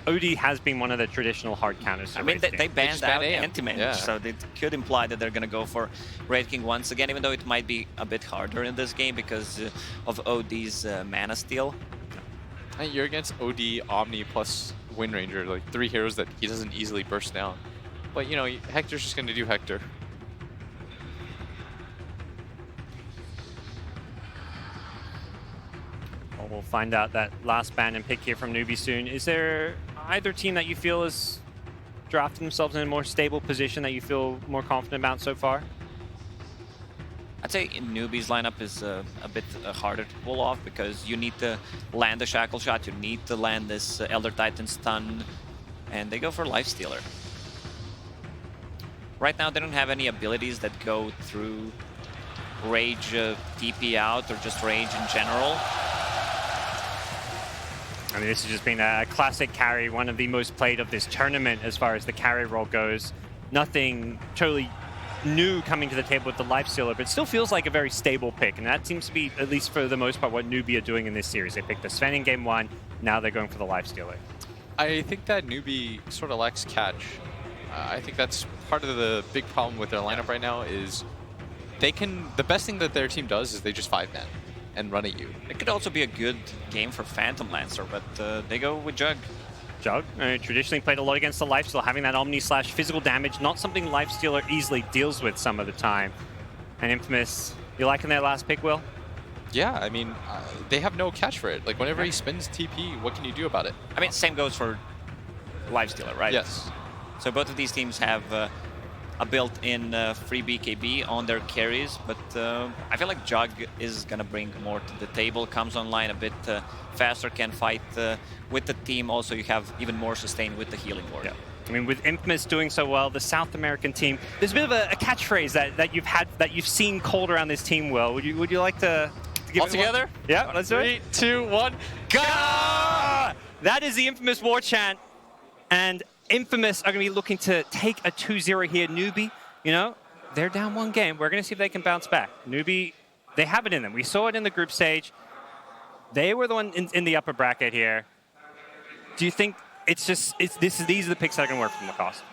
OD has been one of the traditional hard counters to I mean, they banned out anti-mage, so it could imply that they're going to go for Wraith King once again, even though it might be a bit harder in this game because of OD's mana steal. And you're against OD, Omni, plus Wind Ranger, like 3 heroes that he doesn't easily burst down. But, you know, Hector's just going to do Hector. Well, we'll find out that last ban and pick here from NEWBEE soon. Is there either team that you feel is drafting themselves in a more stable position that you feel more confident about so far? I'd say NEWBEE's lineup is a bit harder to pull off because you need to land the Shackle Shot, you need to land this Elder Titan stun, and they go for Lifestealer. Right now they don't have any abilities that go through Rage TP out or just Rage in general. I mean, this has just been a classic carry, one of the most played of this tournament as far as the carry role goes. Nothing totally new coming to the table with the Lifestealer, but it still feels like a very stable pick, and that seems to be, at least for the most part, what NEWBEE are doing in this series. They picked the Sven in game 1, now they're going for the Lifestealer. I think that NEWBEE sort of lacks catch. I think that's part of the big problem with their lineup right now is the best thing that their team does is they just 5-man and run at you. It could also be a good game for Phantom Lancer, but they go with Jug. Jug. Traditionally played a lot against the Lifestealer, having that Omni/physical damage, not something Lifestealer easily deals with some of the time. And Infamous, you liking their last pick, Will? Yeah, I mean, they have no catch for it. Like, whenever he spins TP, what can you do about it? I mean, same goes for Lifestealer, right? Yes. So both of these teams have a built-in free BKB on their carries, but I feel like Jug is going to bring more to the table, comes online a bit faster, can fight with the team. Also, you have even more sustain with the healing ward. Yeah. I mean, with Infamous doing so well, the South American team, there's a bit of a catchphrase that you've seen called around this team, Will. Would you like to give all it together? One? Yeah, let's do it. 3, 2, 1, go! That is the Infamous war chant, and Infamous are going to be looking to take a 2-0 here. NEWBEE, you know, they're down 1 game. We're going to see if they can bounce back. NEWBEE, they have it in them. We saw it in the group stage. They were the one in the upper bracket here. Do you think these are the picks that are going to work from Lacoste?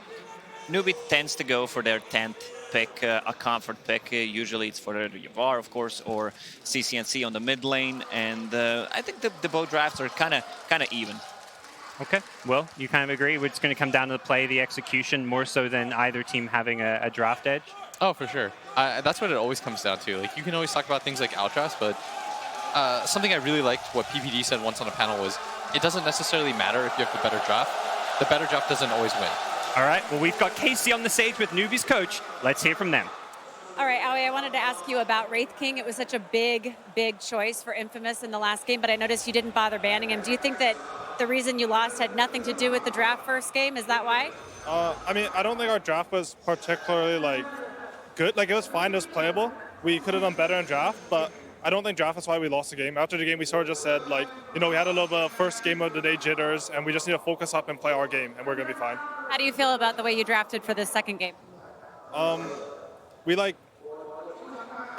NEWBEE tends to go for their 10th pick, a comfort pick. Usually it's for Yavar, of course, or CCNC on the mid lane. And I think the both drafts are kind of even. Okay, well, you kind of agree. It's going to come down to the play, the execution, more so than either team having a draft edge? Oh, for sure. That's what it always comes down to. Like, you can always talk about things like outdrafts, but something I really liked what PPD said once on a panel was, it doesn't necessarily matter if you have the better draft. The better draft doesn't always win. All right, well, we've got Casey on the stage with NEWBEE's coach. Let's hear from them. All right, Aoi, I wanted to ask you about Wraith King. It was such a big choice for Infamous in the last game, but I noticed you didn't bother banning him. Do you think that the reason you lost had nothing to do with the draft first game? Is that why? I mean, I don't think our draft was particularly, good. Like, it was fine, it was playable. We could have done better in draft, but I don't think draft is why we lost the game. After the game, we sort of just said, we had a little bit of first game of the day jitters, and we just need to focus up and play our game, and we're going to be fine. How do you feel about the way you drafted for this second game? I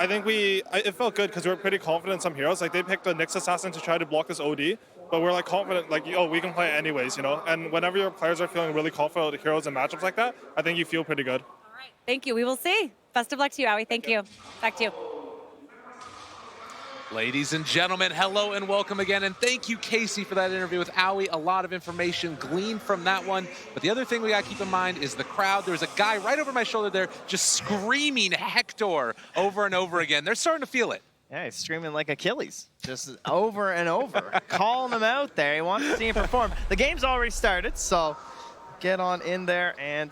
think it felt good because we were pretty confident in some heroes. Like, they picked the Nyx Assassin to try to block this OD, but we're confident, we can play it anyways, And whenever your players are feeling really confident with heroes and matchups like that, I think you feel pretty good. All right, thank you. We will see. Best of luck to you, Aoi. Thank you. Back to you. Ladies and gentlemen, hello and welcome again, and thank you, Casey, for that interview with Aoi. A lot of information gleaned from that one, but the other thing we gotta keep in mind is the crowd. There's a guy right over my shoulder there just screaming Hector over and over again. They're starting to feel it. Yeah, he's screaming like Achilles, just over and over, calling him out there. He wants to see him perform. The game's already started, so get on in there, and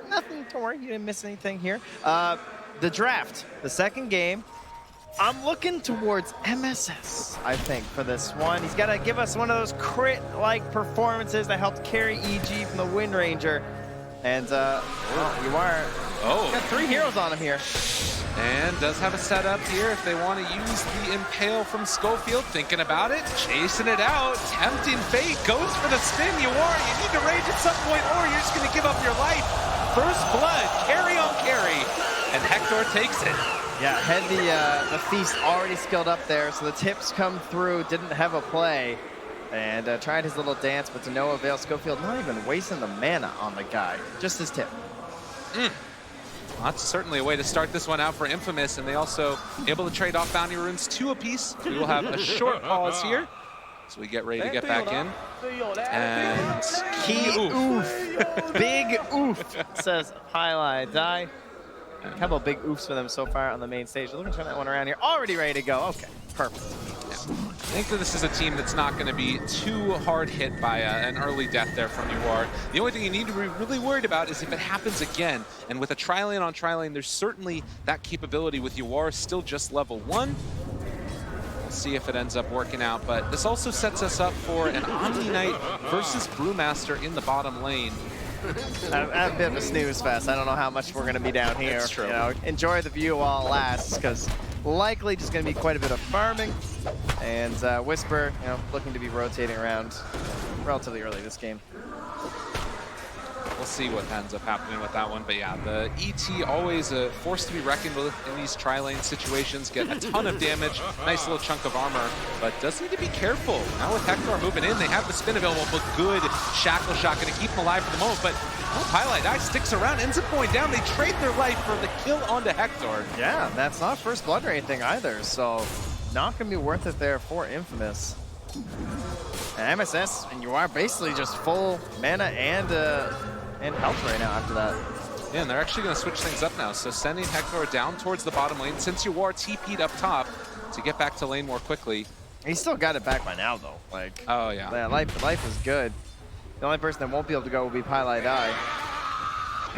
nothing to worry, you didn't miss anything here. The draft, the second game, I'm looking towards MSS, I think, for this one. He's got to give us one of those crit-like performances that helped carry EG from the Wind Ranger. And, you are... Oh. Got 3 heroes on him here. And does have a setup here if they want to use the Impale from Schofield. Thinking about it, chasing it out, tempting fate, goes for the spin. You need to rage at some point, or you're just going to give up your life. First blood, carry on carry, and Hector takes it. Yeah, had the feast already skilled up there, so the tips come through, didn't have a play, and tried his little dance, but to no avail. Schofield not even wasting the mana on the guy, just his tip. Well, that's certainly a way to start this one out for Infamous, and they also able to trade off bounty runes 2 apiece. We will have a short pause here, so we get ready to get back in. And key oof. Big oof, says Highlight Die. A couple of big oofs for them so far on the main stage. Looking to turn that one around here. Already ready to go. Okay, perfect. Yeah. I think that this is a team that's not going to be too hard hit by an early death there from UR. The only thing you need to be really worried about is if it happens again. And with a tri-lane on tri-lane, there's certainly that capability with UR still just level 1. We'll see if it ends up working out. But this also sets us up for an Omni Knight versus Brewmaster in the bottom lane. A bit of a snooze fest. I don't know how much we're going to be down here. That's true. Enjoy the view while it lasts, because likely just going to be quite a bit of farming. And Whisper, looking to be rotating around relatively early this game. We'll see what ends up happening with that one. But yeah, the ET always a force to be reckoned with in these tri-lane situations. Get a ton of damage, nice little chunk of armor, but does need to be careful. Now with Hector moving in, they have the spin available, but good shackle shot, gonna keep him alive for the moment. But Highlight Die sticks around, ends up going down. They trade their life for the kill onto Hector. Yeah, that's not first blood or anything either, so not gonna be worth it there for Infamous. And MSS and you are basically just full mana and health right now after that. Yeah, and they're actually going to switch things up now. So sending Hector down towards the bottom lane since you are TP'd up top to get back to lane more quickly. He still got it back by now though. Like, oh yeah, life is good. The only person that won't be able to go will be Pyjamas.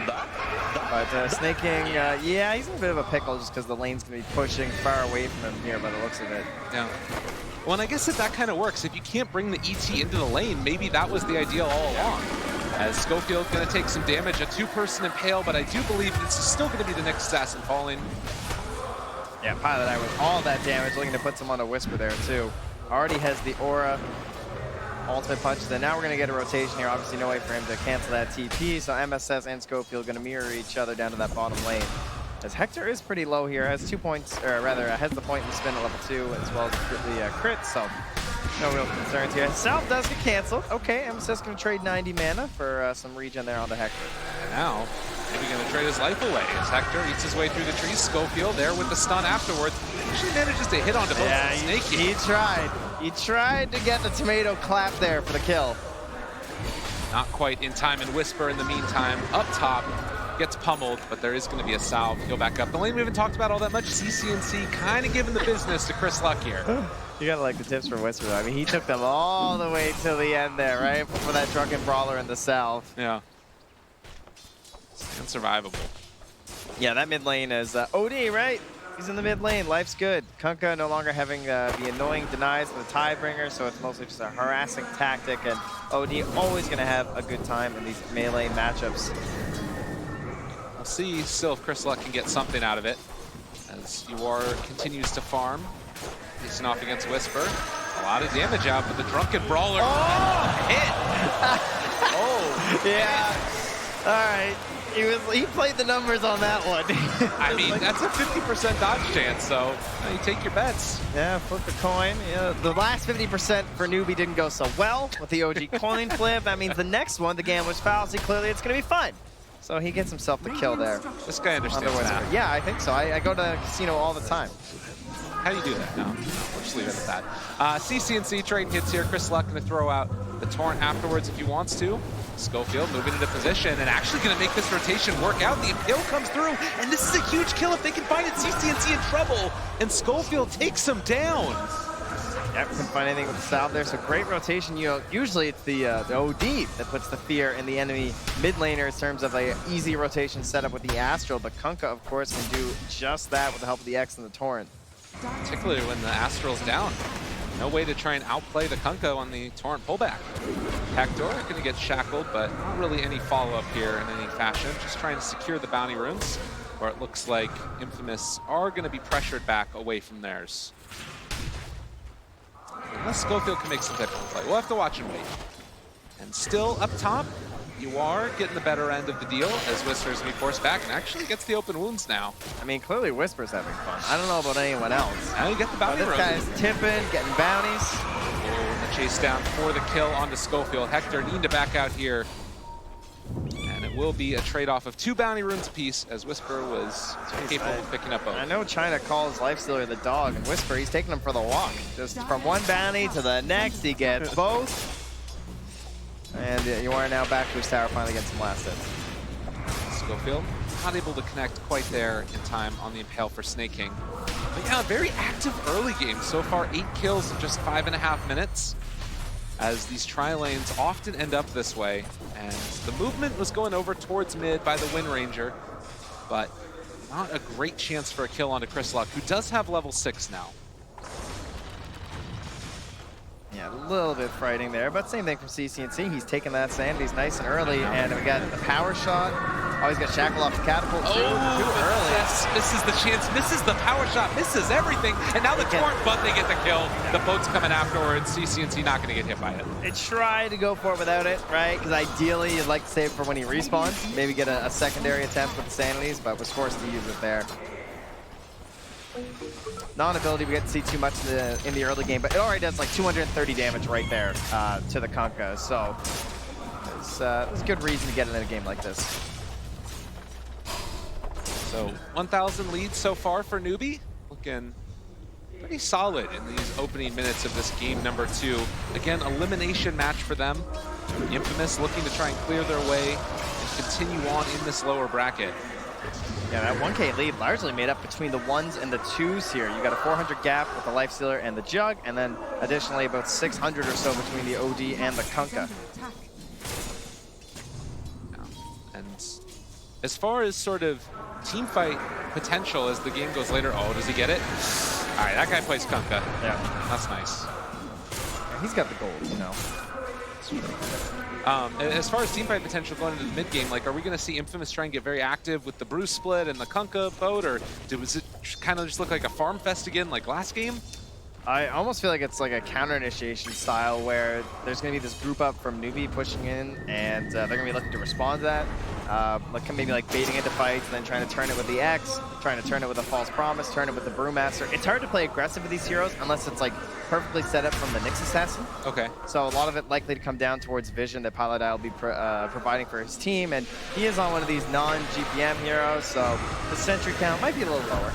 But Snake King, yeah, he's in a bit of a pickle just because the lane's going to be pushing far away from him here by the looks of it. Yeah. Well, and I guess that kind of works. If you can't bring the ET into the lane, maybe that was the idea all along. As Schofield going to take some damage, a two-person impale, but I do believe this is still going to be the next assassin falling. Yeah, Pyjamas with all that damage, looking to put some on a Whisper there too. Already has the aura, ultimate punches, and now we're going to get a rotation here. Obviously no way for him to cancel that TP, so MSS and Schofield going to mirror each other down to that bottom lane. As Hector is pretty low here, has 2 points, or rather has the point in the spin at level 2 as well as the crit, so no real concerns here. South does get canceled. Okay, MSS going to trade 90 mana for some regen there onto Hector. And now, maybe going to trade his life away as Hector eats his way through the trees. Schofield there with the stun afterwards. Actually manages to hit onto both Snake. He tried. He tried to get the tomato clap there for the kill. Not quite in time, and Whisper in the meantime up top gets pummeled, but there is going to be a salve. Go back up. The lane we haven't talked about all that much. CCNC kind of giving the business to Chris Luck here. You gotta like the tips from Whisper though. I mean, he took them all the way to the end there, right? For that drunken brawler in the salve. Yeah. Unsurvivable. Yeah, that mid lane is OD, right? He's in the mid lane. Life's good. Kunkka no longer having the annoying denies of the Tidebringer, so it's mostly just a harassing tactic, and OD always going to have a good time in these melee matchups. We'll see still if Chris Luck can get something out of it, as UR continues to farm. Facing off against Whisper. A lot of damage out, but the Drunken Brawler hit! Oh! Yeah. All right. He played the numbers on that one. I mean, that's a 50% dodge chance, so you take your bets. Yeah, flip the coin. Yeah, the last 50% for NEWBEE didn't go so well with the OG coin flip. That means the next one, the Gambler's Fallacy, clearly it's going to be fun. So he gets himself the kill there. This guy understands that. Yeah, I think so. I go to casino all the time. How do you do that? No, we'll just leave it at that. CCNC trade hits here. Chris Luck going to throw out the Torrent afterwards if he wants to. Schofield moving into position and actually going to make this rotation work out. The Impale comes through, and this is a huge kill if they can find it. CCNC in trouble, and Schofield takes him down. Yeah, couldn't find anything with the salve there, so great rotation. You know, usually it's the OD that puts the fear in the enemy mid laner in terms of an easy rotation setup with the Astral, but Kunkka, of course, can do just that with the help of the X and the Torrent. Particularly when the Astral's down. No way to try and outplay the Kunkka on the Torrent pullback. Hector going to get shackled, but not really any follow-up here in any fashion. Just trying to secure the bounty runes, where it looks like Infamous are going to be pressured back away from theirs. Unless Schofield can make some type of play. We'll have to watch and wait. And still up top, you are getting the better end of the deal as Whisper's going to be forced back and actually gets the open wounds now. I mean, clearly Whisper's having fun. I don't know about anyone else. Now you get the bounty This guy's tipping, getting bounties. Oh, the chase down for the kill onto Schofield. Hector needing to back out here. And it will be a trade-off of 2 bounty runes apiece as Whisper was capable of picking up both. I know China calls Lifestealer the dog, and Whisper, he's taking him for the walk. Just from one bounty to the next, he gets both. And you are now back to his tower, finally getting some last hits. Schofield not able to connect quite there in time on the Impale for Snake King. But yeah, very active early game. So far, 8 kills in just 5.5 minutes. As these tri-lanes often end up this way. And the movement was going over towards mid by the Wind Ranger. But not a great chance for a kill onto Chris Luck, who does have level 6 now. Yeah, a little bit frightening there, but same thing from CCNC. He's taking that sand, he's nice and early, and we got the power shot. Oh, he's got Shackle off the catapult too early. Yes, misses the chance, misses the power shot, misses everything, and now the Torrent, but they get the kill. The boat's coming afterwards. CCNC not going to get hit by it. They tried to go for it without it, right? Because ideally you'd like to save it for when he respawns, maybe get a secondary attempt with the Sanities, but was forced to use it there. Non-ability, we get to see too much in the early game, but it already does like 230 damage right there to the Kunkka, so it's a good reason to get in a game like this. So 1,000 leads so far for NEWBEE. Looking pretty solid in these opening minutes of this game number 2. Again, elimination match for them. Infamous looking to try and clear their way and continue on in this lower bracket. Yeah, that 1K lead largely made up between the 1s and the 2s here. You got a 400 gap with the Lifestealer and the Jug, and then additionally about 600 or so between the OD and the Kunkka. And as far as sort of team fight potential as the game goes later, oh, does he get it? All right, that guy plays Kunkka. Yeah. That's nice. Yeah, he's got the gold, you know. As far as teamfight potential going into the mid game, like, are we going to see Infamous try and get very active with the Bruce split and the Kunkka boat, or was it kind of just look like a farm fest again like last game? I almost feel like it's like a counter initiation style where there's going to be this group up from NEWBEE pushing in, and they're going to be looking to respond to that. Like maybe like baiting into fights, and then trying to turn it with the X, trying to turn it with a false promise, turn it with the Brewmaster. It's hard to play aggressive with these heroes unless it's like perfectly set up from the Nyx Assassin. Okay. So a lot of it likely to come down towards vision that Paladin will be providing for his team, and he is on one of these non-GPM heroes, so the sentry count might be a little lower.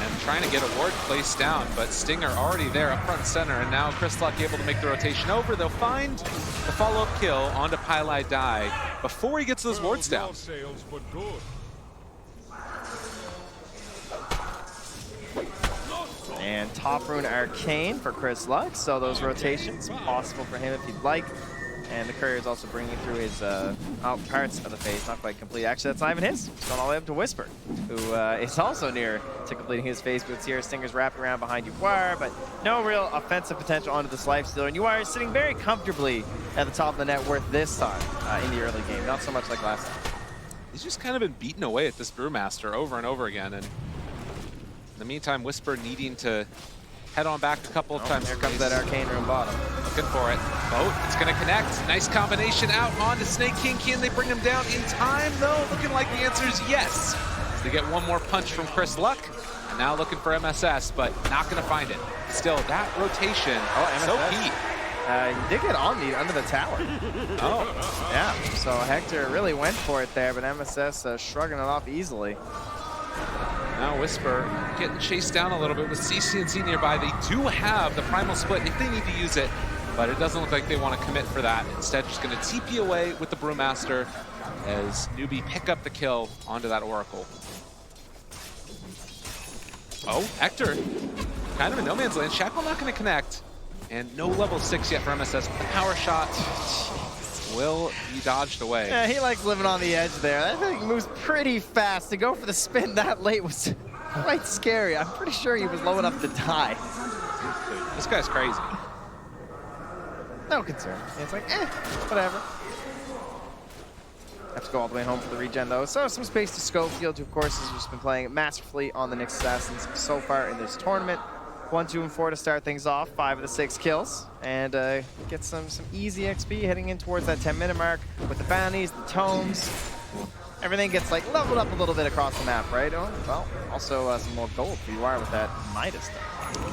And trying to get a ward placed down, but Stinger already there up front and center, and now Crystallock able to make the rotation over. They'll find the follow-up kill onto Pyjamas before he gets those wards down. And top rune Arcane for Crystallock, so those rotations possible for him if he'd like. And the courier is also bringing through his parts of the phase, not quite complete. Actually, that's not even his. It's gone all the way up to Whisper, who is also near to completing his phase boots here. Stinger's wrapping around behind Uwar, but no real offensive potential onto this Lifestealer. And Uwar is sitting very comfortably at the top of the net worth this time in the early game, not so much like last time. He's just kind of been beaten away at this Brewmaster over and over again, and in the meantime, Whisper needing to head on back a couple of times. Here comes that Arcane Rune bottom. Looking for it. Boat, it's going to connect. Nice combination out onto Snake King. Can they bring him down in time, though? Looking like the answer is yes. They get one more punch from Chris Luck. And now looking for MSS, but not going to find it. Still, that rotation, so key. He did get Omni under the tower. Oh. Yeah, so Hector really went for it there, but MSS shrugging it off easily. Now Whisper getting chased down a little bit with CCNC nearby. They do have the Primal Split if they need to use it, but it doesn't look like they want to commit for that. Instead, just going to TP away with the Brewmaster as NEWBEE pick up the kill onto that Oracle. Oh, Hector, kind of in no man's land. Shackle not going to connect, and no level 6 yet for MSS. The power shot will be dodged away. Yeah, he likes living on the edge there. That thing moves pretty fast. To go for the spin that late was quite scary. I'm pretty sure he was low enough to die. This guy's crazy. No concern. It's like, whatever. Have to go all the way home for the regen, though. So some space to Schofield, who, of course, has just been playing masterfully on the Nyx Assassins so far in this tournament. 1, 2, and 4 to start things off. 5 of the 6 kills. And get some easy XP heading in towards that 10-minute mark with the bounties, the tomes. Everything gets like leveled up a little bit across the map, right? Oh, well, also some more gold for UR with that Midas thing.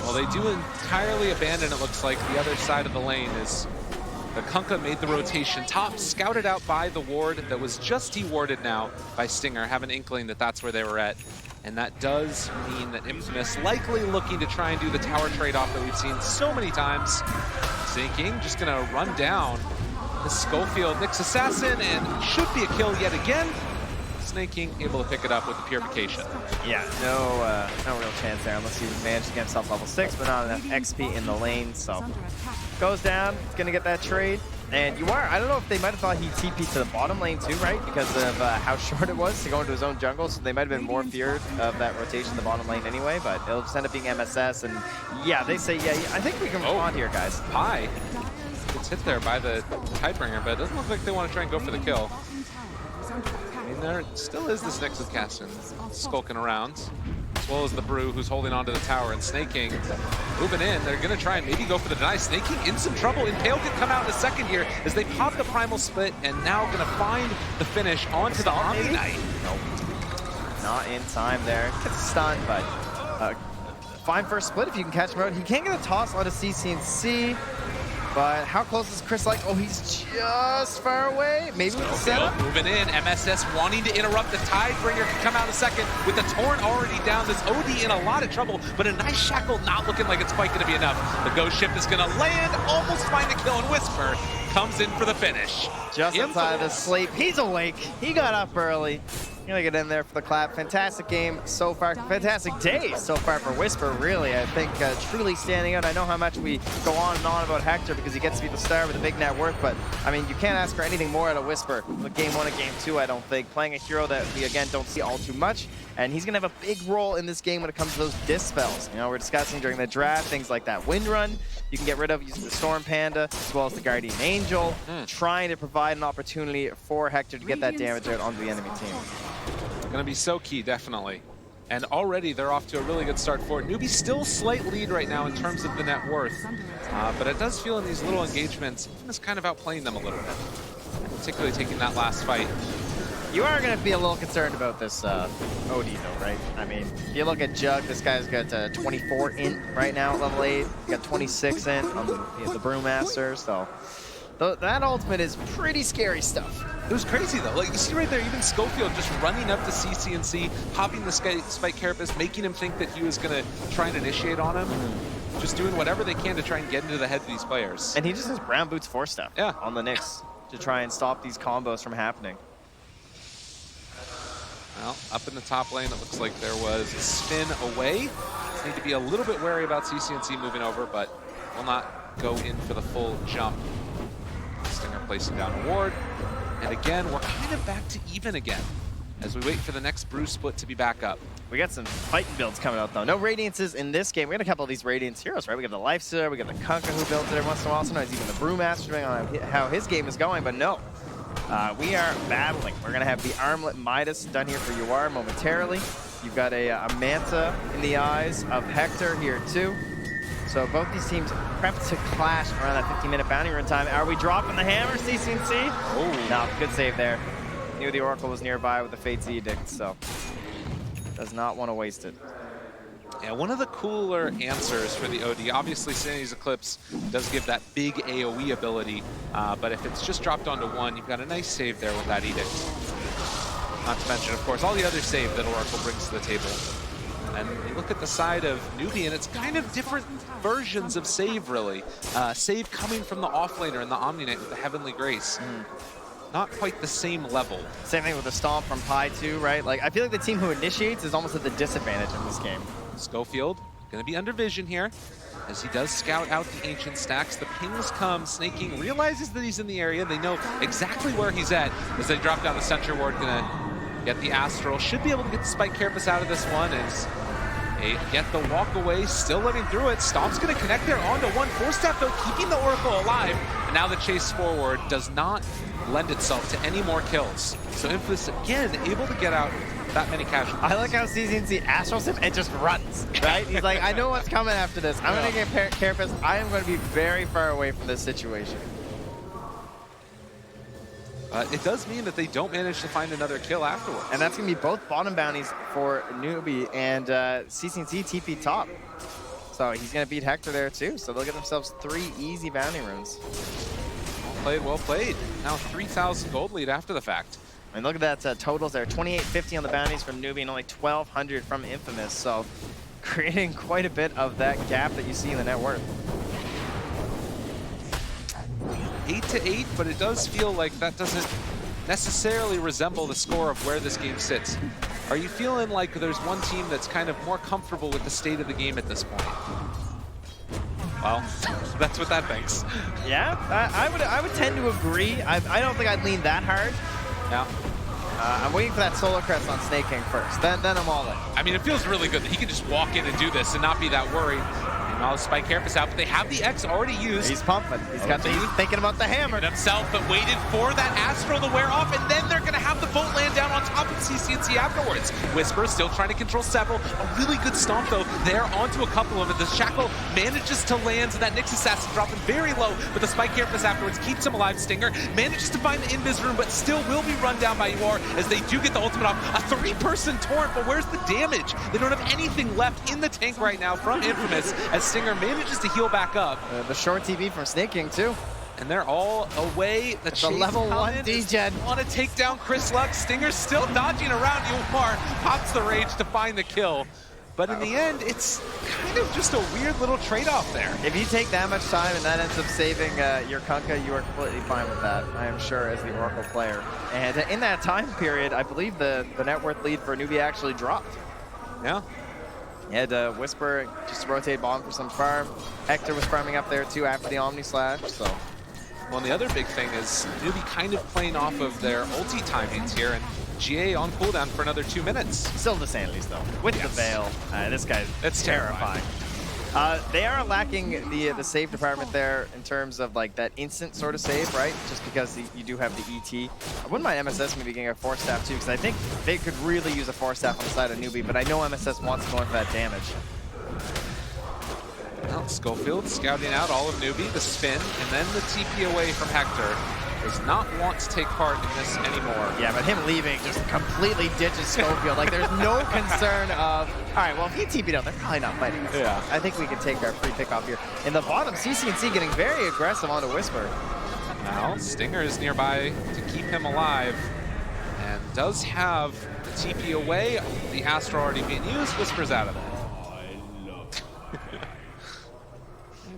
Well, they do entirely abandon, it looks like, the other side of the lane as the Kunkka made the rotation top, scouted out by the ward that was just dewarded now by Stinger. Have an inkling that that's where they were at. And that does mean that Infamous likely looking to try and do the tower trade-off that we've seen so many times. Snake King just going to run down the Schofield Nyx Assassin, and should be a kill yet again. Snake King able to pick it up with the Purification. Yeah, no real chance there unless he managed to get himself level 6, but not enough XP in the lane, so goes down. It's going to get that trade. And I don't know if they might have thought he TP'd to the bottom lane too, right? Because of how short it was to go into his own jungle, so they might have been more feared of that rotation in the bottom lane anyway, but it'll just end up being MSS, and yeah, they say, yeah, I think we can respond here, guys. Pi gets hit there by the Tidebringer, but it doesn't look like they want to try and go for the kill. I mean, there still is this Nexus Cassin skulking around, as well as the Brew who's holding onto the tower, and Snake King moving in. They're going to try and maybe go for the deny. Snake King in some trouble. Impale could come out in a second here as they pop the Primal Split, and now going to find the finish onto the Omni Knight. Nope. Not in time there. Gets stunned, but fine first split if you can catch him out. He can't get a toss onto CCNC. But how close is Chris like? Oh, he's just far away. Maybe with the setup. Moving in, MSS wanting to interrupt the Tidebringer can come out a second with the Torrent already down. This OD in a lot of trouble, but a nice Shackle not looking like it's quite going to be enough. The Ghost Ship is going to land, almost find the kill, and Whisper comes in for the finish. Just inside the sleep. He's awake. He got up early. Gonna get in there for the clap. Fantastic game so far. Fantastic day so far for Whisper, really. I think truly standing out. I know how much we go on and on about Hector because he gets to be the star with a big net worth, but I mean, you can't ask for anything more out of Whisper. Game 1 and Game 2, I don't think. Playing a hero that we, again, don't see all too much, and he's gonna have a big role in this game when it comes to those dispels. You know, we're discussing during the draft, things like that Wind Run, you can get rid of using the Storm Panda, as well as the Guardian Angel, trying to provide an opportunity for Hector to get that damage out onto the enemy team. Going to be so key, definitely. And already they're off to a really good start for it. NEWBEE still slight lead right now in terms of the net worth, but it does feel in these little engagements, it's kind of outplaying them a little bit, particularly taking that last fight. You are going to be a little concerned about this OD though, right? I mean, if you look at Jug, this guy's got 24 int right now at level 8. He got 26 int on the Brewmaster, so that ultimate is pretty scary stuff. It was crazy though. Like you see right there, even Schofield just running up to CCNC, hopping the Spike Carapace, making him think that he was going to try and initiate on him. Just doing whatever they can to try and get into the head of these players. And he just has Brown Boots 4-step on the Nyx to try and stop these combos from happening. Well, up in the top lane, it looks like there was a spin away. Need to be a little bit wary about CCNC moving over, but will not go in for the full jump. Stinger placing down a ward. And again, we're kind of back to even again as we wait for the next Brew split to be back up. We got some fighting builds coming out though. No Radiances in this game. We got a couple of these Radiance heroes, right? We got the Lifestealer, we got the Kunkka who builds it every once in a while. Sometimes even the Brewmaster, depending on how his game is going, but no. We are battling. We're going to have the Armlet Midas done here for UR momentarily. You've got a Manta in the eyes of Hector here too. So both these teams prep to clash around that 15-minute bounty run time. Are we dropping the hammer, CCNC? Oh. No, good save there. Knew the Oracle was nearby with the Fate's Edict, so does not want to waste it. Yeah, one of the cooler answers for the OD, obviously Sanity's Eclipse does give that big AoE ability, but if it's just dropped onto 1, you've got a nice save there with that Edict. Not to mention, of course, all the other save that Oracle brings to the table. And you look at the side of NEWBEE, and it's kind of different versions of save, really. Save coming from the offlaner and the Omni Knight with the Heavenly Grace. Not quite the same level. Same thing with the Stomp from Pi too, right? Like, I feel like the team who initiates is almost at the disadvantage in this game. Schofield going to be under vision here as he does scout out the Ancient stacks. The pings come, Snaking realizes that he's in the area. They know exactly where he's at as they drop down the Sentry Ward. Going to get the Astral. Should be able to get the Spike Carapace out of this one as they get the walk away, still living through it. Stomp's going to connect there onto 1. 4-step though, keeping the Oracle alive. And now the chase forward does not lend itself to any more kills. So Infamous again able to get out that many casualties. I like how CCNC astrals him and just runs, right? He's like, I know what's coming after this. I'm going to get Carapace. I am going to be very far away from this situation. It does mean that they don't manage to find another kill afterwards. And that's going to be both bottom bounties for NEWBEE and CCNC TP top. So he's going to beat Hector there too. So they'll get themselves 3 easy bounty runes. Well played, well played. Now 3,000 gold lead after the fact. And look at that totals there. 2850 on the bounties from NEWBEE and only 1,200 from Infamous. So creating quite a bit of that gap that you see in the net worth. 8-8, but it does feel like that doesn't necessarily resemble the score of where this game sits. Are you feeling like there's one team that's kind of more comfortable with the state of the game at this point? Well, that's what that thinks. Yeah, I would tend to agree. I don't think I'd lean that hard. Yeah. I'm waiting for that Solar Crest on Snake King first. Then I'm all in. I mean, it feels really good that he can just walk in and do this and not be that worried. And all the Spike Carapace out, but they have the X already used. He's pumping. He's thinking about the hammer. Himself, but waited for that Astral to wear off, and then they're going to have the boat land down on top of CCNC afterwards. Whisper still trying to control several. A really good stomp, though, there onto a couple of it. The Shackle manages to land, so that Nyx Assassin dropping very low, but the spike carefulness afterwards keeps him alive. Stinger manages to find the invis room, but still will be run down by UR as they do get the ultimate off. A 3-person torrent, but where's the damage? They don't have anything left in the tank right now from Infamous as Stinger manages to heal back up. The short TP from Snake King, too. And they're all away. The level 1 D-Gen. Want to take down Chris Lux. Stinger's still dodging around UR. Pops the rage to find the kill. But in the end, it's kind of just a weird little trade-off there. If you take that much time and that ends up saving your Kunkka, you are completely fine with that, I am sure, as the Oracle player. And in that time period, I believe the net worth lead for NEWBEE actually dropped. Yeah. You had Whisper just rotate bottom for some farm. Hector was farming up there too after the Omni Slash, so. Well, and the other big thing is NEWBEE kind of playing off of their ulti timings here, and GA on cooldown for another 2 minutes. Still the Sandleys, though. With the Veil, this guy's terrifying. They are lacking the save department there in terms of like that instant sort of save, right? Just because you do have the ET. I wouldn't mind MSS maybe getting a Force Staff too, because I think they could really use a Force Staff on the side of NEWBEE, but I know MSS wants to go in for that damage. Well, Schofield scouting out all of NEWBEE, the spin, and then the TP away from Hector. Does not want to take part in this anymore. Yeah, but him leaving just completely ditches Schofield. Like, there's no concern of, all right, well, if he TP'd out, they're probably not fighting us. Yeah. I think we can take our free pick off here. In the bottom, CCNC getting very aggressive onto Whisper. Now, Stinger is nearby to keep him alive and does have the TP away. The Astra already being used. Whisper's out of there.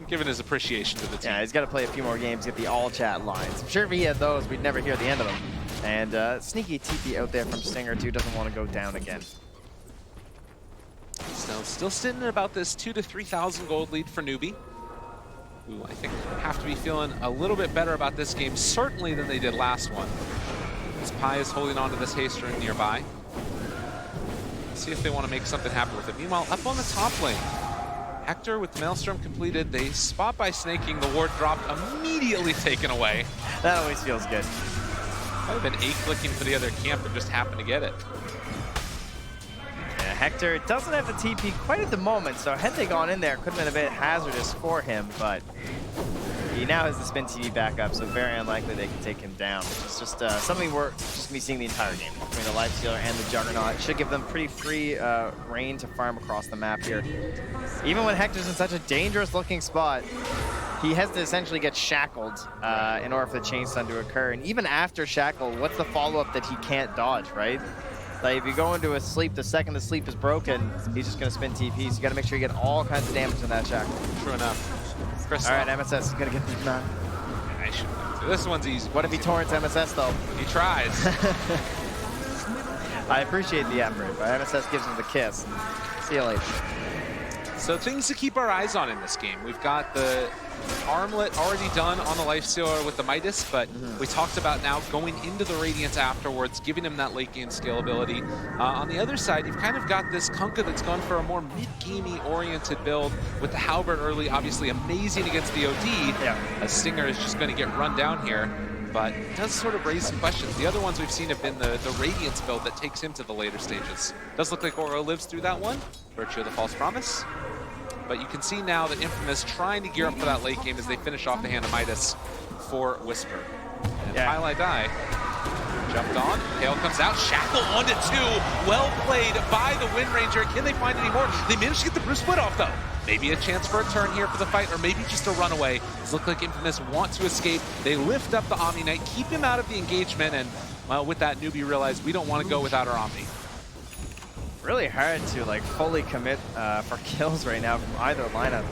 Giving his appreciation to the team. Yeah, he's got to play a few more games, get the all chat lines. I'm sure if he had those, we'd never hear the end of them. And sneaky TP out there from Stinger, too, doesn't want to go down again. So still sitting at about this 2,000 to 3,000 gold lead for NEWBEE, who I think have to be feeling a little bit better about this game, certainly than they did last one. As Pi is holding on to this haste rune nearby. Let's see if they want to make something happen with it. Meanwhile, up on the top lane, Hector with the Maelstrom completed. They spot by snaking. The ward dropped, immediately taken away. That always feels good. Might have been A-clicking for the other camp and just happened to get it. Yeah, Hector doesn't have the TP quite at the moment, so had they gone in there, could have been a bit hazardous for him, but he now has the spin TP back up, so very unlikely they can take him down. It's just something we're just going to be seeing the entire game between the Lifestealer and the Juggernaut. Should give them pretty free reign to farm across the map here. Even when Hector's in such a dangerous looking spot, he has to essentially get shackled in order for the chain stun to occur. And even after shackle, what's the follow-up that he can't dodge, right? Like if you go into a sleep, the second the sleep is broken, he's just going to spin TP. So you got to make sure you get all kinds of damage in that shackle. True enough. All right, MSS is going to get this man. I should. This one's easy. What if he torrents MSS though? He tries. I appreciate the effort, but MSS gives him the kiss. See you later. So things to keep our eyes on in this game. We've got the armlet already done on the Lifestealer with the Midas, but we talked about now going into the Radiance afterwards, giving him that late game scalability. On the other side, you've kind of got this Kunkka that's gone for a more mid-gamey oriented build with the Halberd early, obviously amazing against the OD. Yeah. A Stinger is just going to get run down here, but it does sort of raise some questions. The other ones we've seen have been the Radiance build that takes him to the later stages. Does look like Oro lives through that one, virtue of the False Promise. But you can see now that Infamous trying to gear up for that late game as they finish off the hand of Midas for Whisper. And Highlight Die jumped on. Kale comes out. Shackle 1-2. Well played by the Wind Ranger. Can they find any more? They managed to get the Bruce Split off though. Maybe a chance for a turn here for the fight, or maybe just a runaway. It looks like Infamous want to escape. They lift up the Omni Knight, keep him out of the engagement, and well, with that, NEWBEE realized we don't want to go without our Omni. Really hard to like fully commit for kills right now from either lineup.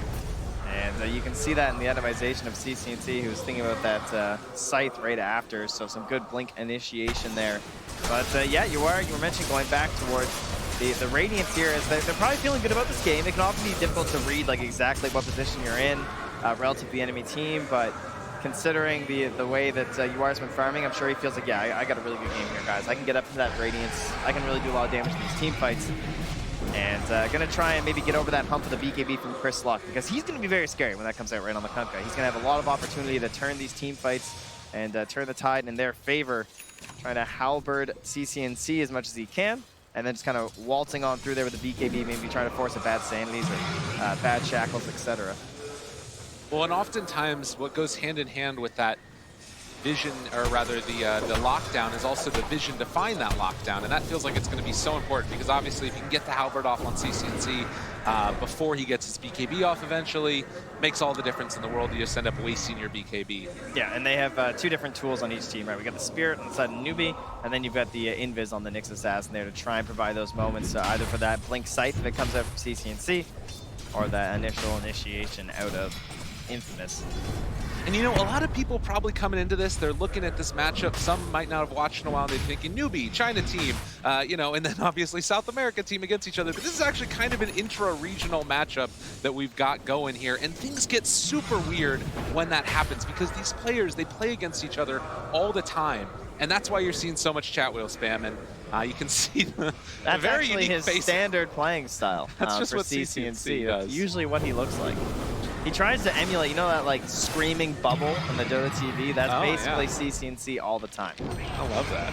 And you can see that in the itemization of CCNC, who was thinking about that Scythe right after, so some good blink initiation there. But yeah, you were mentioning going back towards the Radiance here, is they're probably feeling good about this game. It can often be difficult to read like exactly what position you're in relative to the enemy team, but considering the way that UR's been farming, I'm sure he feels like, yeah, I got a really good game here, guys. I can get up to that Radiance. I can really do a lot of damage in these team fights. And gonna try and maybe get over that hump of the BKB from Chris Luck, because he's gonna be very scary when that comes out right on the Kunkka. He's gonna have a lot of opportunity to turn these team fights and turn the tide in their favor. trying to halberd CCNC as much as he can, and then just kind of waltzing on through there with the BKB, maybe trying to force a bad sanities or bad shackles, etc. Well, and oftentimes what goes hand in hand with that vision, or rather the lockdown, is also the vision to find that lockdown, and that feels like it's going to be so important, because obviously if you can get the halberd off on CCNC before he gets his BKB off eventually, makes all the difference in the world. You just end up wasting your BKB. Yeah, and they have 2 different tools on each team, right? We got the Spirit on the side of NEWBEE, and then you've got the Invis on the Nyx Assassin there to try and provide those moments, either for that Blink Sight if it comes out from CCNC, or that initial initiation out of Infamous. And you know, a lot of people probably coming into this, they're looking at this matchup. Some might not have watched in a while. They're thinking NEWBEE, China team, you know, and then obviously South America team against each other. But this is actually kind of an intra-regional matchup that we've got going here. And things get super weird when that happens, because these players, they play against each other all the time. And that's why you're seeing so much chat wheel spam. And you can see the very actually unique his standard playing style. That's just for what CCNC does. That's usually what he looks like. He tries to emulate, you know, that like screaming bubble on the Dota TV? That's basically CCNC all the time. I love that.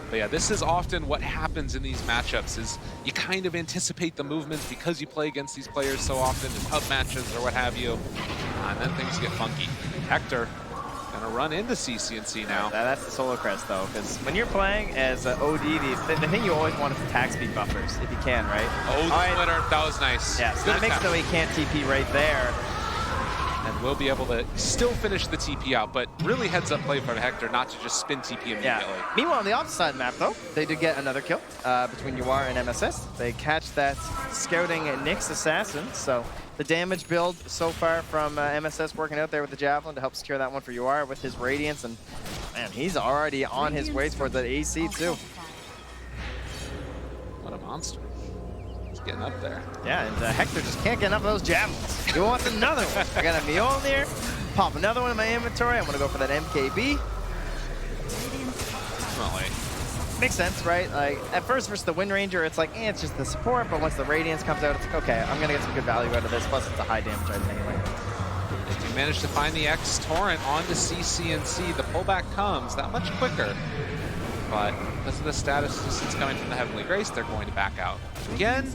But yeah, this is often what happens in these matchups, is you kind of anticipate the movements because you play against these players so often in hub matches or what have you, and then things get funky. Hector gonna run into CCNC now. That's the Solo Crest though, because when you're playing as OD, the thing you always want is attack speed buffers, if you can, right? Oh, the splitter, that was nice. Yeah, so that makes it so he can't TP right there. And we'll be able to still finish the TP out, but really heads up play for Hector not to just spin TP immediately. Yeah. Meanwhile, on the opposite side of the map though, they did get another kill between UR and MSS. They catch that scouting Nyx Assassin, so the damage build so far from MSS working out there with the Javelin to help secure that one for UR with his Radiance, and man, he's already on his way towards that AC too. What a monster. He's getting up there. Yeah, and Hector just can't get enough of those Javelins. He wants another one. I got a Mjolnir, pop another one in my inventory. I'm gonna go for that MKB. Definitely. Makes sense, right? Like, at first versus the Wind Ranger, it's like, it's just the support, but once the Radiance comes out, it's like, okay, I'm gonna get some good value out of this, plus it's a high damage item anyway. They do manage to find the X Torrent onto CCNC. The pullback comes that much quicker, but because of the status assistance coming from the Heavenly Grace, they're going to back out. Again,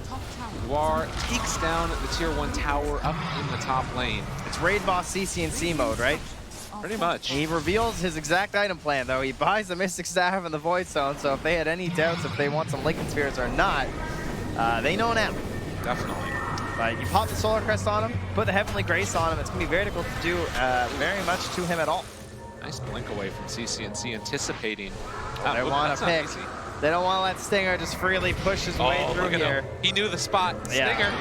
UR takes down the tier 1 tower up in the top lane. It's raid boss CCNC mode, right? Pretty much. He reveals his exact item plan, though. He buys the Mystic Staff and the Void Stone, so if they had any doubts if they want some Lincoln Spirits or not, they know now. Definitely. But you pop the Solar Crest on him, put the Heavenly Grace on him, it's going to be very difficult to do very much to him at all. Nice blink away from CCNC, anticipating. They want to pick. They don't want to let Stinger just freely push his way through here. He knew the spot. Stinger.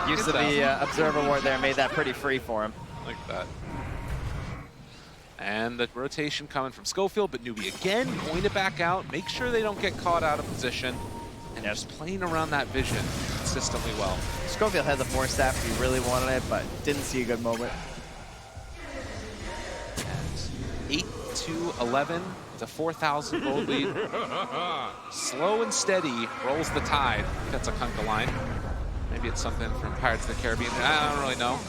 Use of the Observer Ward there made that pretty free for him. Like that. And the rotation coming from Schofield, but NEWBEE again going to back out, make sure they don't get caught out of position, and just playing around that vision consistently well. Schofield had the Force Staff if he really wanted it, but didn't see a good moment. 8-11, it's a 4,000 gold lead. Slow and steady rolls the tide. That's a Kunkka line. Maybe it's something from Pirates of the Caribbean. I don't really know.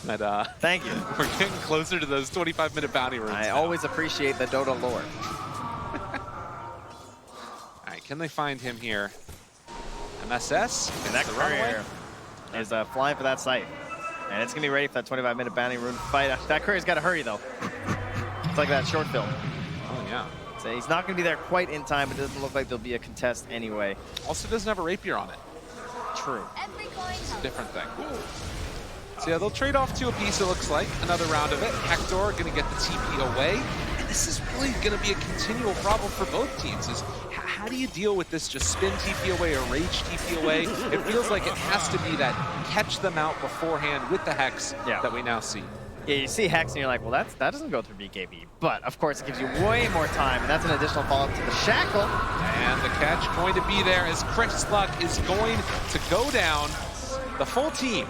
But, thank you. We're getting closer to those 25-minute bounty runes. I always appreciate the Dota lore. All right, can they find him here? MSS. And that courier is flying for that site. And it's going to be ready for that 25-minute bounty rune fight. That courier's got to hurry, though. It's like that short film. Oh, yeah. So he's not going to be there quite in time, but it doesn't look like there'll be a contest anyway. Also doesn't have a rapier on it. True. It's a different thing. So yeah, they'll trade off 2 apiece, it looks like. Another round of it. Hector going to get the TP away. And this is really going to be a continual problem for both teams. Is how do you deal with this just spin TP away or rage TP away? It feels like it has to be that catch them out beforehand with the Hex that we now see. Yeah, you see Hex and you're like, well, that doesn't go through BKB. But, of course, it gives you way more time, and that's an additional follow-up to the Shackle. And the catch going to be there as Chris Luck is going to go down. The full team,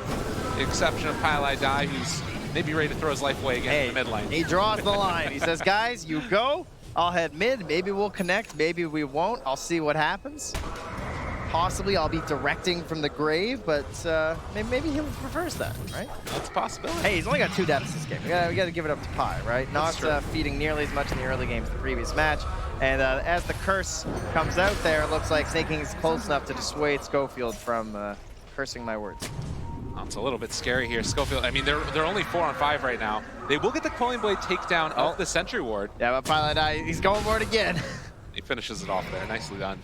the exception of Pylai Dai, who's maybe ready to throw his life away again in the mid lane. He draws the line. He says, guys, you go. I'll head mid. Maybe we'll connect. Maybe we won't. I'll see what happens. possibly I'll be directing from the grave, but maybe he prefers that, right? That's a possibility. Hey, he's only got 2 deaths this game. We got to give it up to Pi, right? Not feeding nearly as much in the early games of the previous match. And as the curse comes out there, it looks like Snaking is close enough to dissuade Schofield from cursing my words. Oh, it's a little bit scary here. Schofield, I mean, they're only 4 on 5 right now. They will get the Quelling Blade takedown of the Sentry Ward. Yeah, but Pilot, he's going for it again. He finishes it off there. Nicely done.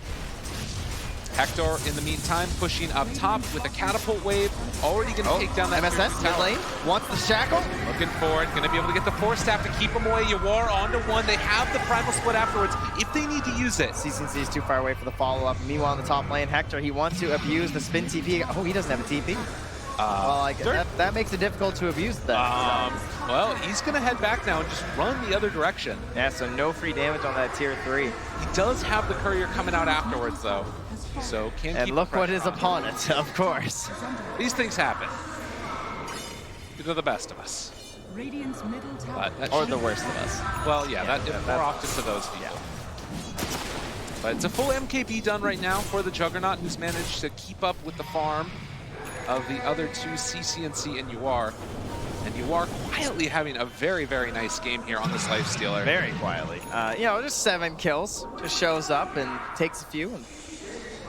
Hector, in the meantime, pushing up top with a catapult wave. Already going to take down that MSS, mid lane, wants the shackle. Looking for it. Going to be able to get the Force Staff to keep him away. Yawar onto 1. They have the Primal Split afterwards if they need to use it. CCNC is too far away for the follow-up. Meanwhile, in the top lane, Hector, he wants to abuse the spin TP. Oh, he doesn't have a TP. Well, that makes it difficult to abuse that. Well, he's going to head back now and just run the other direction. Yeah, so no free damage on that tier 3. He does have the courier coming out afterwards, though. So can't and keep look what is upon it, of course. These things happen. They're the best of us. Or the worst of us. Well, yeah, that's more often to those people. Yeah. But it's a full MKB done right now for the Juggernaut, who's managed to keep up with the farm of the other 2, CCNC and Yawar. And Yawar quietly having a very, very nice game here on this Lifestealer. Very quietly. You know, just 7 kills. Just shows up and takes a few and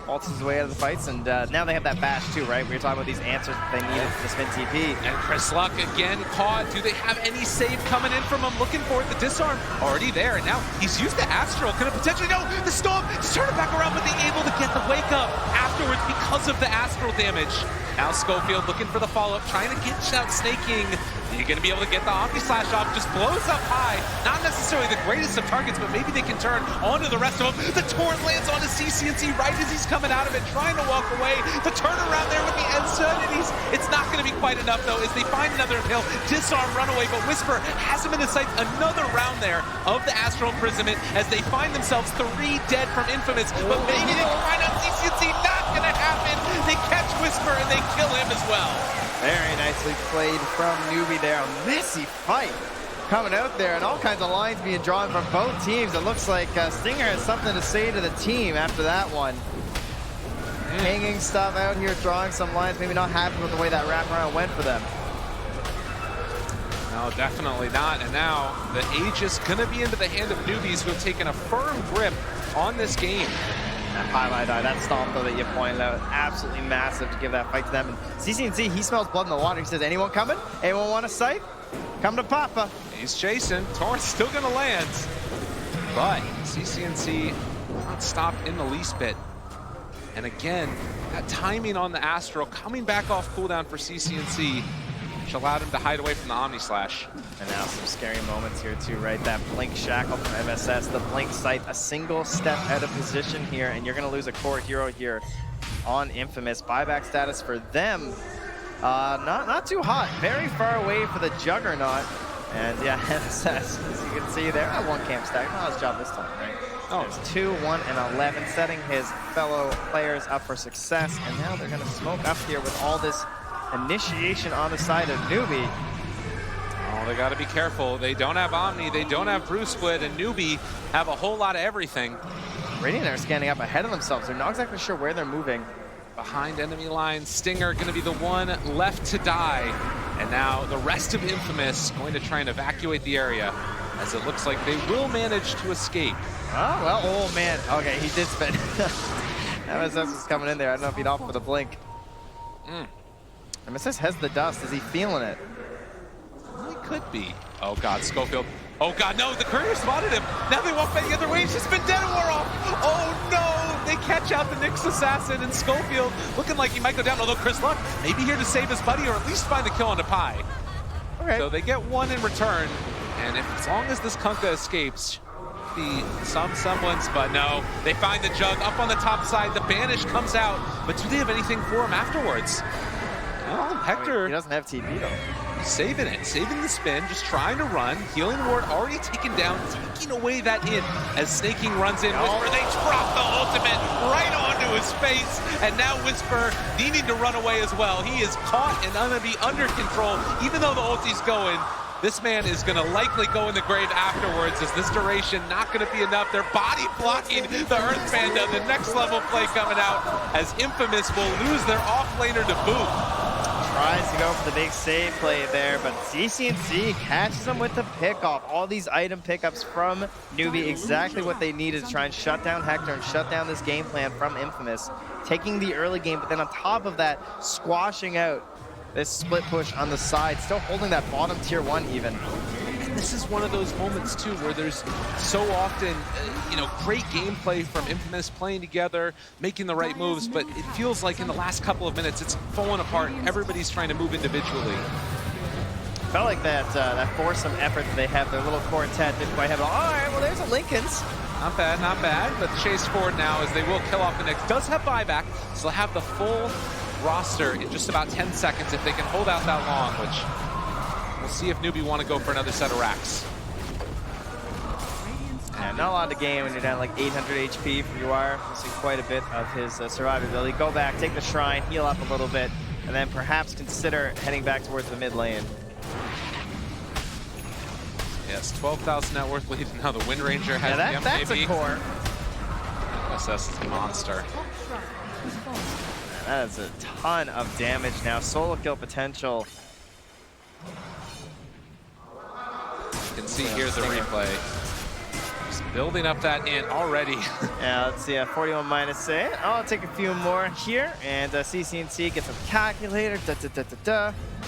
ults his way out of the fights. And now they have that bash too, right? We were talking about these answers that they needed for the spin TP. And Chris Luck again caught. Do they have any save coming in from him? Looking for it. The disarm already there. And now he's used the Astral. Could have potentially, no, the Storm. Just turn it back around, but they able to get the wake up afterwards because of the Astral damage. Now Schofield looking for the follow-up, trying to get out Snaking. You're going to be able to get the Omni Slash off, just blows up high. Not necessarily the greatest of targets, but maybe they can turn onto the rest of them. The Torrent lands onto CCNC right as he's coming out of it, trying to walk away. The turnaround there with the Ensign, and it's not going to be quite enough, though, as they find another kill. Disarm, runaway, but Whisper has him in his sights. Another round there of the Astral Imprisonment as they find themselves 3 dead from Infamous, but maybe they can find out CCNC. Not going to happen. They catch Whisper, and they kill him as well. Very nicely played from NEWBEE there. A messy fight coming out there, and all kinds of lines being drawn from both teams. It looks like Stinger has something to say to the team after that one. Hanging stuff out here, drawing some lines, maybe not happy with the way that wraparound went for them. No, definitely not. And now the Aegis gonna be into the hand of NEWBEEs, who have taken a firm grip on this game. That highlight, that stomp though that you pointed out, absolutely massive to give that fight to them. And CCNC, he smells blood in the water. He says, anyone coming? Anyone want a sight? Come to Papa. He's chasing. Torrent's still gonna land. But CCNC not stopped in the least bit. And again, that timing on the Astral coming back off cooldown for CCNC, which allowed him to hide away from the Omni Slash. And now some scary moments here too, right? That Blink Shackle from MSS, the Blink Sight, a single step out of position here, and you're gonna lose a core hero here on Infamous. Buyback status for them, not too hot. Very far away for the Juggernaut. And yeah, MSS, as you can see there, 1 camp stack, not his job this time, right? Oh, it's 2, 1, and 11, setting his fellow players up for success. And now they're gonna smoke up here with all this initiation on the side of NEWBEE. Oh, they gotta be careful. They don't have Omni, they don't have Bruce Split, and NEWBEE have a whole lot of everything. Radiant are scanning up ahead of themselves. They're not exactly sure where they're moving. Behind enemy lines, Stinger gonna be the one left to die. And now the rest of Infamous going to try and evacuate the area, as it looks like they will manage to escape. Oh, well, oh man. Okay, he did spin. MSS is coming in there. I don't know if he'd opt for the blink. MSS has the dust. Is he feeling it? Well, he could be. Oh God, Schofield. Oh God, no, the courier spotted him. Now they walk back the other way. He's just been dead and war off. Oh no, they catch out the Nyx Assassin, and Schofield looking like he might go down, although Chris Luck may be here to save his buddy or at least find the kill on the Pi. Okay. So they get 1 in return, and as long as this Kunkka escapes, be some semblance, but no, they find the Jug up on the top side. The Banish comes out, but do they have anything for him afterwards? Well, Hector, he doesn't have TP though. Saving it, saving the spin, just trying to run. Healing Ward already taken down, taking away that hit as Snaking runs in. Whisper, they drop the ultimate right onto his face, and now Whisper needing to run away as well. He is caught and gonna be under control, even though the ulti's going. This man is going to likely go in the grave afterwards. Is this duration not going to be enough? They're body blocking the Earth Panda. The next level play coming out as Infamous will lose their off-laner to boot. Tries to go for the big save play there, but CCNC catches him with the pickoff. All these item pickups from NEWBEE, exactly what they needed to try and shut down Hector and shut down this game plan from Infamous. Taking the early game, but then on top of that, squashing out this split push on the side, still holding that bottom tier 1 even. And this is one of those moments too where there's so often, great gameplay from Infamous playing together, making the right moves, but it feels like in the last couple of minutes it's falling apart. Everybody's trying to move individually. Felt like that foursome effort that they have, their little quartet didn't quite have it. All right, well there's a Lincoln's. Not bad, not bad, but the chase forward now as they will kill off the Knicks. Does have buyback, so they'll have the full roster in just about 10 seconds if they can hold out that long, which we'll see if NEWBEE want to go for another set of racks. Yeah, not a lot of game when you're down like 800 HP from Yuar. You see quite a bit of his survivability. Go back, take the shrine, heal up a little bit, and then perhaps consider heading back towards the mid lane. Yes, 12,000 net worth lead. Now the Wind Ranger has the that's a core. SS is a monster. That is a ton of damage now. Solo kill potential. You can see here the replay. Just building up that int already. Yeah, let's see, 41 minus 8. I'll take a few more here, and CCNC gets a calculator.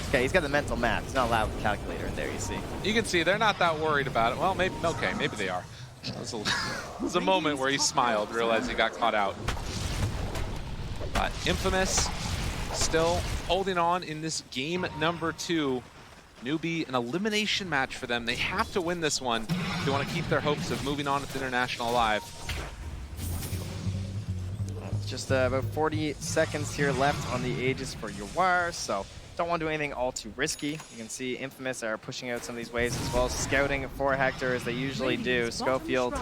Okay, he's got the mental math. He's not allowed the calculator in there, you see. You can see they're not that worried about it. Well, maybe, okay, maybe they are. It was a moment where he smiled, realized he got caught out. But Infamous still holding on in this game number 2. NEWBEE, an elimination match for them. They have to win this one if they want to keep their hopes of moving on with International alive. Just about 40 seconds here left on the Aegis for Yuar, so don't want to do anything all too risky. You can see Infamous are pushing out some of these waves as well, scouting for Hector as they usually do. Schofield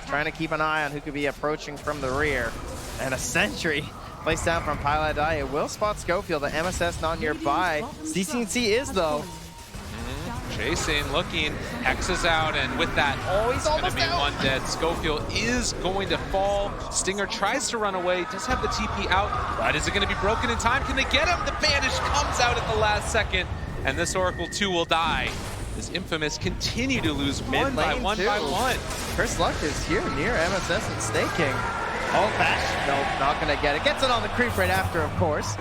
trying to keep an eye on who could be approaching from the rear. And a sentry placed down from Pyjamas. It will spot Schofield, the MSS not nearby. CCNC is though. Chasing, looking, Hex is out, and with that, he's going to be one dead. Schofield is going to fall. Stinger tries to run away, does have the TP out, but is it going to be broken in time? Can they get him? The banish comes out at the last second, and this Oracle 2 will die. This Infamous continue to lose one by one. Chris Luck is here near MSS and staking. Hold fast. Nope, not going to get it. Gets it on the creep right after, of course.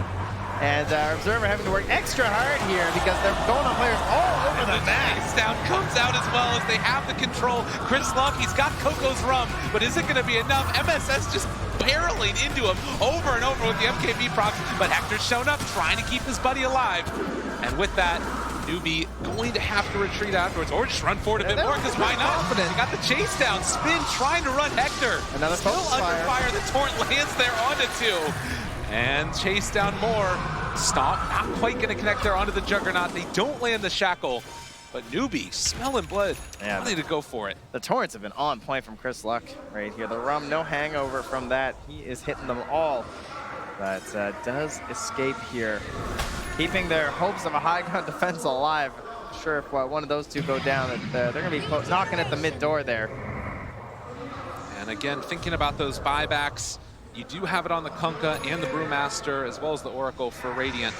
And Observer having to work extra hard here because they're going on players all over the map. Down comes out as well as they have the control. Chris Luck, he's got Coco's rum, but is it going to be enough? MSS just barreling into him over and over with the MKB procs, but Hector's shown up trying to keep his buddy alive. And with that, NEWBEE going to have to retreat afterwards, or just run forward a bit more, because why not? They got the chase down, Spin trying to run Hector. Another still under fire. The Torrent lands there onto 2. And chase down more. Stomp, not quite going to connect there onto the Juggernaut. They don't land the Shackle, but NEWBEE smelling blood. Yeah, ready to go for it. The Torrents have been on point from Chris Luck right here. The rum, no hangover from that. He is hitting them all, but does escape here, keeping their hopes of a high ground defense alive. I'm sure if one of those two go down, that they're going to be knocking at the mid door there. And again, thinking about those buybacks, you do have it on the Kunkka and the Brewmaster, as well as the Oracle for Radiant.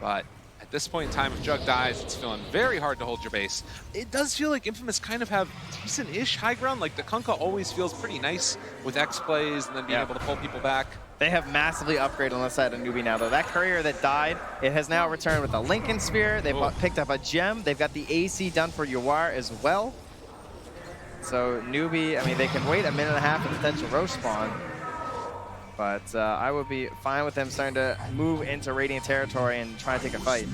But at this point in time, if Jug dies, it's feeling very hard to hold your base. It does feel like Infamous kind of have decent-ish high ground. Like, the Kunkka always feels pretty nice with X plays and then being able to pull people back. They have massively upgraded on the side of NEWBEE now, though. That courier that died, it has now returned with a Lincoln Spear. They've picked up a gem. They've got the AC done for Yuar as well. So NEWBEE, I mean, they can wait a minute and a half for potential Roche spawn. But I would be fine with them starting to move into Radiant territory and try to take a fight.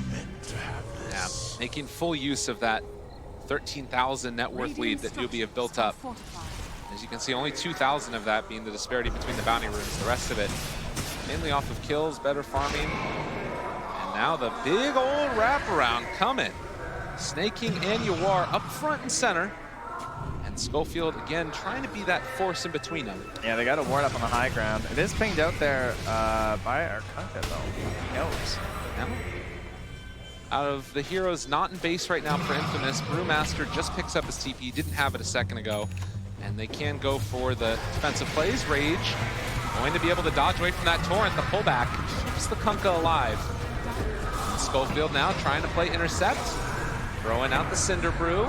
Yeah, making full use of that 13,000 net worth lead that NEWBEE have built up. As you can see, only 2,000 of that being the disparity between the bounty runes. The rest of it mainly off of kills, better farming. And now the big old wraparound coming. Snake King and Yuar up front and center. And Schofield, again, trying to be that force in between them. Yeah, they got a ward up on the high ground. It is pinged out there by our Kunkka, though. He knows. out of the heroes not in base right now for Infamous, Brewmaster just picks up his TP, didn't have it a second ago, and they can go for the defensive plays. Rage going to be able to dodge away from that Torrent. The pullback keeps the Kunkka alive. And Schofield now trying to play intercept, throwing out the Cinder Brew.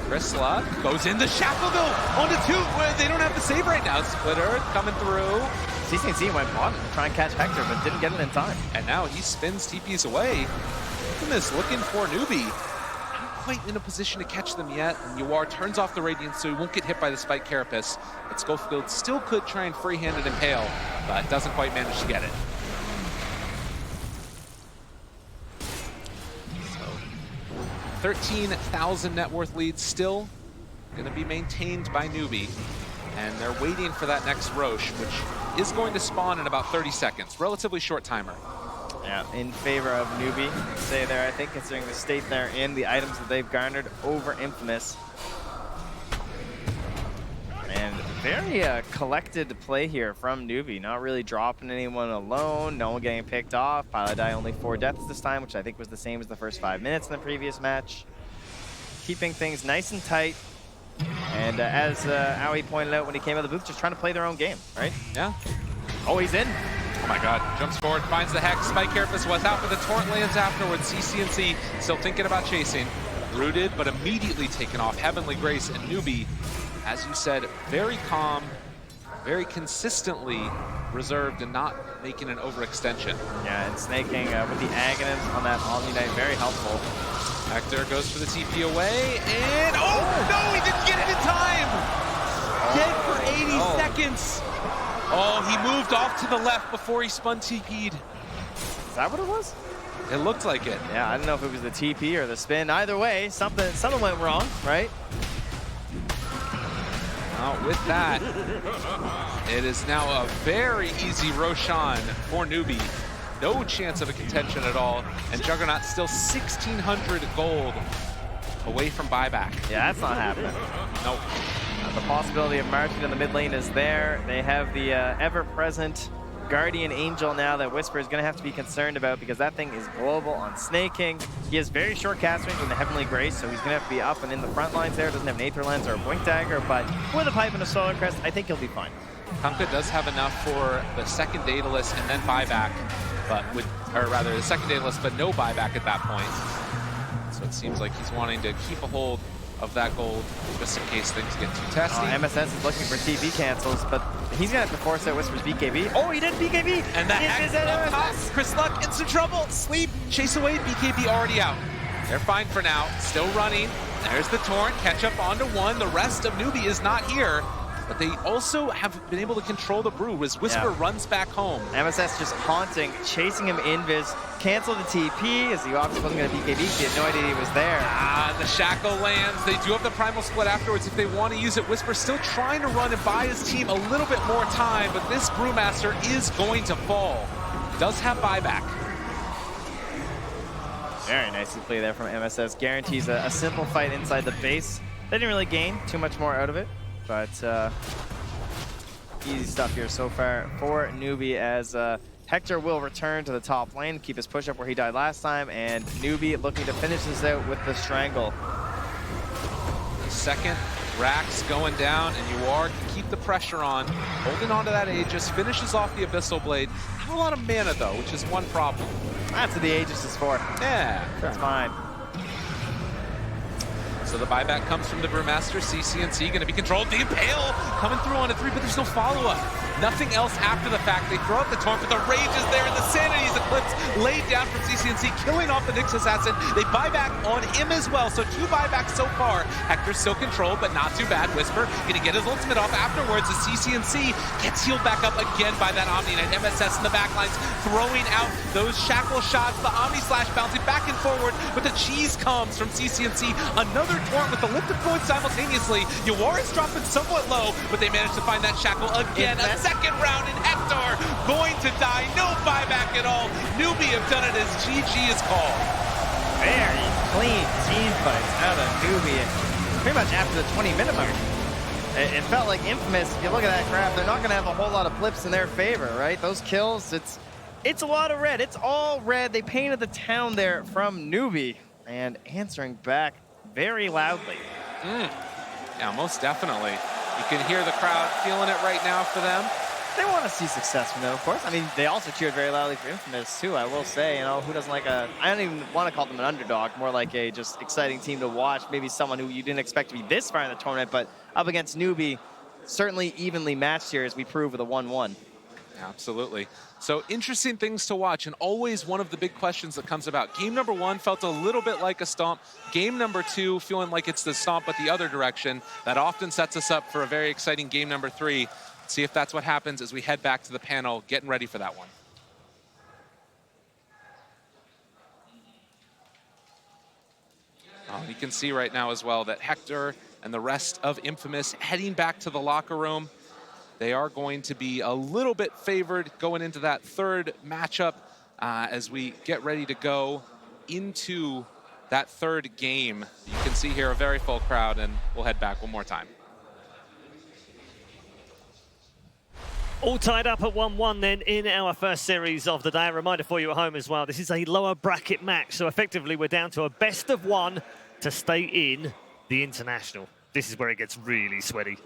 Chrysla goes in the Shackle though, onto 2. They don't have the save right now. Splitter coming through. CCNC went bottom to try and catch Hector, but didn't get it in time. And now he spins TPs away. Infamous looking for NEWBEE. Not quite in a position to catch them yet. And Yawar turns off the Radiance so he won't get hit by the Spike Carapace. But Schofield still could try and free-hand it Impale, but doesn't quite manage to get it. 13,000 net worth lead still going to be maintained by NEWBEE. And they're waiting for that next Roche, which is going to spawn in about 30 seconds. Relatively short timer. Yeah, in favor of NEWBEE. Say there, I think, considering the state they're in, the items that they've garnered over Infamous. And very collected play here from NEWBEE. Not really dropping anyone alone. No one getting picked off. Pilot Die only 4 deaths this time, which I think was the same as the first 5 minutes in the previous match. Keeping things nice and tight. And as Aoi pointed out when he came out of the booth, just trying to play their own game, right? Yeah. Oh, he's in. Oh my god. Jumps forward, finds the Hex. Spike Carapace was out, but the Torrent lands afterwards. CCNC still thinking about chasing. Rooted, but immediately taken off. Heavenly Grace and NEWBEE, as you said, very calm, very consistently reserved and not making an overextension. Yeah, and snaking with the Agonist on that Omni Knight, very helpful. Hector goes for the TP away, and oh no, he didn't get it in time! Dead for 80 seconds! Oh, he moved off to the left before he spun TP'd. Is that what it was? It looked like it. Yeah, I don't know if it was the TP or the spin. Either way, something went wrong, right? With that, it is now a very easy Roshan for NEWBEE. No chance of a contention at all, and Juggernaut still 1,600 gold away from buyback. Yeah, that's not happening. Nope. The possibility of marching in the mid lane is there. They have the ever-present Guardian Angel now that Whisper is going to have to be concerned about because that thing is global on snaking. He has very short cast range with the Heavenly Grace, so he's going to have to be up and in the front lines there. Doesn't have an Aether Lens or a Blink Dagger, but with a Pipe and a Solar Crest, I think he'll be fine. Kunkka does have enough for the second Daedalus and then buyback, but or rather the second Daedalus, but no buyback at that point. So it seems like he's wanting to keep a hold of that gold just in case things get too testy. MSS is looking for TP cancels, but he's gonna have to force out Whisper's BKB. Oh, he did BKB! And the Hex up top. Chris Luck in some trouble. Sleep, chase away, BKB already out. They're fine for now, still running. There's the Torrent, catch up onto 1. The rest of NEWBEE is not here, but they also have been able to control the brew as Whisper runs back home. MSS just haunting, chasing him invis, cancel the TP as he obviously wasn't going to BKB. He had no idea he was there. The Shackle lands. They do have the Primal Split afterwards if they want to use it. Whisper still trying to run and buy his team a little bit more time, but this Brewmaster is going to fall. Does have buyback. Very nicely played there from MSS. Guarantees a simple fight inside the base. They didn't really gain too much more out of it, but easy stuff here so far for NEWBEE as Hector will return to the top lane, keep his push up where he died last time, and NEWBEE looking to finish this out with the Strangle. The second Rax going down, and Yawar can keep the pressure on, holding on to that Aegis, finishes off the Abyssal Blade. Not a lot of mana though, which is one problem. That's what the Aegis is for. Yeah. That's fine. So the buyback comes from the Brewmaster. CCNC going to be controlled. The Impale coming through on a 3, but there's no follow-up. Nothing else after the fact. They throw out the Torrent, but the Rage is there, and the Sanity's Eclipse laid down from CCNC, killing off the Nyx Assassin. They buy back on him as well, so 2 buybacks so far. Hector's still controlled, but not too bad. Whisper going to get his ultimate off afterwards as CCNC gets healed back up again by that Omni Knight. MSS in the backlines throwing out those Shackle shots. The Omni Slash bouncing back and forward, but the cheese comes from CCNC. Another Torrent with the lifted point simultaneously. Yawar is dropping somewhat low, but they managed to find that Shackle again. A second round, and Hector going to die. No buyback at all. NEWBEE have done it as GG is called. Very clean team fights out of NEWBEE. Pretty much after the 20-minute mark. It felt like Infamous, if you look at that graph, they're not going to have a whole lot of blips in their favor, right? Those kills, it's It's a lot of red. It's all red. They painted the town there from NEWBEE and answering back very loudly. Yeah, most definitely. You can hear the crowd feeling it right now for them. They want to see success from them, of course. I mean, they also cheered very loudly for Infamous, too, I will say. You know, who doesn't like I don't even want to call them an underdog, more like a just exciting team to watch. Maybe someone who you didn't expect to be this far in the tournament, but up against NEWBEE, certainly evenly matched here, as we prove with a 1-1. Absolutely. So interesting things to watch, and always one of the big questions that comes about. Game number 1 felt a little bit like a stomp. Game number 2 feeling like it's the stomp but the other direction. That often sets us up for a very exciting game number 3. Let's see if that's what happens as we head back to the panel, getting ready for that one. You can see right now as well that Hector and the rest of Infamous heading back to the locker room. They are going to be a little bit favored going into that third matchup as we get ready to go into that third game. You can see here a very full crowd, and we'll head back one more time. All tied up at 1-1 then in our first series of the day. A reminder for you at home as well, this is a lower bracket match, so effectively we're down to a best of 1 to stay in the international. This is where it gets really sweaty.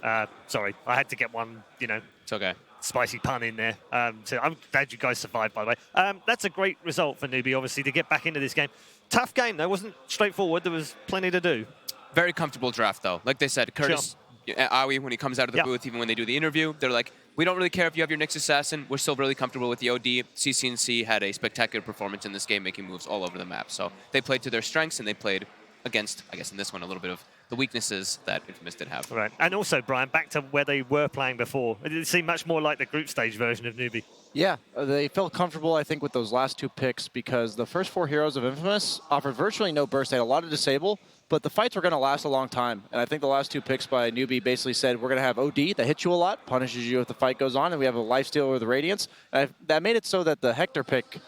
Sorry, I had to get one, you know, it's okay, spicy pun in there. So I'm glad you guys survived, by the way. That's a great result for NEWBEE, obviously, to get back into this game. Tough game, though. Wasn't straightforward. There was plenty to do. Very comfortable draft, though. Like they said, Curtis, Awi, when he comes out of the booth, even when they do the interview, they're like, we don't really care if you have your Nyx Assassin. We're still really comfortable with the OD. CCNC had a spectacular performance in this game, making moves all over the map. So they played to their strengths, and they played against, I guess in this one, a little bit of the weaknesses that Infamous did have. Right, and also, Brian, back to where they were playing before. It seemed much more like the group stage version of NEWBEE. Yeah, they felt comfortable, I think, with those last 2 picks because the first 4 heroes of Infamous offered virtually no burst. They had a lot of disable, but the fights were going to last a long time. And I think the last 2 picks by NEWBEE basically said, we're going to have OD that hits you a lot, punishes you if the fight goes on, and we have a lifesteal with Radiance. That made it so that the Hector pick,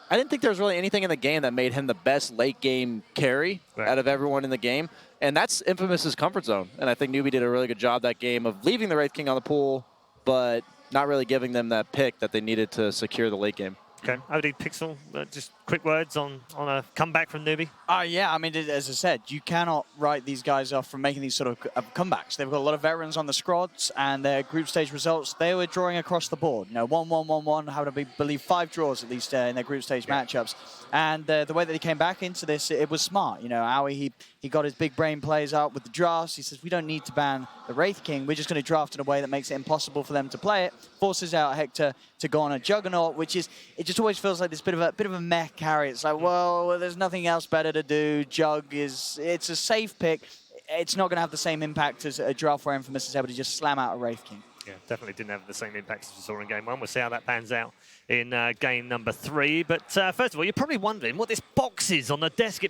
I didn't think there was really anything in the game that made him the best late game carry out of everyone in the game. And that's Infamous's comfort zone. And I think NEWBEE did a really good job that game of leaving the Wraith King on the pool, but not really giving them that pick that they needed to secure the late game. Okay, ODPixel, just quick words on a comeback from NEWBEE? Yeah, I mean, as I said, you cannot write these guys off from making these sort of comebacks. They've got a lot of veterans on the squads, and their group stage results, they were drawing across the board. You know, 1-1, 1-1, how to believe 5 draws at least in their group stage matchups. And the way that they came back into this, it was smart. You know, Aoi, he got his big brain plays out with the drafts. He says, we don't need to ban the Wraith King. We're just going to draft in a way that makes it impossible for them to play it. Forces out Hector to go on a Juggernaut, which is, it just always feels like this bit of a meh carry. It's like, well, there's nothing else better to do. Jug it's a safe pick. It's not going to have the same impact as a draft where Infamous is able to just slam out a Wraith King. Yeah, definitely didn't have the same impact as we saw in game 1. We'll see how that pans out in game number 3. But first of all, you're probably wondering what this box is on the desk.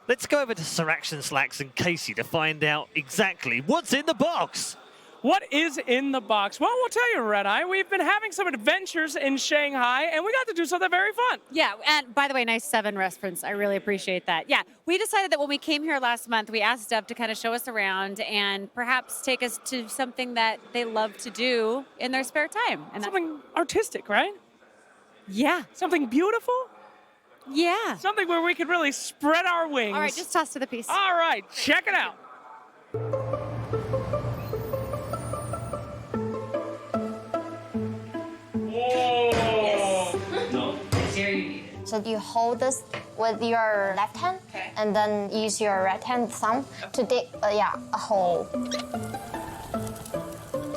Let's go over to Sir Action Slacks and Casey to find out exactly what's in the box. What is in the box? Well, we'll tell you, Red Eye. We've been having some adventures in Shanghai, and we got to do something very fun. Yeah, and by the way, nice 7 reference. I really appreciate that. Yeah, we decided that when we came here last month, we asked Dev to kind of show us around and perhaps take us to something that they love to do in their spare time. And something artistic, right? Yeah. Something beautiful? Yeah. Something where we could really spread our wings. All right, just toss to the piece. All right, check it out. So you hold this with your left hand, and then use your right hand thumb to dig, a hole.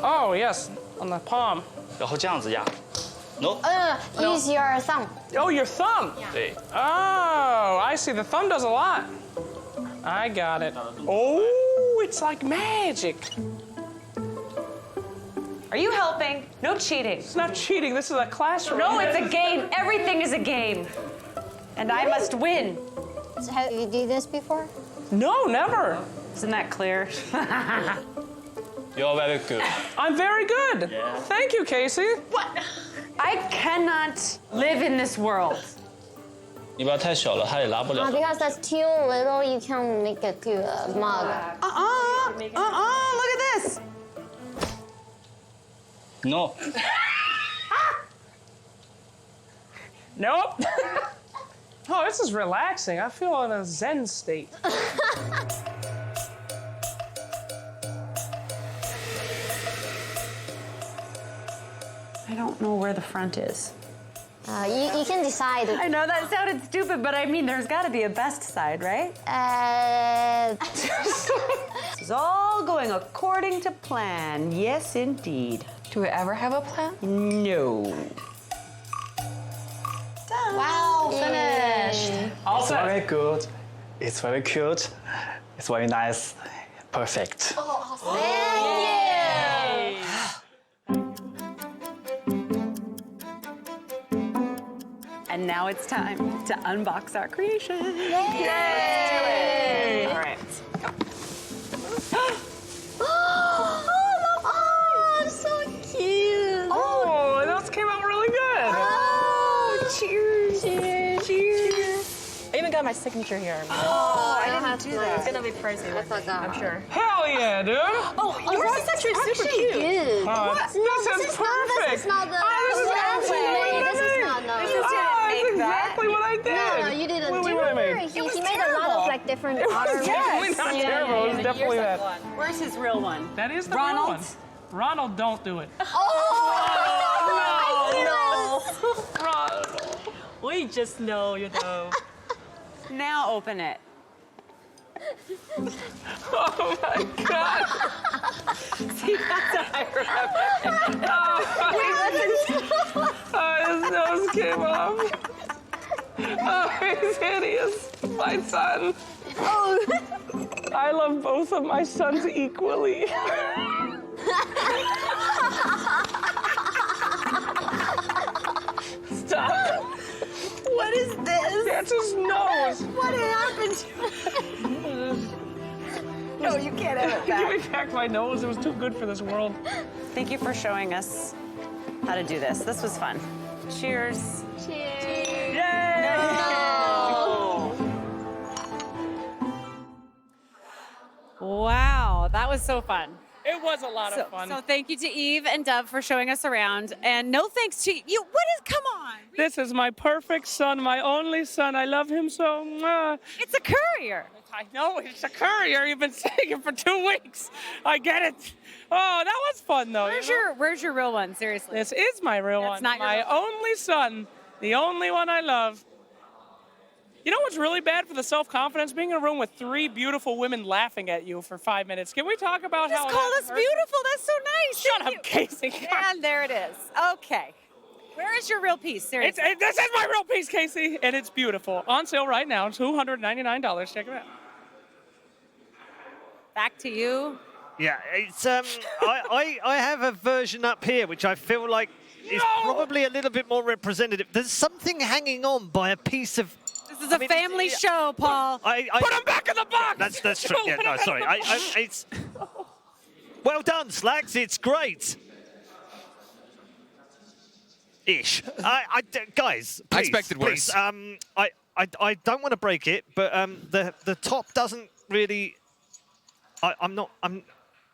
Oh yes, on the palm. 然后这样子压。No. Use your thumb. Oh, your thumb. Yeah. Oh, I see. The thumb does a lot. I got it. Oh, it's like magic. Are you helping? No cheating. It's not cheating. This is a classroom. No, it's a game. Everything is a game. And I must win. So have you did this before? No, never. Isn't that clear? You're very good. I'm very good. Yeah. Thank you, Casey. What? I cannot live in this world. 你不要太小了，他也拉不了。 Because that's too little, you can make it to a mug. Look at this. No. Nope. Oh, this is relaxing. I feel in a zen state. I don't know where the front is. You can decide. I know that sounded stupid, but I mean, there's got to be a best side, right? This is all going according to plan. Yes, indeed. Do we ever have a plan? No. Wow, finished. It's very good. It's very cute. It's very nice. Perfect. And now it's time to unbox our creation. Yay! Yay! All right. Oh, so cute. Oh, those came out really good. Oh, cheers. Cheers. Cheers. I even got my signature here. Oh, I didn't do that. It's gonna be pricey, I'm sure. Hell yeah, dude. Oh, yours is actually super cute. Good. What? What? This is perfect. This is not the. This is absolutely This is not no. This is exactly what I did. No, you didn't do what I it. made. He made a lot of like different honor Definitely not terrible. It was definitely that. Where's his real one? That is the Ronald? real one. Ronald, don't do it. Oh, no. Ronald. We just know, you know. Now open it. Oh my God. See, that's what I remember. Oh, his nose came off. Oh, he's hideous. My son. Oh. I love both of my sons equally. Stop. What is this? That's his nose. What happened to it? No, you can't have it Give back. me back my nose. It was too good for this world. Thank you for showing us how to do this. This was fun. Cheers. Cheers. Yay! No. Wow, that was so fun. It was a lot of fun. So thank you to Eve and Dove for showing us around. And no thanks to you. Come on. This is my perfect son, my only son. I love him so much. It's a courier. I know, it's a courier. You've been saying it for 2 weeks. I get it. Oh, that was fun, though. Where's your real one? Seriously. This is my real That's one. not your My real one. only son, the only one I love. You know what's really bad for the self-confidence? Being in a room with 3 beautiful women laughing at you for 5 minutes. Can we talk about how Just call us beautiful. That's so nice. Shut up, Casey. And there it is. Okay. Where is your real piece? Seriously. This is my real piece, Casey, and it's beautiful. On sale right now, $299. Check it out. Back to you. Yeah, it's I have a version up here which I feel like is probably a little bit more representative. There's something hanging on by a piece of. This is a family show, Paul. Put him back in the box. That's true. Yeah, no, sorry. It's well done, Slacks. It's great. Ish. Guys, please, I expected worse. Please, I don't want to break it, but the top doesn't really. I'm.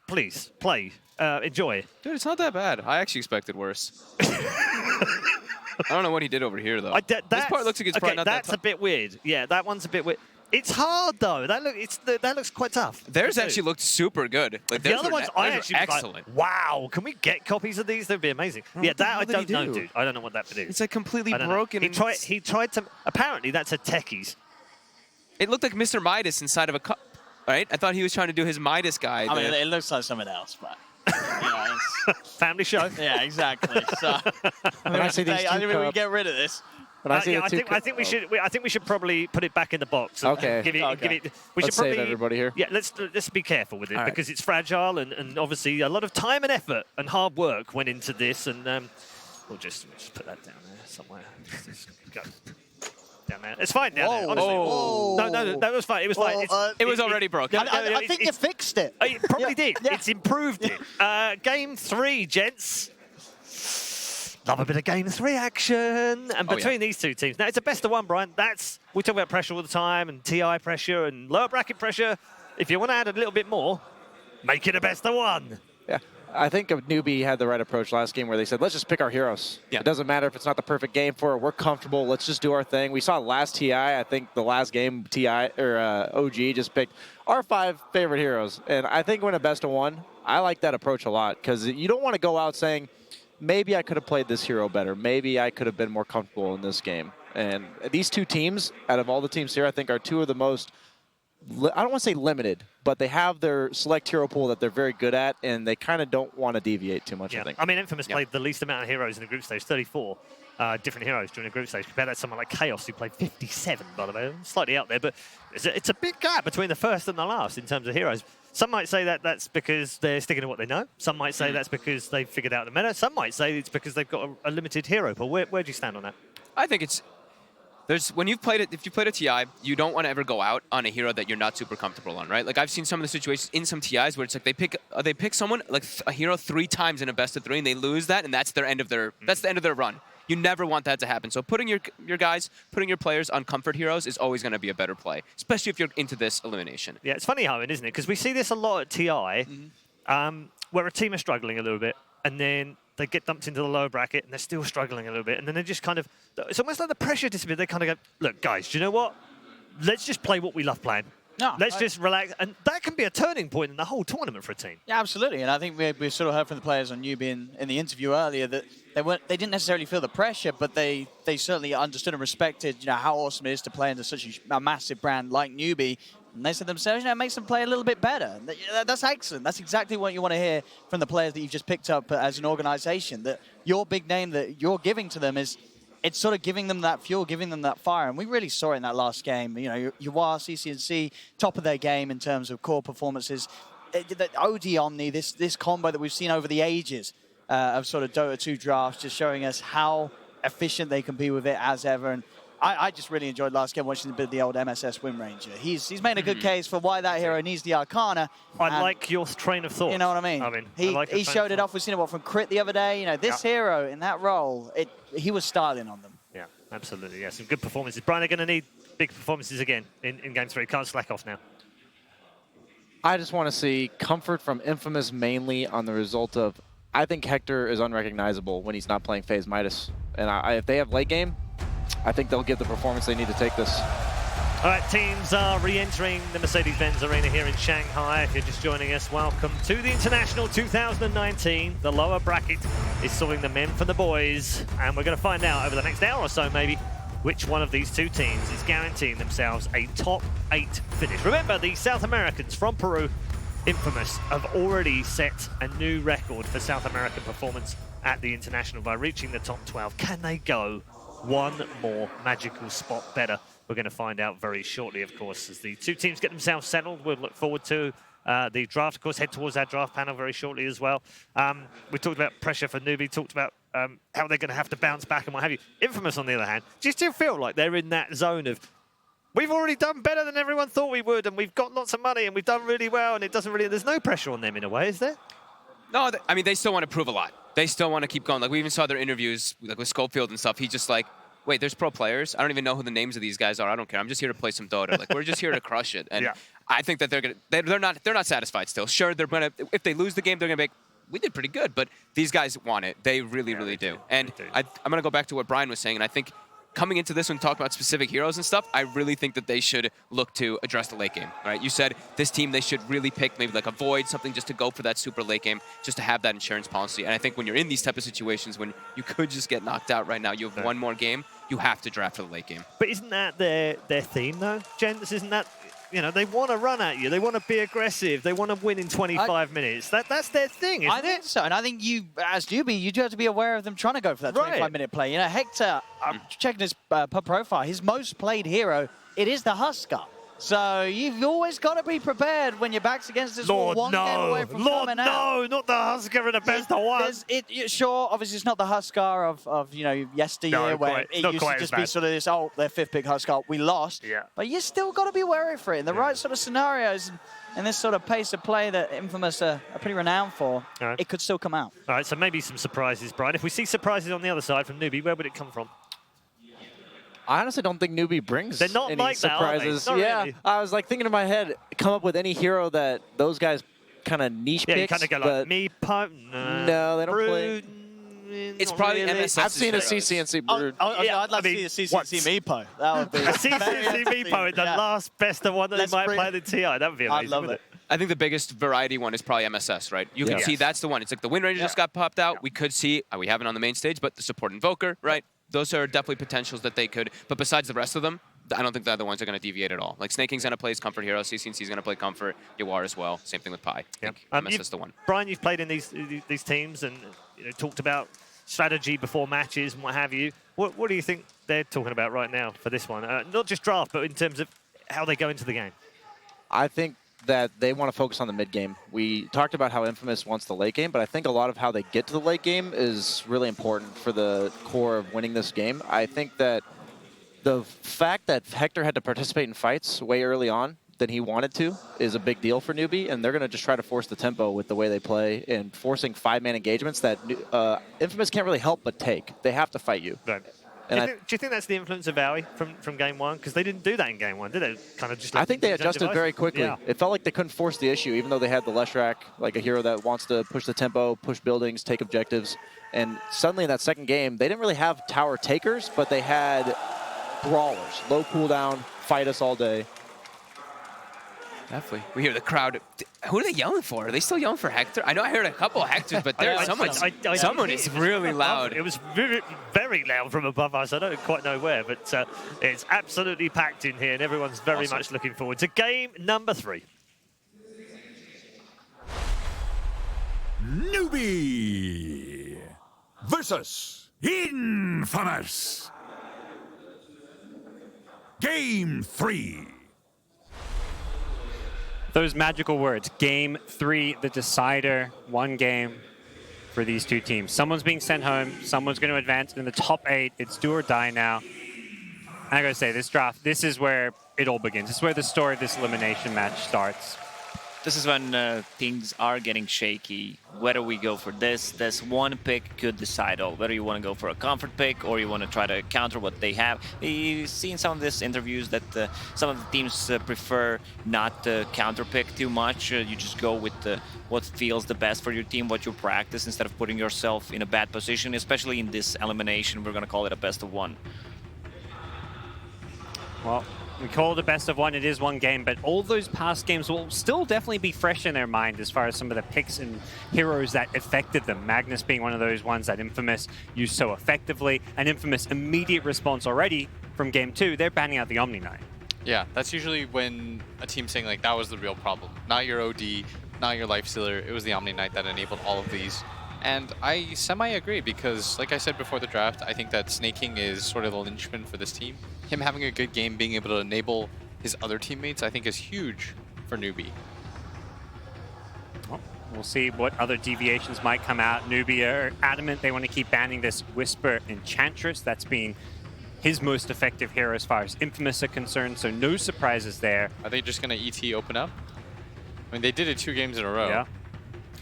Please play. Enjoy. Dude, it's not that bad. I actually expected worse. I don't know what he did over here, though. This part looks like it's probably not that's a bit weird. Yeah, that one's a bit weird. It's hard though. That looks quite tough. Theirs actually looked super good. Like The other ones, I theirs were actually was excellent. like, wow, can we get copies of these? That'd be amazing. Yeah, that I don't know, dude. I don't know what that would do. It's like completely I don't know. broken. He tried to. Apparently, that's a techies. It looked like Mr. Midas inside of a cup, right? I thought he was trying to do his Midas guy. I mean, it looks like something else, but family show. Yeah, exactly. So When I see these two I mean, we cups- get rid of this. When I see Yeah, the I two think we should. I think we should probably put it back in the box. And Okay. Give it. Okay. Give it. We Let's should probably. save everybody here. Yeah. Let's be careful with it All right. because it's fragile and obviously a lot of time and effort and hard work went into this and we'll just put that down there somewhere. Just go. Down there. It's fine down there, honestly. Whoa. No, it was fine. It was fine. It was already broken. I think you fixed it. It probably did. It's improved it. Game 3, gents. Love a bit of Game 3 action. And between these two teams. Now, it's a best of one, Brian. We talk about pressure all the time and TI pressure and lower bracket pressure. If you want to add a little bit more, make it a best of one. Yeah. I think NEWBEE had the right approach last game where they said, let's just pick our heroes. Yeah. It doesn't matter if it's not the perfect game for it. We're comfortable. Let's just do our thing. We saw last TI, I think the last game OG just picked our 5 favorite heroes. And I think when a best of 1, I like that approach a lot because you don't want to go out saying, maybe I could have played this hero better. Maybe I could have been more comfortable in this game. And these 2 teams, out of all the teams here, I think are 2 of the most, I don't want to say limited, but they have their select hero pool that they're very good at, and they kind of don't want to deviate too much, I think. I mean, Infamous played the least amount of heroes in the group stage, 34 different heroes during the group stage. Compare that to someone like Chaos, who played 57, by the way. Slightly out there, but it's a big gap between the first and the last in terms of heroes. Some might say that that's because they're sticking to what they know. Some might say that's because they've figured out the meta. Some might say it's because they've got a limited hero pool. Where do you stand on that? I think it's... when you've played it, if you played a TI, you don't want to ever go out on a hero that you're not super comfortable on, right? Like I've seen some of the situations in some TIs where it's like they pick someone like a hero 3 times in a best of 3 and they lose that, and that's their end of their run. You never want that to happen. So putting your players on comfort heroes is always going to be a better play, especially if you're into this elimination. Yeah, it's funny, Owen, isn't it? Because we see this a lot at TI, where a team is struggling a little bit, and then they get dumped into the lower bracket, and they're still struggling a little bit, and then they just kind of, it's almost like the pressure disappears. They kind of go, look, guys, do you know what? Let's just play what we love playing. No, Let's just relax. And that can be a turning point in the whole tournament for a team. Yeah, absolutely. And I think we sort of heard from the players on NEWBEE in the interview earlier that they didn't necessarily feel the pressure, but they certainly understood and respected, how awesome it is to play under such a massive brand like NEWBEE. And they said themselves, it makes them play a little bit better. That's excellent. That's exactly what you want to hear from the players that you've just picked up as an organization, that your big name that you're giving to them it's sort of giving them that fuel, giving them that fire. And we really saw it in that last game. You are CCNC, top of their game in terms of core performances. The OD Omni, this combo that we've seen over the ages of sort of Dota 2 drafts, just showing us how efficient they can be with it as ever. And I just really enjoyed last game watching a bit of the old MSS Wind Ranger. He's made a good case for why that hero needs the Arcana. I like your train of thought. You know what I mean? He showed it off. We've seen it from Crit the other day. This hero in that role, he was styling on them. Yeah, absolutely. Yeah, some good performances. Brian, they're going to need big performances again in Game 3. Can't slack off now. I just want to see comfort from Infamous mainly on the result of, I think Hector is unrecognizable when he's not playing FaZe Midas. And if they have late game, I think they'll give the performance they need to take this. All right, teams are re-entering the Mercedes-Benz Arena here in Shanghai. If you're just joining us, welcome to the International 2019. The lower bracket is sorting the men from the boys, and we're going to find out over the next hour or so, maybe, which one of these 2 teams is guaranteeing themselves a top 8 finish. Remember, the South Americans from Peru, Infamous, have already set a new record for South American performance at the International by reaching the top 12. Can they go one more magical spot better? We're going to find out very shortly, of course, as the 2 teams get themselves settled. We'll look forward to the draft, of course, head towards our draft panel very shortly as well. We talked about pressure for NEWBEE, talked about how they're going to have to bounce back and what have you. Infamous, on the other hand, do you still feel like they're in that zone of, we've already done better than everyone thought we would, and we've got lots of money, and we've done really well, and it doesn't really, there's no pressure on them in a way, is there? No, I mean, they still want to prove a lot. They still want to keep going. Like, we even saw their interviews like with Schofield and stuff. He's just like, wait, there's pro players? I don't even know who the names of these guys are. I don't care. I'm just here to play some Dota. Like, we're just here to crush it. And I think that they're not satisfied still. Sure, they're gonna, if they lose the game, they're gonna be like, we did pretty good, but these guys want it. They really, really do. And I'm gonna go back to what Brian was saying, and I think coming into this one, talk about specific heroes and stuff, I really think that they should look to address the late game, right? You said this team, they should really pick maybe like a Void, something just to go for that super late game, just to have that insurance policy. And I think when you're in these type of situations, when you could just get knocked out right now, you have one more game, you have to draft for the late game. But isn't that their theme, though, gents? Isn't that, they want to run at you, they want to be aggressive, they want to win in 25 minutes. That's their thing, isn't it? I think so, and I think you, as NEWBEE, you do have to be aware of them trying to go for that 25-minute play. Hector, I'm checking his profile, his most played hero, it is the Husker. So you've always got to be prepared when your back's against this wall, one game away from coming out. Not the Husker in a best of 1. Sure, obviously it's not the Husker of yesteryear where it used to just be sort of this, their 5th pick Husker, we lost. Yeah. But you still got to be wary for it. In the right sort of scenarios and this sort of pace of play that Infamous are pretty renowned for, it could still come out. All right, so maybe some surprises, Brian. If we see surprises on the other side from NEWBEE, where would it come from? I honestly don't think NEWBEE brings They're not any like surprises. That, are they? Not yeah, really. I was like thinking in my head, come up with any hero that those guys kind of niche Yeah, you picks. kind of go like Meepo. No, they don't play. It's probably MSS. I've seen a CCNC Brood. I'd love to see a CCNC Meepo. That would be a CCNC Meepo in the last best of one that they might play the TI. That would be amazing. I love it. I think the biggest variety one is probably MSS, right? You can see that's the one. It's like the Wind Ranger just got popped out. We could see, we have it on the main stage, but the support Invoker, right? Those are definitely potentials that they could, but besides the rest of them, I don't think the other ones are going to deviate at all. Like Snaking's going to play his Comfort Hero, CCNC's going to play Comfort, Yawar as well. Same thing with Pi. MSS the one. Brian, you've played in these teams and talked about strategy before matches and what have you. What do you think they're talking about right now for this one? Not just draft, but in terms of how they go into the game. I think that they want to focus on the mid game. We talked about how Infamous wants the late game, but I think a lot of how they get to the late game is really important for the core of winning this game. I think that the fact that Hector had to participate in fights way early on than he wanted to is a big deal for NEWBEE, and they're going to just try to force the tempo with the way they play and forcing 5-man engagements that Infamous can't really help but take. They have to fight you. Right. And do you think that's the influence of Owie from game one? Because they didn't do that in game one, did they? Kind of just. I think they adjusted very quickly. Yeah. It felt like they couldn't force the issue, even though they had the Leshrac, like a hero that wants to push the tempo, push buildings, take objectives. And suddenly in that second game, they didn't really have tower takers, but they had brawlers, low cooldown, fight us all day. Definitely. We hear the crowd. Who are they yelling for? Are they still yelling for Hector? I know I heard a couple of Hectors, but there's someone is really loud. It was very, very loud from above us. I don't quite know where, but it's absolutely packed in here, and everyone's very much looking forward to game number 3. NEWBEE versus Infamous. Game 3. Those magical words, game 3, the decider, one game for these two teams. Someone's being sent home, someone's going to advance in the top 8. It's do or die now. And I gotta say, this draft, this is where it all begins. This is where the story of this elimination match starts. This is when things are getting shaky. Whether we go for this one pick could decide all. Whether you want to go for a comfort pick or you want to try to counter what they have. You've seen some of these interviews that some of the teams prefer not to counter pick too much. You just go with what feels the best for your team, what you practice, instead of putting yourself in a bad position, especially in this elimination. We're going to call it a best of 1. Well, we call it a best of 1, it is one game, but all those past games will still definitely be fresh in their mind as far as some of the picks and heroes that affected them. Magnus being one of those ones that Infamous used so effectively, and Infamous immediate response already from game 2, they're banning out the Omni Knight. Yeah, that's usually when a team's saying like that was the real problem. Not your OD, not your Lifestealer, it was the Omni Knight that enabled all of these. And I semi-agree because, like I said before the draft, I think that Snaking is sort of the linchpin for this team. Him having a good game, being able to enable his other teammates, I think is huge for NEWBEE. Well, we'll see what other deviations might come out. NEWBEE are adamant they want to keep banning this Whisper Enchantress. That's been his most effective hero as far as Infamous are concerned, so no surprises there. Are they just going to ET open up? I mean, they did it 2 games in a row. Yeah.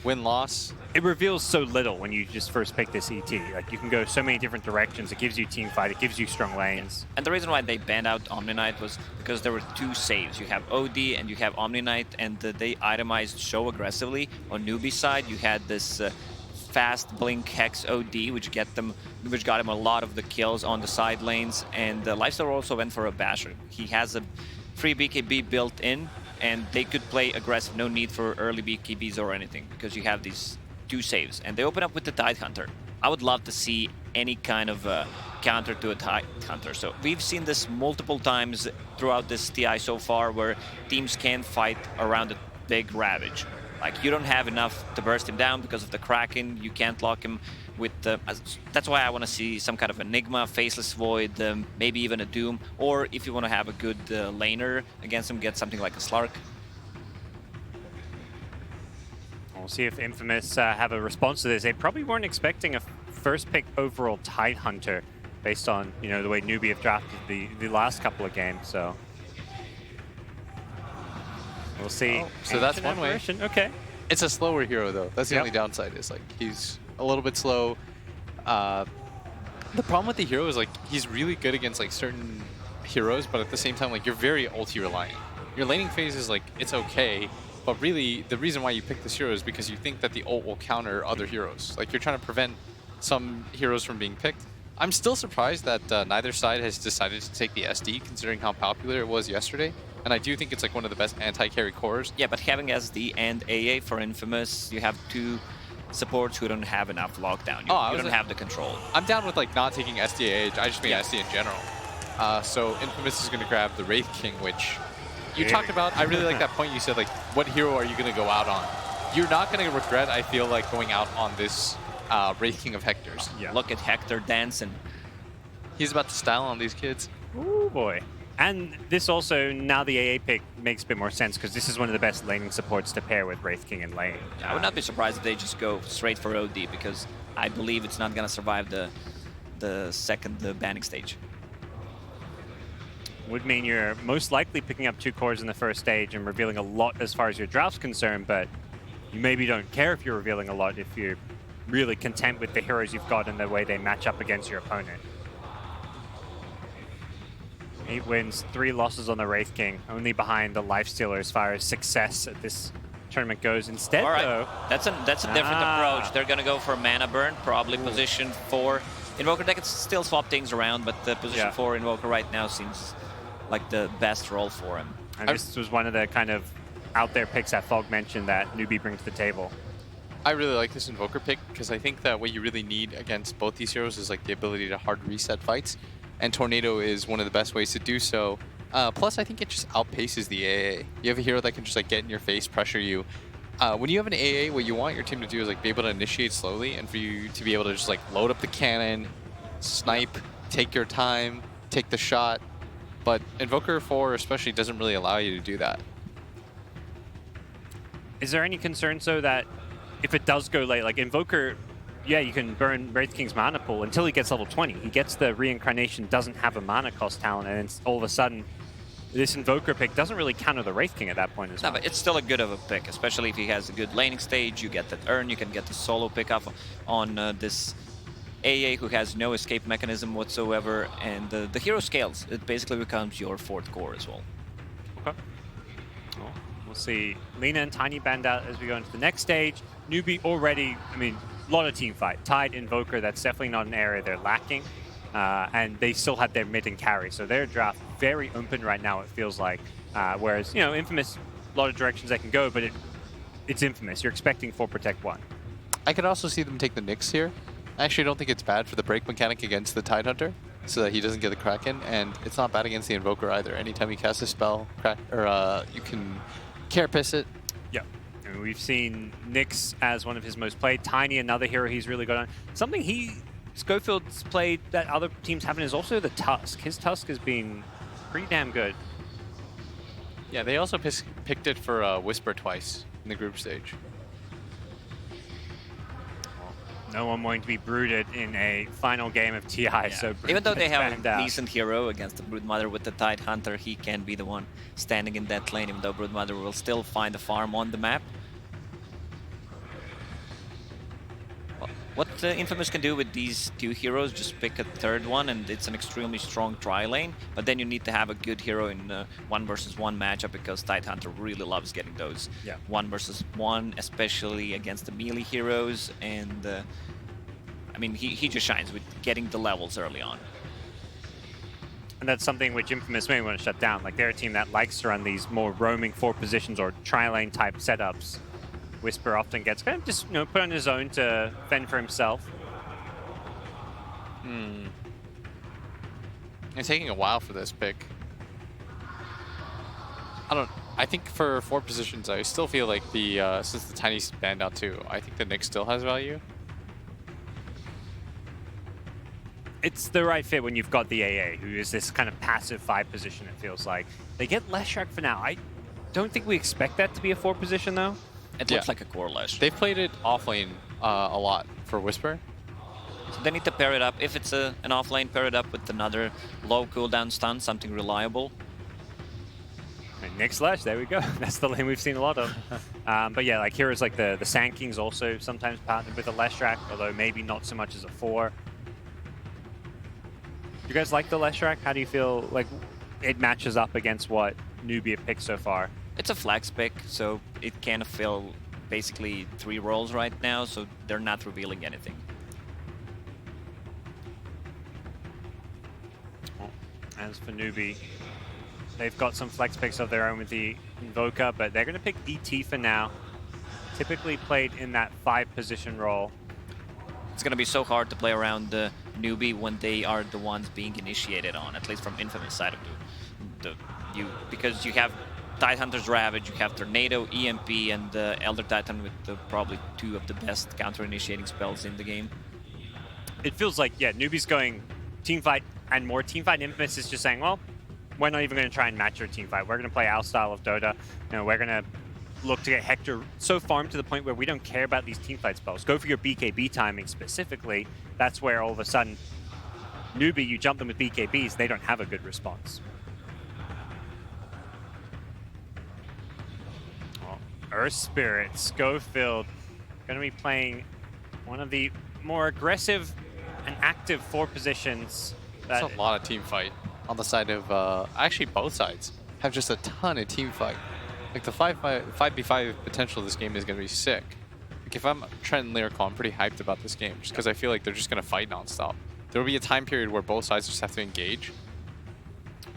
Win-loss. It reveals so little when you just first pick this ET. Like, you can go so many different directions. It gives you team fight. It gives you strong lanes. And the reason why they banned out Omni Knight was because there were 2 saves. You have OD and you have Omni Knight, and they itemized so aggressively. On NEWBEE side, you had this fast blink hex OD, which got him a lot of the kills on the side lanes. And Lifestealer also went for a basher. He has a free BKB built in, and they could play aggressive. No need for early BKBs or anything because you have these 2 saves, and they open up with the Tidehunter. I would love to see any kind of counter to a Tidehunter. So we've seen this multiple times throughout this TI so far, where teams can fight around a big Ravage. Like, you don't have enough to burst him down because of the Kraken. You can't lock him with the... That's why I want to see some kind of Enigma, Faceless Void, maybe even a Doom. Or if you want to have a good laner against him, get something like a Slark. We'll see if Infamous have a response to this. They probably weren't expecting a first pick overall Tidehunter based on, you know, the way NEWBEE have drafted the last couple of games, so... We'll see. Oh, so that's one way. Okay. It's a slower hero, though. That's the only downside, is like he's a little bit slow. The problem with the hero is like he's really good against like certain heroes, but at the same time, like you're very ulti reliant. Your laning phase is like, it's okay, But really, the reason why you pick this hero is because you think that the ult will counter other heroes. Like, you're trying to prevent some heroes from being picked. I'm still surprised that neither side has decided to take the SD, considering how popular it was yesterday. And I do think it's like one of the best anti-carry cores. Yeah, but having SD and AA for Infamous, you have two supports who don't have enough lockdown. You don't have the control. I'm down with like not taking SD AA. I just mean SD in general. So Infamous is going to grab the Wraith King, which you talked about. I really like that point you said, like, what hero are you going to go out on? You're not going to regret, I feel like, going out on this Wraith King of Hector's. Yeah. Look at Hector dancing. He's about to style on these kids. Ooh, boy. And this also, now the AA pick makes a bit more sense because this is one of the best laning supports to pair with Wraith King in lane. I would not be surprised if they just go straight for OD because I believe it's not going to survive the second banning stage. Would mean you're most likely picking up 2 cores in the first stage and revealing a lot as far as your draft's concerned, but you maybe don't care if you're revealing a lot if you're really content with the heroes you've got and the way they match up against your opponent. 8 wins, 3 losses on the Wraith King, only behind the Lifestealer as far as success at this tournament goes. Instead, though... That's a different approach. They're going to go for mana burn, probably position 4. Invoker, they can still swap things around, but the position 4 Invoker right now seems like the best role for him. And this was one of the kind of out there picks that Fog mentioned that NEWBEE brings to the table. I really like this Invoker pick because I think that what you really need against both these heroes is like the ability to hard reset fights. And Tornado is one of the best ways to do so. Plus, I think it just outpaces the AA. You have a hero that can just like get in your face, pressure you. When you have an AA, what you want your team to do is like be able to initiate slowly and for you to be able to just like load up the cannon, snipe, take your time, take the shot. But Invoker 4 especially doesn't really allow you to do that. Is there any concern, so that if it does go late, like Invoker, yeah, you can burn Wraith King's mana pool until he gets level 20. He gets the Reincarnation, doesn't have a mana cost talent, and then all of a sudden, this Invoker pick doesn't really counter the Wraith King at that point as well. No, but it's still a good of a pick, especially if he has a good laning stage. You get that urn, you can get the solo pick up on this AA who has no escape mechanism whatsoever, and the hero scales. It basically becomes your 4th core as well. Okay. Well, we'll see Lina and Tiny band out as we go into the next stage. NEWBEE already, I mean, a lot of team fight. Tide, Invoker, that's definitely not an area they're lacking. And they still have their mid and carry. So their draft very open right now, it feels like. Whereas, you know, Infamous, a lot of directions they can go, but it's Infamous. You're expecting 4 Protect 1. I could also see them take the Nyx here. I actually don't think it's bad for the break mechanic against the Tidehunter, so that he doesn't get the Kraken, and it's not bad against the Invoker either. Anytime you cast a spell, you can Carapace it. Yeah. And we've seen Nyx as one of his most played. Tiny, another hero he's really good on. Something Schofield's played that other teams haven't is also the Tusk. His Tusk has been pretty damn good. Yeah, they also picked it for Whisper twice in the group stage. No one wanting to be brooded in a final game of TI. Yeah. So even though they have a decent hero against the Broodmother with the Tidehunter, he can be the one standing in that lane, even though Broodmother will still find a farm on the map. What Infamous can do with these 2 heroes, just pick a 3rd one, and it's an extremely strong tri lane. But then you need to have a good hero in 1 versus 1 matchup, because Tidehunter really loves getting those 1 versus 1, especially against the melee heroes. And I mean, he just shines with getting the levels early on. And that's something which Infamous may want to shut down. Like, they're a team that likes to run these more roaming 4 positions or tri-lane type setups. Whisper often gets kind of just, you know, put on his own to fend for himself. It's taking a while for this pick. I think for 4 positions, I still feel like since the Tiny's banned out too, I think the Nyx still has value. It's the right fit when you've got the AA, who is this kind of passive 5 position, it feels like. They get Leshrac for now. I don't think we expect that to be a 4 position, though. It looks like a core Lesh. They've played it offlane a lot for Whisper. So they need to pair it up. If it's an offlane, pair it up with another low cooldown stun, something reliable. And Nyx Lesh, there we go. That's the lane we've seen a lot of. But yeah, like heroes like the Sand Kings also sometimes partnered with a Leshrac, although maybe not so much as a 4. You guys like the Leshrac? How do you feel like it matches up against what NEWBEE have picked so far? It's a flex pick, so it can fill basically 3 roles right now, so they're not revealing anything. As for NEWBEE, they've got some flex picks of their own with the Invoker, but they're going to pick ET for now. Typically played in that 5 position role. It's going to be so hard to play around NEWBEE when they are the ones being initiated on, at least from Infamous side of because you have Tidehunter's Ravage, you have Tornado, EMP, and Elder Titan with probably 2 of the best counter-initiating spells in the game. It feels like, yeah, NEWBEE's going teamfight and more. Teamfight Infamous is just saying, well, we're not even going to try and match your teamfight. We're going to play our style of Dota. You know, we're going to look to get Hector so farmed to the point where we don't care about these teamfight spells. Go for your BKB timing specifically. That's where all of a sudden, NEWBEE, you jump them with BKBs, they don't have a good response. Earth Spirit, Schofield, going to be playing one of the more aggressive and active 4 positions. That's a lot of team fight on the side of, actually both sides have just a ton of team fight. Like the 5v5 potential of this game is going to be sick. Like if I'm Trent and Lyrical, I'm pretty hyped about this game just because I feel like they're just going to fight nonstop. There will be a time period where both sides just have to engage.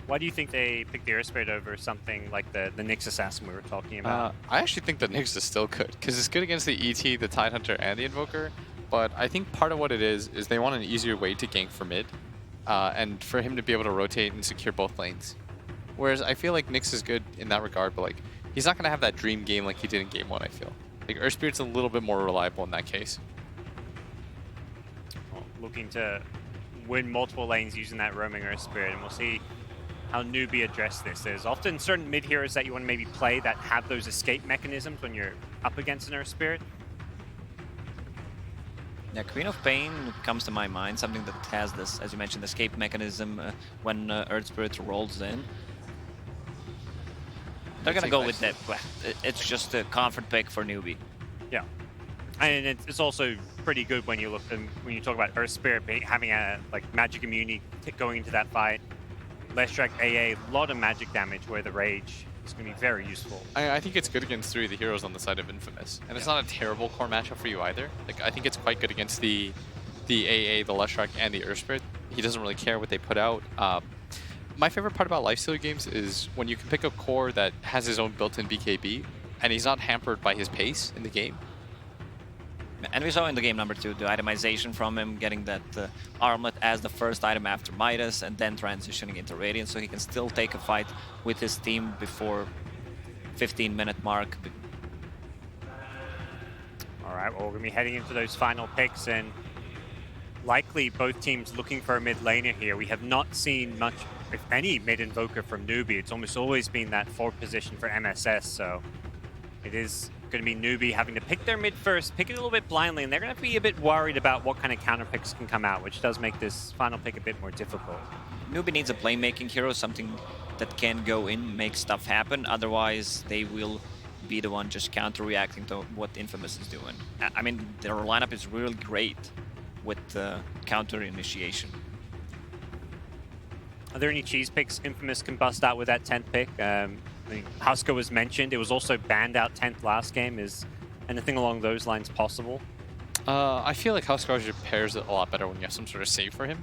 Why do you think they picked the Earth Spirit over something like the Nyx Assassin we were talking about? I actually think the Nyx is still good because it's good against the ET, the Tidehunter, and the Invoker. But I think part of what it is they want an easier way to gank for mid and for him to be able to rotate and secure both lanes. Whereas I feel like Nyx is good in that regard, but like he's not going to have that dream game like he did in game 1, I feel. Like Earth Spirit's a little bit more reliable in that case. Well, looking to win multiple lanes using that roaming Earth Spirit, and we'll see how NEWBEE address this. There's often certain mid heroes that you want to maybe play that have those escape mechanisms when you're up against an Earth Spirit. Yeah, Queen of Pain comes to my mind, something that has this, as you mentioned, escape mechanism when Earth Spirit rolls in. They're going to go with that. It's just a comfort pick for NEWBEE. Yeah. And it's also pretty good when you look when you talk about Earth Spirit having a magic immunity going into that fight. Leshrac AA, a lot of magic damage where the Rage is going to be very useful. I think it's good against 3 of the heroes on the side of Infamous. And it's not a terrible core matchup for you either. Like I think it's quite good against the AA, the Leshrac, and the Earth Spirit. He doesn't really care what they put out. My favorite part about Lifestealer games is when you can pick a core that has his own built-in BKB, and he's not hampered by his pace in the game. And we saw in the game number 2 the itemization from him, getting that armlet as the first item after Midas, and then transitioning into Radiant, so he can still take a fight with his team before 15-minute mark. All right, well, we're going to be heading into those final picks, and likely both teams looking for a mid laner here. We have not seen much, if any, mid invoker from NEWBEE. It's almost always been that 4th position for MSS, so it is going to be NEWBEE having to pick their mid first, pick it a little bit blindly, and they're going to be a bit worried about what kind of counter picks can come out, which does make this final pick a bit more difficult. NEWBEE needs a playmaking hero, something that can go in, make stuff happen. Otherwise, they will be the one just counter-reacting to what Infamous is doing. I mean, their lineup is really great with counter-initiation. Are there any cheese picks Infamous can bust out with that 10th pick? I mean, Husker was mentioned. It was also banned out 10th last game. Is anything along those lines possible? I feel like Husker pairs it a lot better when you have some sort of save for him.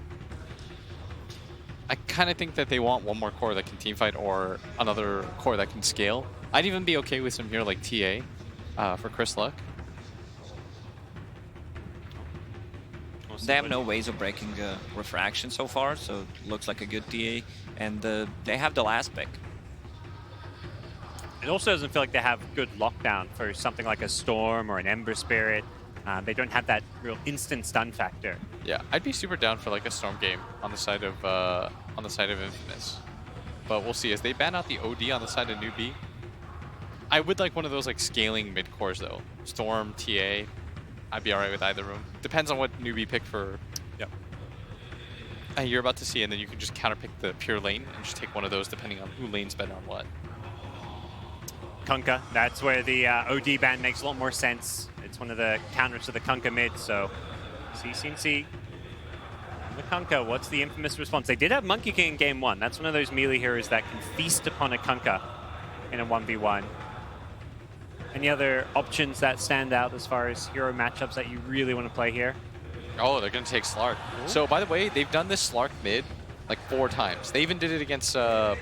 I kind of think that they want one more core that can teamfight or another core that can scale. I'd even be okay with some here like TA for Chris Luck. They have no ways of breaking refraction so far, so it looks like a good TA. And they have the last pick. It also doesn't feel like they have good lockdown for something like a Storm or an Ember Spirit. They don't have that real instant stun factor. Yeah, I'd be super down for like a Storm game on the side of Infamous. But we'll see as they ban out the OD on the side of NEWBEE. I would like one of those like scaling mid cores though. Storm, TA. I'd be alright with either of them. Depends on what NEWBEE pick for. Yep. You're about to see, and then you can just counterpick the pure lane and just take one of those depending on who lanes better on what. Kunkka, that's where the OD ban makes a lot more sense. It's one of the counters to the Kunkka mid, so CCNC. The Kunkka, what's the Infamous response? They did have Monkey King in game 1. That's one of those melee heroes that can feast upon a Kunkka. in a 1v1. Any other options that stand out as far as hero matchups that you really want to play here? Oh, they're going to take Slark. So, by the way, they've done this Slark mid like 4 times. They even did it against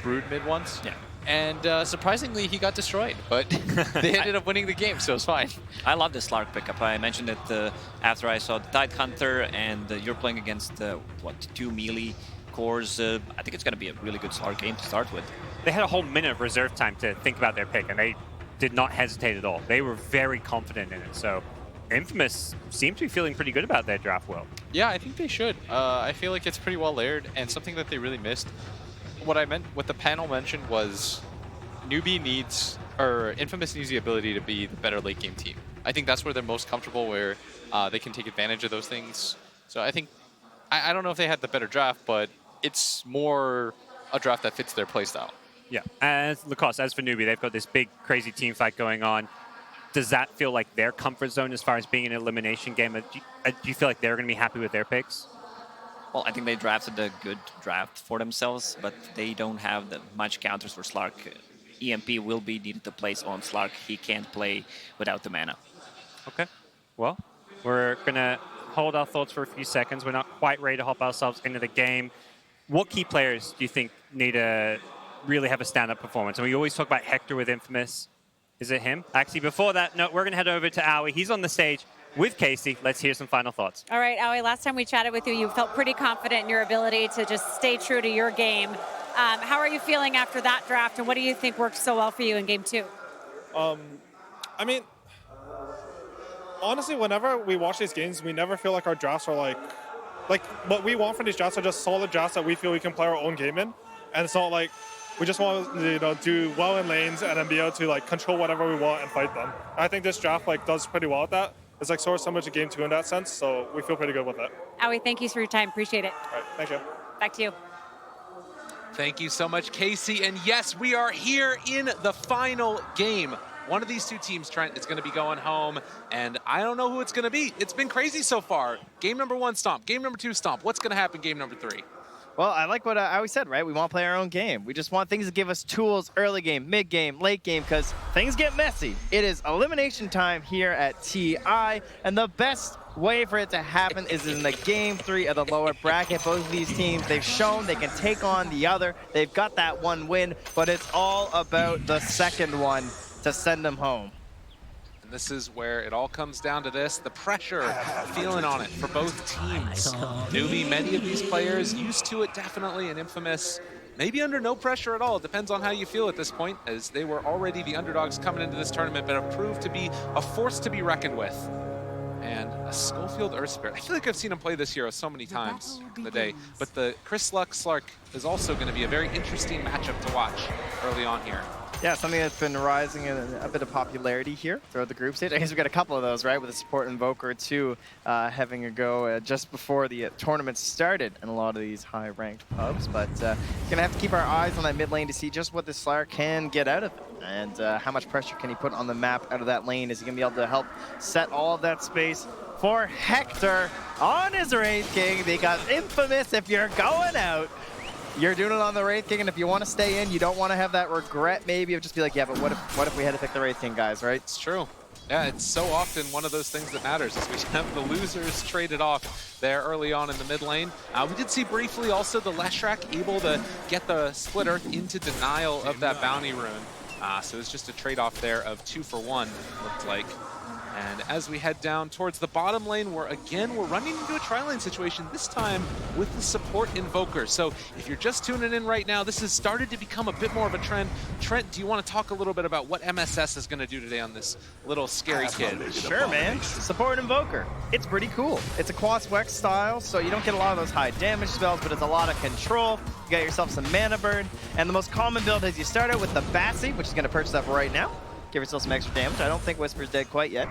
Brood mid once. Yeah. And surprisingly, he got destroyed. But they ended up winning the game, so it's fine. I love the Slark pickup. I mentioned it after I saw the Tide Hunter, and you're playing against, 2 melee cores. I think it's going to be a really good Slark game to start with. They had a whole minute of reserve time to think about their pick, and they did not hesitate at all. They were very confident in it. So Infamous seemed to be feeling pretty good about their draft will. Yeah, I think they should. I feel like it's pretty well layered, and something that they really missed. What the panel mentioned was Infamous needs the ability to be the better late game team. I think that's where they're most comfortable, where they can take advantage of those things. So I think, I don't know if they had the better draft, but it's more a draft that fits their playstyle. Yeah, as Lacoste, as for NEWBEE, they've got this big, crazy team fight going on. Does that feel like their comfort zone as far as being an elimination game? Do you feel like they're going to be happy with their picks? Well, I think they drafted a good draft for themselves, but they don't have much counters for Slark. EMP will be needed to place on Slark. He can't play without the mana. Okay. Well, we're going to hold our thoughts for a few seconds. We're not quite ready to hop ourselves into the game. What key players do you think need to really have a stand-up performance? And we always talk about Hector with Infamous. Is it him? Actually, before that, no, we're going to head over to Aoi. He's on the stage with Casey. Let's hear some final thoughts. All right, Aoi, last time we chatted with you, you felt pretty confident in your ability to just stay true to your game. How are you feeling after that draft, and what do you think worked so well for you in Game 2? I mean, honestly, whenever we watch these games, we never feel like our drafts are like what we want from these drafts are just solid drafts that we feel we can play our own game in. And it's not like we just want to do well in lanes and then be able to like control whatever we want and fight them. I think this draft does pretty well at that. It's like sort of similar to Game 2 in that sense, so we feel pretty good with it. Aoi, thank you for your time. Appreciate it. All right, thank you. Back to you. Thank you so much, Casey. And yes, we are here in the final game. One of these two teams, Trent, is going to be going home, and I don't know who it's going to be. It's been crazy so far. Game number 1, stomp. Game number 2, stomp. What's going to happen game number 3? Well, I like what I always said, right? We want to play our own game. We just want things to give us tools early game, mid game, late game, because things get messy. It is elimination time here at TI, and the best way for it to happen is in the Game 3 of the lower bracket. Both of these teams, they've shown they can take on the other. They've got that one win, but it's all about the second one to send them home. And this is where it all comes down to this, the pressure feeling on it for both teams. NEWBEE, many of these players used to it definitely, and Infamous maybe under no pressure at all. It depends on how you feel at this point, as they were already the underdogs coming into this tournament, but have proved to be a force to be reckoned with. And a Schofield Earth Spirit. I feel like I've seen him play this hero so many times in the day, but the Chris Luck Slark is also going to be a very interesting matchup to watch early on here. Yeah, something that's been rising in a bit of popularity here throughout the group stage. I guess we've got a couple of those, right? With the support invoker too, having a go just before the tournament started in a lot of these high-ranked pubs. But gonna have to keep our eyes on that mid lane to see just what this Slark can get out of it, and how much pressure can he put on the map out of that lane. Is he gonna be able to help set all of that space for Hector on his Wraith King? Because Infamous, if you're going out, you're doing it on the Wraith King, and if you want to stay in, you don't want to have that regret maybe of just be like, yeah, but what if we had to pick the Wraith King, guys, right? It's true. Yeah, it's so often one of those things that matters, is we have the losers traded off there early on in the mid lane. We did see briefly also the Leshrac able to get the Split Earth into denial of that bounty rune. So it's just a trade-off there of 2 for 1, looked like. And as we head down towards the bottom lane, we're running into a tri-lane situation, this time with the support invoker. So if you're just tuning in right now, this has started to become a bit more of a trend. Trent, do you want to talk a little bit about what MSS is going to do today on this little scary kid? Sure, man. Support invoker. It's pretty cool. It's a Quas-Wex style, so you don't get a lot of those high damage spells, but it's a lot of control. You got yourself some mana burn. And the most common build is you start out with the Bassi, which is going to purchase up right now. Give yourself some extra damage. I don't think Whisper's dead quite yet.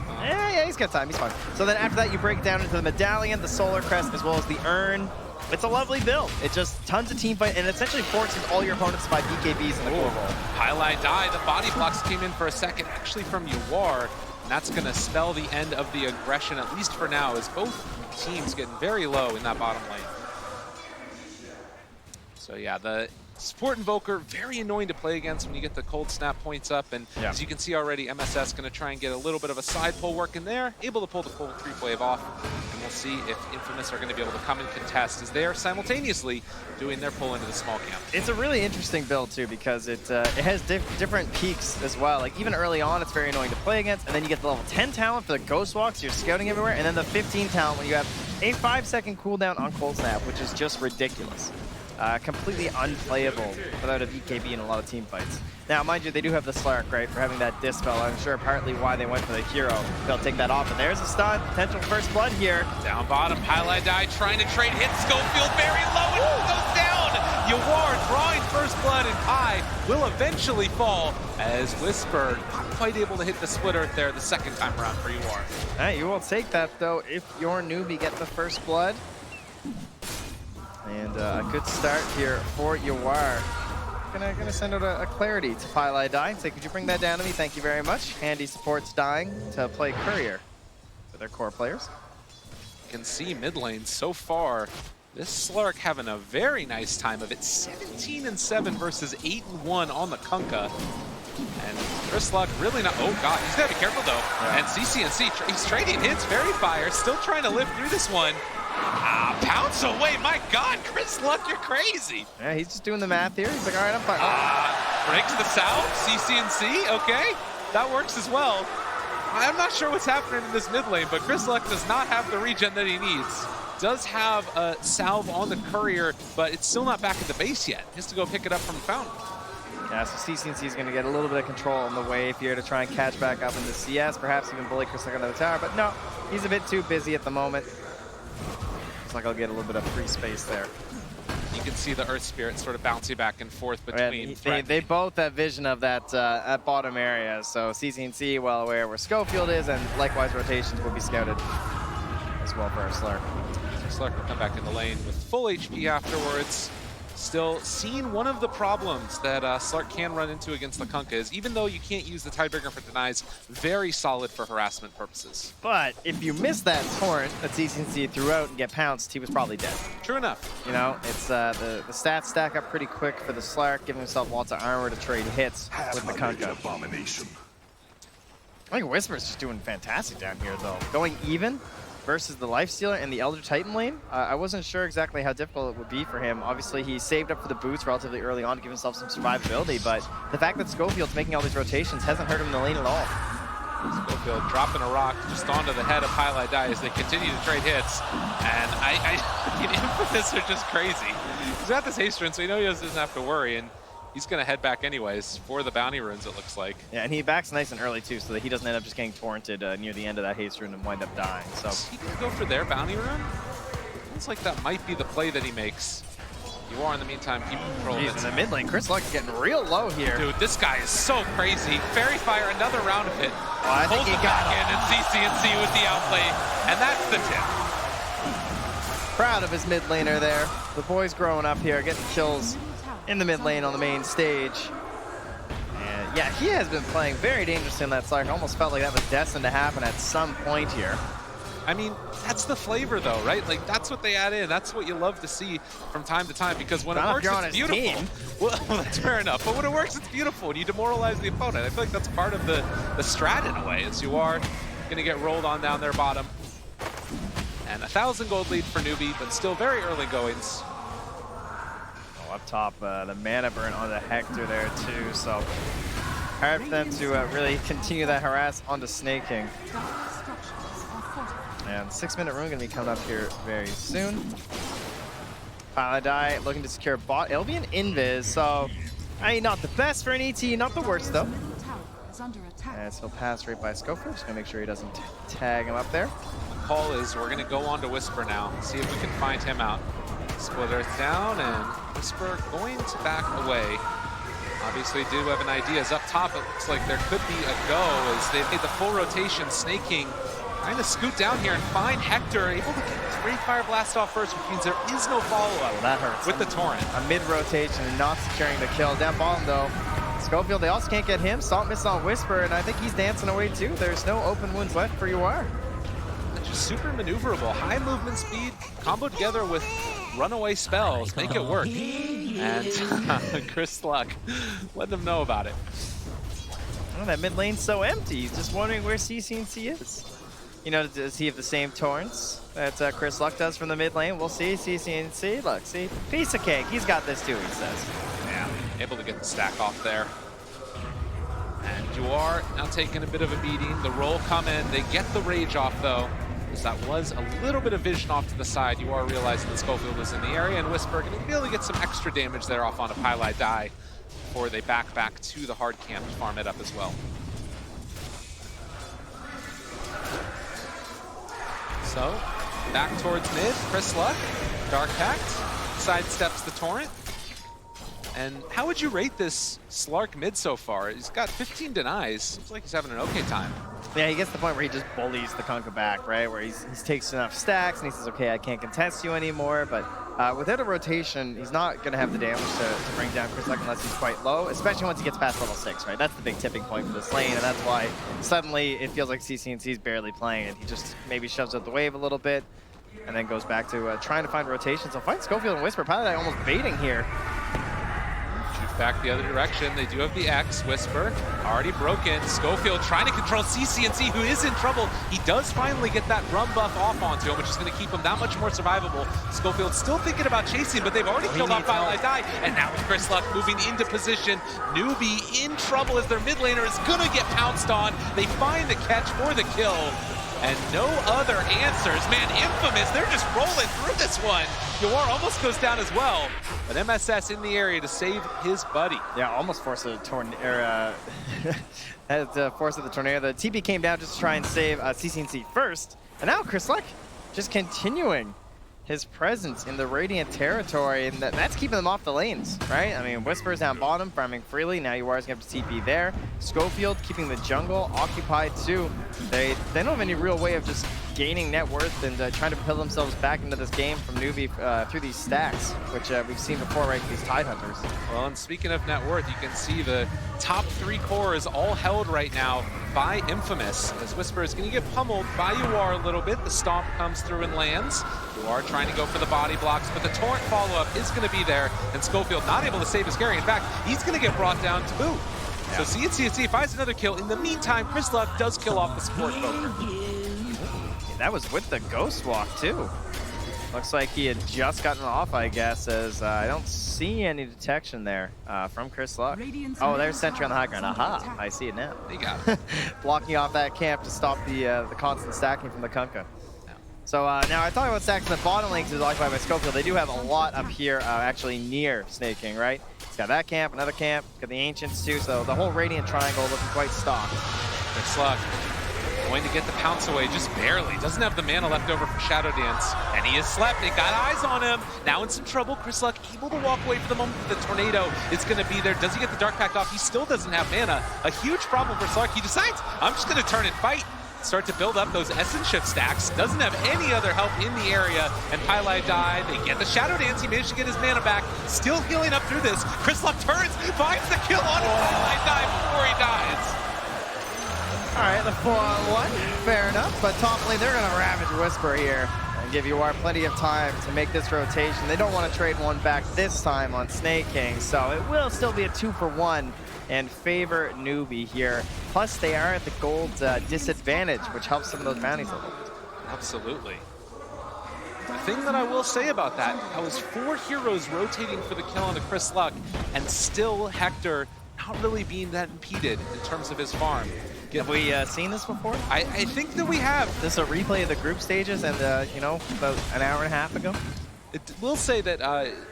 Yeah, he's got time. He's fine. So then after that, you break it down into the Medallion, the Solar Crest, as well as the Urn. It's a lovely build. It's just tons of team fight, and it essentially forces all your opponents to buy BKBs in the core roll. Highlight die. The body blocks came in for a second, actually from Yuar. And that's going to spell the end of the aggression, at least for now, as both teams getting very low in that bottom lane. So yeah, the Support Invoker, very annoying to play against when you get the cold snap points up, and as you can see already, MSS going to try and get a little bit of a side pull work in there, able to pull the full creep wave off, and we'll see if Infamous are going to be able to come and contest as they are simultaneously doing their pull into the small camp. It's a really interesting build too because it has different peaks as well. Like even early on, it's very annoying to play against, and then you get the level 10 talent for the Ghost Walks, you're scouting everywhere, and then the 15 talent when you have a 5-second cooldown on Cold Snap, which is just ridiculous. Completely unplayable without a BKB in a lot of team fights. Now, mind you, they do have the Slark, right, for having that Dispel. I'm sure partly why they went for the hero. They'll take that off, and there's a stun. Potential first blood here. Down bottom, Highlight Die trying to trade hits. Schofield very low and goes down. Yawar drawing first blood, and Pi will eventually fall as Whisper not quite able to hit the split earth there the second time around for Yawar. All right, you will take that, though, if your NEWBEE get the first blood. And a good start here for Yawar. Gonna send out a clarity to Pylai Die. Say, could you bring that down to me? Thank you very much. Handy supports dying to play Courier for their core players. You can see mid lane so far. This Slark having a very nice time of it. 17-7 versus 8-1 on the Kunkka. And Chris Luck really not. Oh god, he's gotta be careful though. Yeah. And CCNC, he's trading hits. Very Fire still trying to live through this one. Pounce away, my god, Chris Luck, you're crazy. Yeah, he's just doing the math here. He's like, all right, I'm fine. Breaks the south, CCNC, okay. That works as well. I'm not sure what's happening in this mid lane, but Chris Luck does not have the regen that he needs. Does have a salve on the Courier, but it's still not back at the base yet. He has to go pick it up from the fountain. Yeah, so CCNC is going to get a little bit of control on the wave here to try and catch back up into CS, perhaps even bully Chris Luck under the tower, but no, he's a bit too busy at the moment. Looks like I'll get a little bit of free space there. You can see the Earth Spirit sort of bouncing back and forth between. They both have vision of that at bottom area, so CCNC well aware where Schofield is, and likewise rotations will be scouted as well for our Slark. So Slark will come back in the lane with full HP afterwards. Still seeing one of the problems that Slark can run into against the Kunkka is even though you can't use the Tidebringer for denies, very solid for harassment purposes. But if you miss that torrent that CCNC threw out and get pounced, he was probably dead. True enough. You know, it's the stats stack up pretty quick for the Slark, giving himself lots of armor to trade hits with the Kunkka. Abomination. I think Whisper's just doing fantastic down here, though. Going even versus the Lifestealer and the Elder Titan lane. I wasn't sure exactly how difficult it would be for him. Obviously, he saved up for the boots relatively early on to give himself some survivability, but the fact that Schofield's making all these rotations hasn't hurt him in the lane at all. Schofield dropping a rock just onto the head of Highlight Die as they continue to trade hits. And Infamous are just crazy. He's got this haste rune, so you know he doesn't have to worry. And he's going to head back anyways for the bounty runes, it looks like. Yeah, and he backs nice and early, too, so that he doesn't end up just getting torrented near the end of that haste rune and wind up dying. So is he going to go for their bounty rune? Looks like that might be the play that he makes. You are, in the meantime, keeping control of it. In the mid lane, Chris Luck is getting real low here. Dude, this guy is so crazy. Fairy Fire, another round of it. Oh, I think he got in, and CCNC with the outplay, and that's the tip. Proud of his mid laner there. The boy's growing up here, getting kills in the mid lane on the main stage. And yeah, he has been playing very dangerously in that Slark. Almost felt like that was destined to happen at some point here. I mean, that's the flavor though, right? Like, that's what they add in. That's what you love to see from time to time, because when it works, it's beautiful. Well, that's fair enough. But when it works, it's beautiful, and you demoralize the opponent. I feel like that's part of the strat in a way, as you are going to get rolled on down their bottom. And 1,000 gold lead for NEWBEE, but still very early goings. Oh, up top, the mana burn on the Hector there too, so hard for them to really continue that harass onto Snake King. And 6-minute rune gonna be coming up here very soon. Die looking to secure bot. It'll be an invis, so I mean, not the best for an ET, not the worst though. As he'll pass right by Schofield, just gonna make sure he doesn't tag him up there. The call is we're gonna go on to Whisper now, see if we can find him out. Split Earth down, and Whisper going to back away. Obviously do have an idea. As up top, it looks like there could be a go as they've made the full rotation. Snake King trying to scoot down here and find Hector, able to get the Great Fire Blast off first, which means there is no follow-up. That hurts. With the Torrent. A mid-rotation and not securing the kill. Down bottom, though, Schofield, they also can't get him. Salt miss on Whisper, and I think he's dancing away, too. There's no open wounds left for Yawar. Just super maneuverable. High movement speed, combo together with runaway spells, make it work. And Chris Luck, let them know about it. Oh, that mid lane's so empty. He's just wondering where CCNC is. You know, does he have the same torrents that Chris Luck does from the mid lane? We'll see. CCNC, look, see, piece of cake. He's got this too, he says. Yeah, able to get the stack off there. And you are now taking a bit of a beating. The roll come in. They get the rage off though, because that was a little bit of vision off to the side. You are realizing that Schofield is in the area, and Whisper going to be able to get some extra damage there off on a Pyjamas before they back to the hard camp to farm it up as well. So, back towards mid, Chris Luck, Dark Pact, sidesteps the Torrent. And how would you rate this Slark mid so far? He's got 15 denies. Seems like he's having an okay time. Yeah, he gets to the point where he just bullies the Kunkka back, right? Where he takes enough stacks and he says, okay, I can't contest you anymore. But without a rotation, he's not going to have the damage to bring down Chris Luck unless he's quite low, especially once he gets past level 6, right? That's the big tipping point for this lane, and that's why suddenly it feels like CCNC's barely playing it. He just maybe shoves out the wave a little bit and then goes back to trying to find rotations. So find Schofield and Whisper. Probably almost baiting here. Back the other direction. They do have the X. Whisper already broken. Schofield trying to control CCNC, who is in trouble. He does finally get that rum buff off onto him, which is going to keep him that much more survivable. Schofield still thinking about chasing, but they've already killed off Pyjamas. And now with Chris Luck moving into position, NEWBEE in trouble as their mid laner is going to get pounced on. They find the catch for the kill. And no other answers. Man, Infamous, they're just rolling through this one. Yawar almost goes down as well. But MSS in the area to save his buddy. Yeah, almost forced a tornado. Force of the tornado. The TP came down just to try and save CCNC first. And now Chris Luck just continuing his presence in the Radiant territory, and that's keeping them off the lanes, right? I mean, Whisper's down bottom, farming freely. Now Yawar's going to have to TP there. Schofield keeping the jungle occupied too. They don't have any real way of just gaining net worth and trying to propel themselves back into this game from NEWBEE through these stacks, which we've seen before, right, these Tidehunters. Well, and speaking of net worth, you can see the top 3 cores all held right now by Infamous, as Whisper is going to get pummeled by Yawar a little bit. The stomp comes through and lands. Yawar trying to go for the body blocks, but the Torrent follow-up is going to be there, and Schofield not able to save his carry. In fact, he's going to get brought down to boot. Yeah. So CNC finds another kill. In the meantime, Chris Luck does kill off the support poker. That was with the Ghost Walk, too. Looks like he had just gotten off, I guess, as I don't see any detection there from Chris Luck. Oh, there's Sentry on the high ground. Aha, I see it now. They got it. Blocking off that camp to stop the constant stacking from the Kunkka. So now I talked about stacks in the bottom lanes is occupied by Schofield. They do have a lot up here actually near Snake King, right? He's got that camp, another camp, got the Ancients too, so the whole Radiant Triangle looking quite stocked. Chris Luck going to get the pounce away, just barely. Doesn't have the mana left over for Shadow Dance. And he has slept. They got eyes on him. Now in some trouble. Chris Luck able to walk away for the moment. The tornado is going to be there. Does he get the Dark Pact off? He still doesn't have mana. A huge problem for Slark. He decides, I'm just going to turn and fight. Start to build up those Essence Shift stacks. Doesn't have any other help in the area. And Pyjamas died. They get the Shadow Dance. He managed to get his mana back. Still healing up through this. Chris Luck turns, finds the kill on Pyjamas died before he dies. All right, the 4-on-1, fair enough. But top lane, they're going to ravage Whisper here and give Yawar plenty of time to make this rotation. They don't want to trade one back this time on Snake King, so it will still be a 2-for-1 and favor NEWBEE here. Plus, they are at the gold disadvantage, which helps some of those bounties a little bit. Absolutely. The thing that I will say about that was 4 heroes rotating for the kill on the Chris Luck, and still Hector not really being that impeded in terms of his farm. Have we seen this before? I think that we have. This is a replay of the group stages and, you know, about an hour and a half ago. It will say that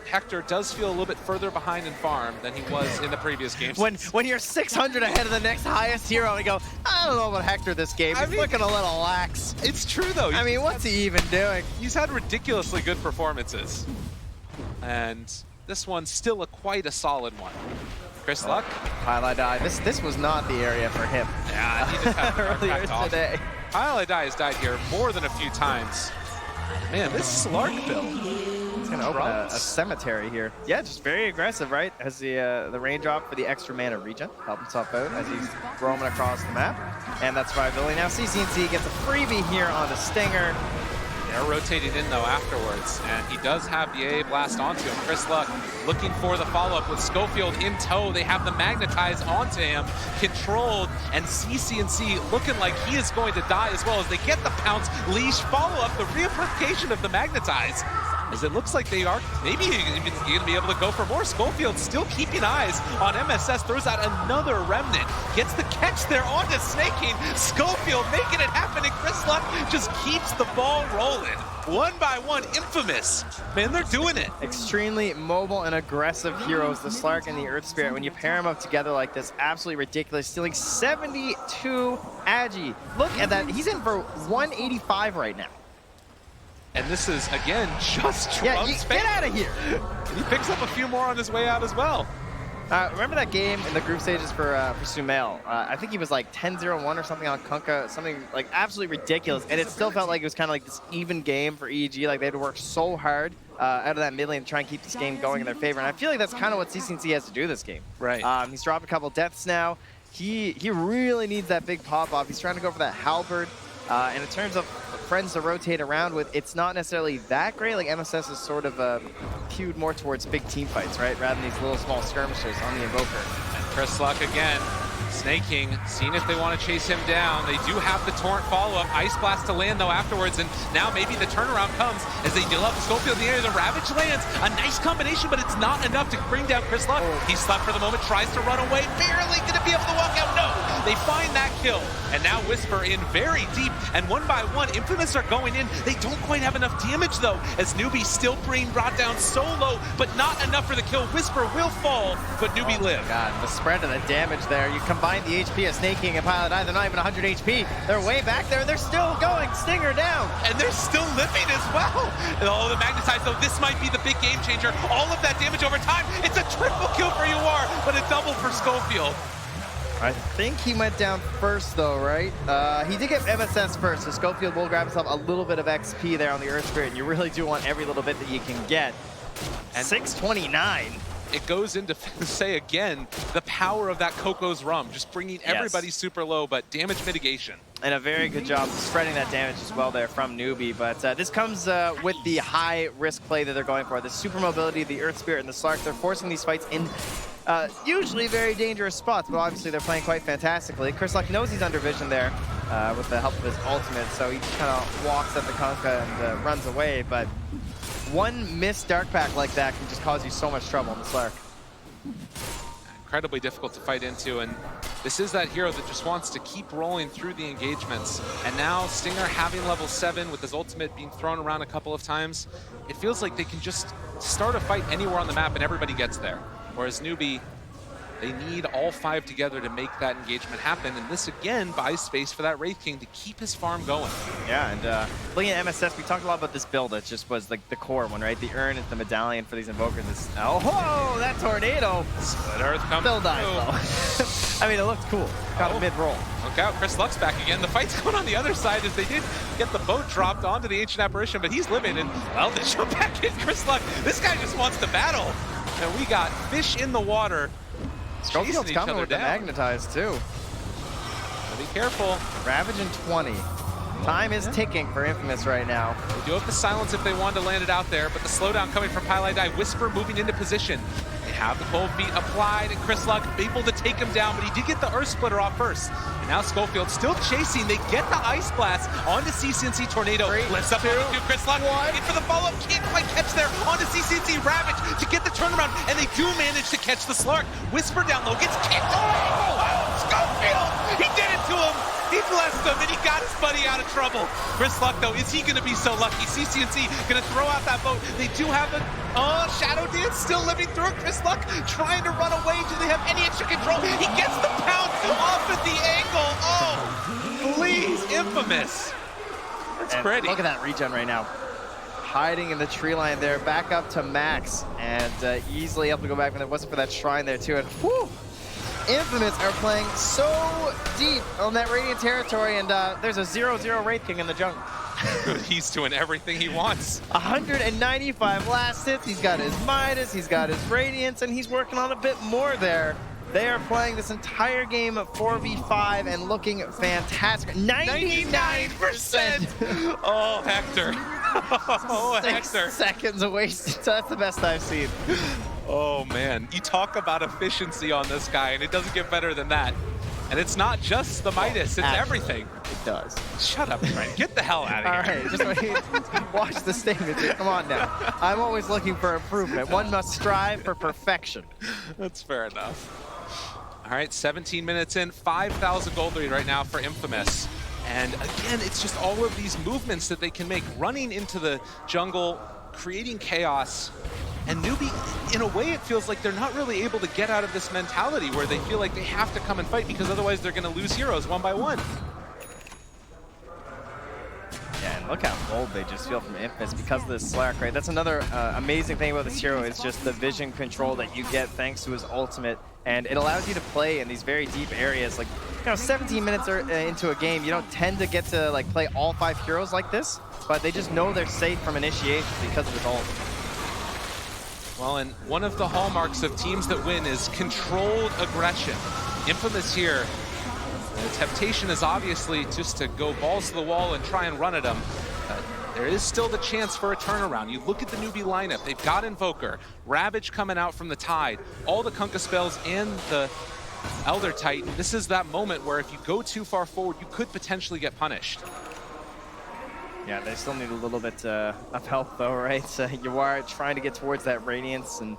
Hector does feel a little bit further behind in farm than he was in the previous games. When you're 600 ahead of the next highest hero and you go, I don't know about Hector this game. He's looking a little lax. It's true, though. I mean, what's he even doing? He's had ridiculously good performances. And this one's still quite a solid one. Chris Luck. Pyjamas. This was not the area for him. Yeah, he just had earlier today. Pyjamas has died here more than a few times. Man, this Slark build. He's going to open a cemetery here. Yeah, just very aggressive, right? Has the raindrop for the extra mana regen. Help himself out as he's roaming across the map. And that's survivability. Now CCNC gets a freebie here on the Stinger. They're rotating in though afterwards, and he does have the AA blast onto him. Chris Luck looking for the follow-up with Schofield in tow. They have the magnetize onto him, controlled, and CCNC looking like he is going to die as well as they get the pounce leash follow-up, the reapplication of the magnetize. As it looks like they are maybe even going to be able to go for more. Schofield still keeping eyes on MSS, throws out another remnant, gets the catch there onto Snaking. Schofield making it happen, and Chris Luck just keeps the ball rolling. One by one, Infamous. Man, they're doing it. Extremely mobile and aggressive heroes, the Slark and the Earth Spirit. When you pair them up together like this, absolutely ridiculous. Stealing 72 Agi. Look at that. He's in for 185 right now. And this is, again, just Trump's get out of here. He picks up a few more on his way out as well. Remember that game in the group stages for Sumail? I think he was like 10-0-1 or something on Kunkka, something like absolutely ridiculous. And it still felt like it was kind of like this even game for EG. Like they had to work so hard out of that mid lane to try and keep this game going in their favor. And I feel like that's kind of what CCNC has to do this game. Right. He's dropped a couple deaths now. He really needs that big pop-off. He's trying to go for that halberd. And in terms of friends to rotate around with, it's not necessarily that great. Like MSS is sort of queued more towards big team fights, right? Rather than these little small skirmishes on the Invoker. And Chris Luck again, snaking, seeing if they want to chase him down. They do have the Torrent follow-up. Ice Blast to land though afterwards, and now maybe the turnaround comes as they deal up Schofield in the area. The Ravage lands, a nice combination, but it's not enough to bring down Chris Luck. He's slept for the moment, tries to run away, barely gonna be able to walk out. No, they find that kill, and now Whisper in very deep, and one by one, Infamous are going in. They don't quite have enough damage though, as NEWBEE still being brought down so low, but not enough for the kill. Whisper will fall, but NEWBEE live. God, the spread of the damage there. You combine the HP of Snaking and Pilot Eye, they're not even 100 HP. They're way back there, they're still going. Stinger down. And they're still living as well. And all the magnetize, though, this might be the big game changer. All of that damage over time. It's a triple kill for UR, but a double for Schofield. I think he went down first, though, right? He did get MSS first, so Schofield will grab himself a little bit of XP there on the Earth Spirit, and you really do want every little bit that you can get. And 629. It goes into say again the power of that Coco's Rum, just bringing everybody super low, but damage mitigation. And a very good job spreading that damage as well there from NEWBEE. But this comes with the high risk play that they're going for. The super mobility, the Earth Spirit, and the Slark. They're forcing these fights in usually very dangerous spots, but obviously they're playing quite fantastically. Chris Luck knows he's under vision there with the help of his ultimate, so he just kind of walks at the Kunkka and runs away. But one missed Dark Pack like that can just cause you so much trouble in the Slark. Incredibly difficult to fight into, and this is that hero that just wants to keep rolling through the engagements. And now Stinger having level 7 with his ultimate being thrown around a couple of times, it feels like they can just start a fight anywhere on the map and everybody gets there. Whereas NEWBEE, they need all 5 together to make that engagement happen, and this again buys space for that Wraith King to keep his farm going. Yeah, and looking at MSS, we talked a lot about this build. It just was like the core one, right? The urn is the medallion for these invokers. Oh, that tornado! Split Earth comes still dies though. I mean, it looked cool. Got a mid-roll. Look out, Chris Luck's back again. The fight's going on the other side as they did get the boat dropped onto the Ancient Apparition, but he's living, and well, they jump back in. Chris Luck, this guy just wants to battle. And we got fish in the water. Schofield's coming with the magnetize too. So be careful. Ravage in 20. Time is ticking for Infamous right now. They do have the silence if they wanted to land it out there, but the slowdown coming from Pilot Eye. Whisper moving into position. They have the cold feet applied, and Chris Luck able to take him down, but he did get the Earth Splitter off first. And now Schofield still chasing. They get the Ice Blast onto CCNC Tornado. Lifts up onto Chris Luck. In for the follow-up. Can't quite catch there onto CCNC Ravage to get the turnaround, and they do manage to catch the Slark. Whisper down low, gets kicked. Oh, Schofield! He did it to him! He blessed him, and he got his buddy out of trouble. Chris Luck, though, is he going to be so lucky? CCNC going to throw out that boat. They do have a Shadow Dance still living through it. Chris Luck trying to run away. Do they have any extra control? He gets the pound off at the angle. Oh, please, Infamous. That's pretty. Look at that regen right now. Hiding in the tree line there, back up to Max, and easily able to go back when it wasn't for that shrine there, too. And whew! Infamous are playing so deep on that Radiant territory, and there's a 0-0 Wraith King in the jungle. He's doing everything he wants. 195 last hits, he's got his Midas, he's got his Radiance, and he's working on a bit more there. They are playing this entire game 4v5 and looking fantastic. 99%! Oh, Hector. Oh, 6 Hector. seconds wasted. That's the best I've seen. Oh, man. You talk about efficiency on this guy, and it doesn't get better than that. And it's not just the Midas, it's everything. It does. Shut up, Trent. Get the hell out of All here. right, just wait. Watch the statement here. Come on now. I'm always looking for improvement. One must strive for perfection. That's fair enough. All right, 17 minutes in, 5,000 gold lead right now for Infamous. And again, it's just all of these movements that they can make, running into the jungle, creating chaos. And NEWBEE, in a way, it feels like they're not really able to get out of this mentality where they feel like they have to come and fight because otherwise they're going to lose heroes one by one. Yeah, and look how bold they just feel from Infamous because of this Slack, right? That's another amazing thing about this hero is just the vision control that you get thanks to his ultimate. And it allows you to play in these very deep areas. Like, 17 minutes into a game, you don't tend to get to like play all 5 heroes like this, but they just know they're safe from initiation because of his ult. Well, and one of the hallmarks of teams that win is controlled aggression. Infamous here, the temptation is obviously just to go balls to the wall and try and run at them. There is still the chance for a turnaround. You look at the NEWBEE lineup. They've got Invoker, Ravage coming out from the Tide, all the Kunkka spells and the Elder Titan. This is that moment where if you go too far forward, you could potentially get punished. Yeah, they still need a little bit of help though, right? You are trying to get towards that Radiance, and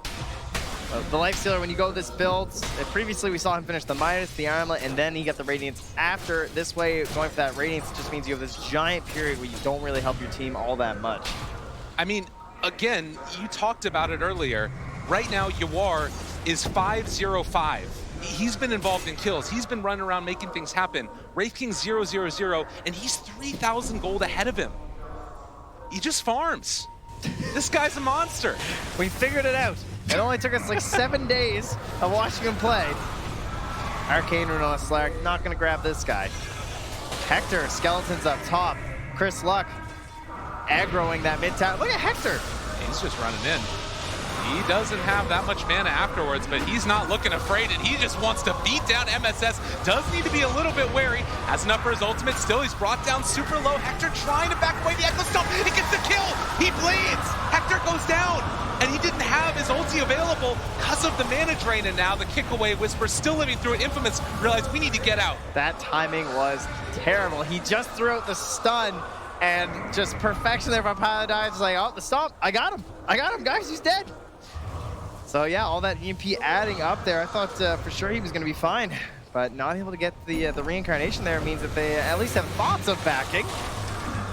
the Lifestealer, when you go this build, previously we saw him finish the Midas, the Armlet, and then he got the Radiance after. This way, going for that Radiance just means you have this giant period where you don't really help your team all that much. I mean, again, you talked about it earlier. Right now, Yawar is 5-0-5. He's been involved in kills. He's been running around making things happen. Wraith King 0-0-0, and he's 3,000 gold ahead of him. He just farms. This guy's a monster. We figured it out. It only took us like 7 days of watching him play. Arcane Rune on Slack, not gonna grab this guy. Hector, Skeletons up top. Chris Luck aggroing that mid tower. Look at Hector. He's just running in. He doesn't have that much mana afterwards, but he's not looking afraid, and he just wants to beat down MSS. Does need to be a little bit wary. Has enough for his ultimate. Still, he's brought down super low. Hector trying to back away the Echo Stomp. He gets the kill. He bleeds. Hector goes down, and he didn't have his ulti available because of the mana drain, and now the kick away Whisper still living through it. Infamous realized we need to get out. That timing was terrible. He just threw out the stun, and just perfection there from Paladin. Like, oh, the stomp. I got him. I got him, guys. He's dead. So yeah, all that EMP adding up there, I thought for sure he was going to be fine, but not able to get the reincarnation there means that they at least have thoughts of backing.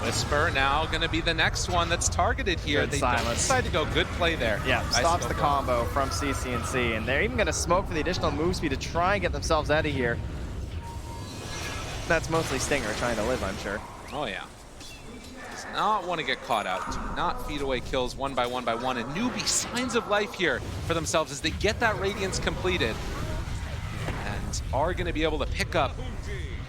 Whisper now going to be the next one that's targeted here. Good they silence. decide to go. Good play there. Yeah, Nice stops the go. combo from CCNC, and they're even going to smoke for the additional move speed to try and get themselves out of here. That's mostly Stinger trying to live, I'm sure. Oh yeah. Does not want to get caught out. Do not feed away kills one by one. And NEWBEE, signs of life here for themselves as they get that Radiance completed. And are going to be able to pick up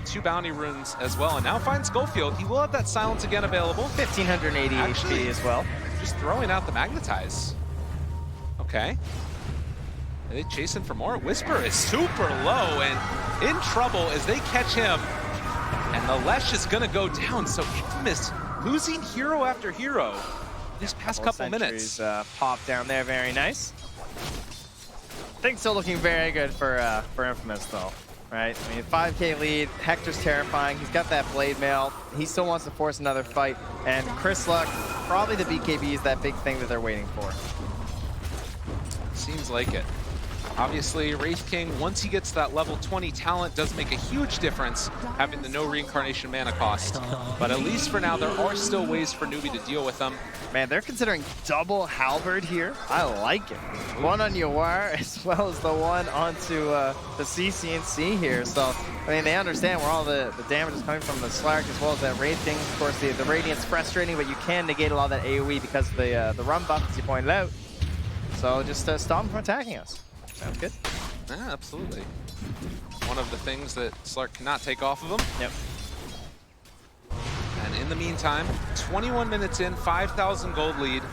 2 bounty runes as well. And now find Schofield. He will have that silence again available. 1,580 HP as well. Just throwing out the Magnetize. Okay. Are they chasing for more? Whisper is super low and in trouble as they catch him. And the Lesh is going to go down. So Infamous losing hero after hero these past couple minutes. Pop down there, very nice. Things still looking very good for Infamous though, right? I mean, 5K lead, Hector's terrifying. He's got that blade mail. He still wants to force another fight. And Chris Luck, probably the BKB is that big thing that they're waiting for. Seems like it. Obviously, Wraith King, once he gets that level 20 talent, does make a huge difference, having the no reincarnation mana cost. But at least for now, there are still ways for NEWBEE to deal with them. Man, they're considering double Halberd here. I like it. One on Yawar as well as the one onto the CCNC here. So, I mean, they understand where all the damage is coming from the Slark as well as that Wraith King. Of course, the Radiant's frustrating, but you can negate a lot of that AoE because of the run buff, as you pointed out. So just stop them from attacking us. Sounds good. Yeah, absolutely. One of the things that Slark cannot take off of them. Yep. And in the meantime, 21 minutes in, 5,000 gold lead.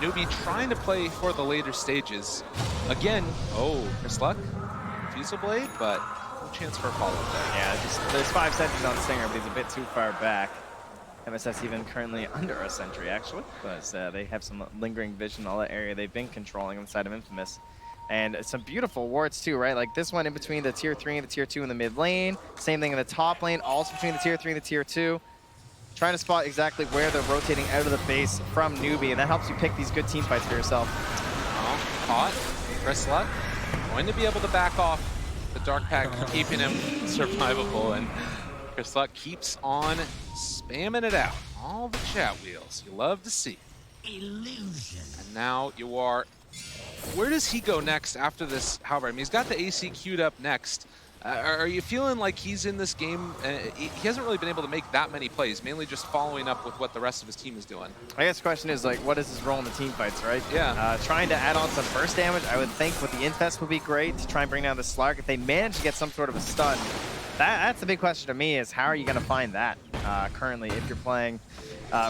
NEWBEE trying to play for the later stages. Again, oh, Chris Luck Fusel Blade, but no chance for a follow-up there. Yeah, just, there's 5 sentries on Stinger, but he's a bit too far back. MSS even currently under a sentry, actually, because they have some lingering vision in all that area they've been controlling on the side of Infamous. And some beautiful wards, too, right? Like this one in between the tier 3 and the tier 2 in the mid lane. Same thing in the top lane, also between the tier 3 and the tier 2. Trying to spot exactly where they're rotating out of the base from NEWBEE, and that helps you pick these good team fights for yourself. Caught. Chrisluck going to be able to back off the Dark Pack, keeping him survivable, and Chrisluck keeps on spamming it out. All the chat wheels you love to see. Illusion. And now you are. Where does he go next after this? However, I mean, he's got the AC queued up next. Are you feeling like he's in this game? He hasn't really been able to make that many plays, mainly just following up with what the rest of his team is doing. I guess the question is, like, what is his role in the team fights, right? Yeah. Trying to add on some burst damage, I would think with the Infest would be great to try and bring down the Slark. If they manage to get some sort of a stun, that's the big question to me, is how are you going to find that currently if you're playing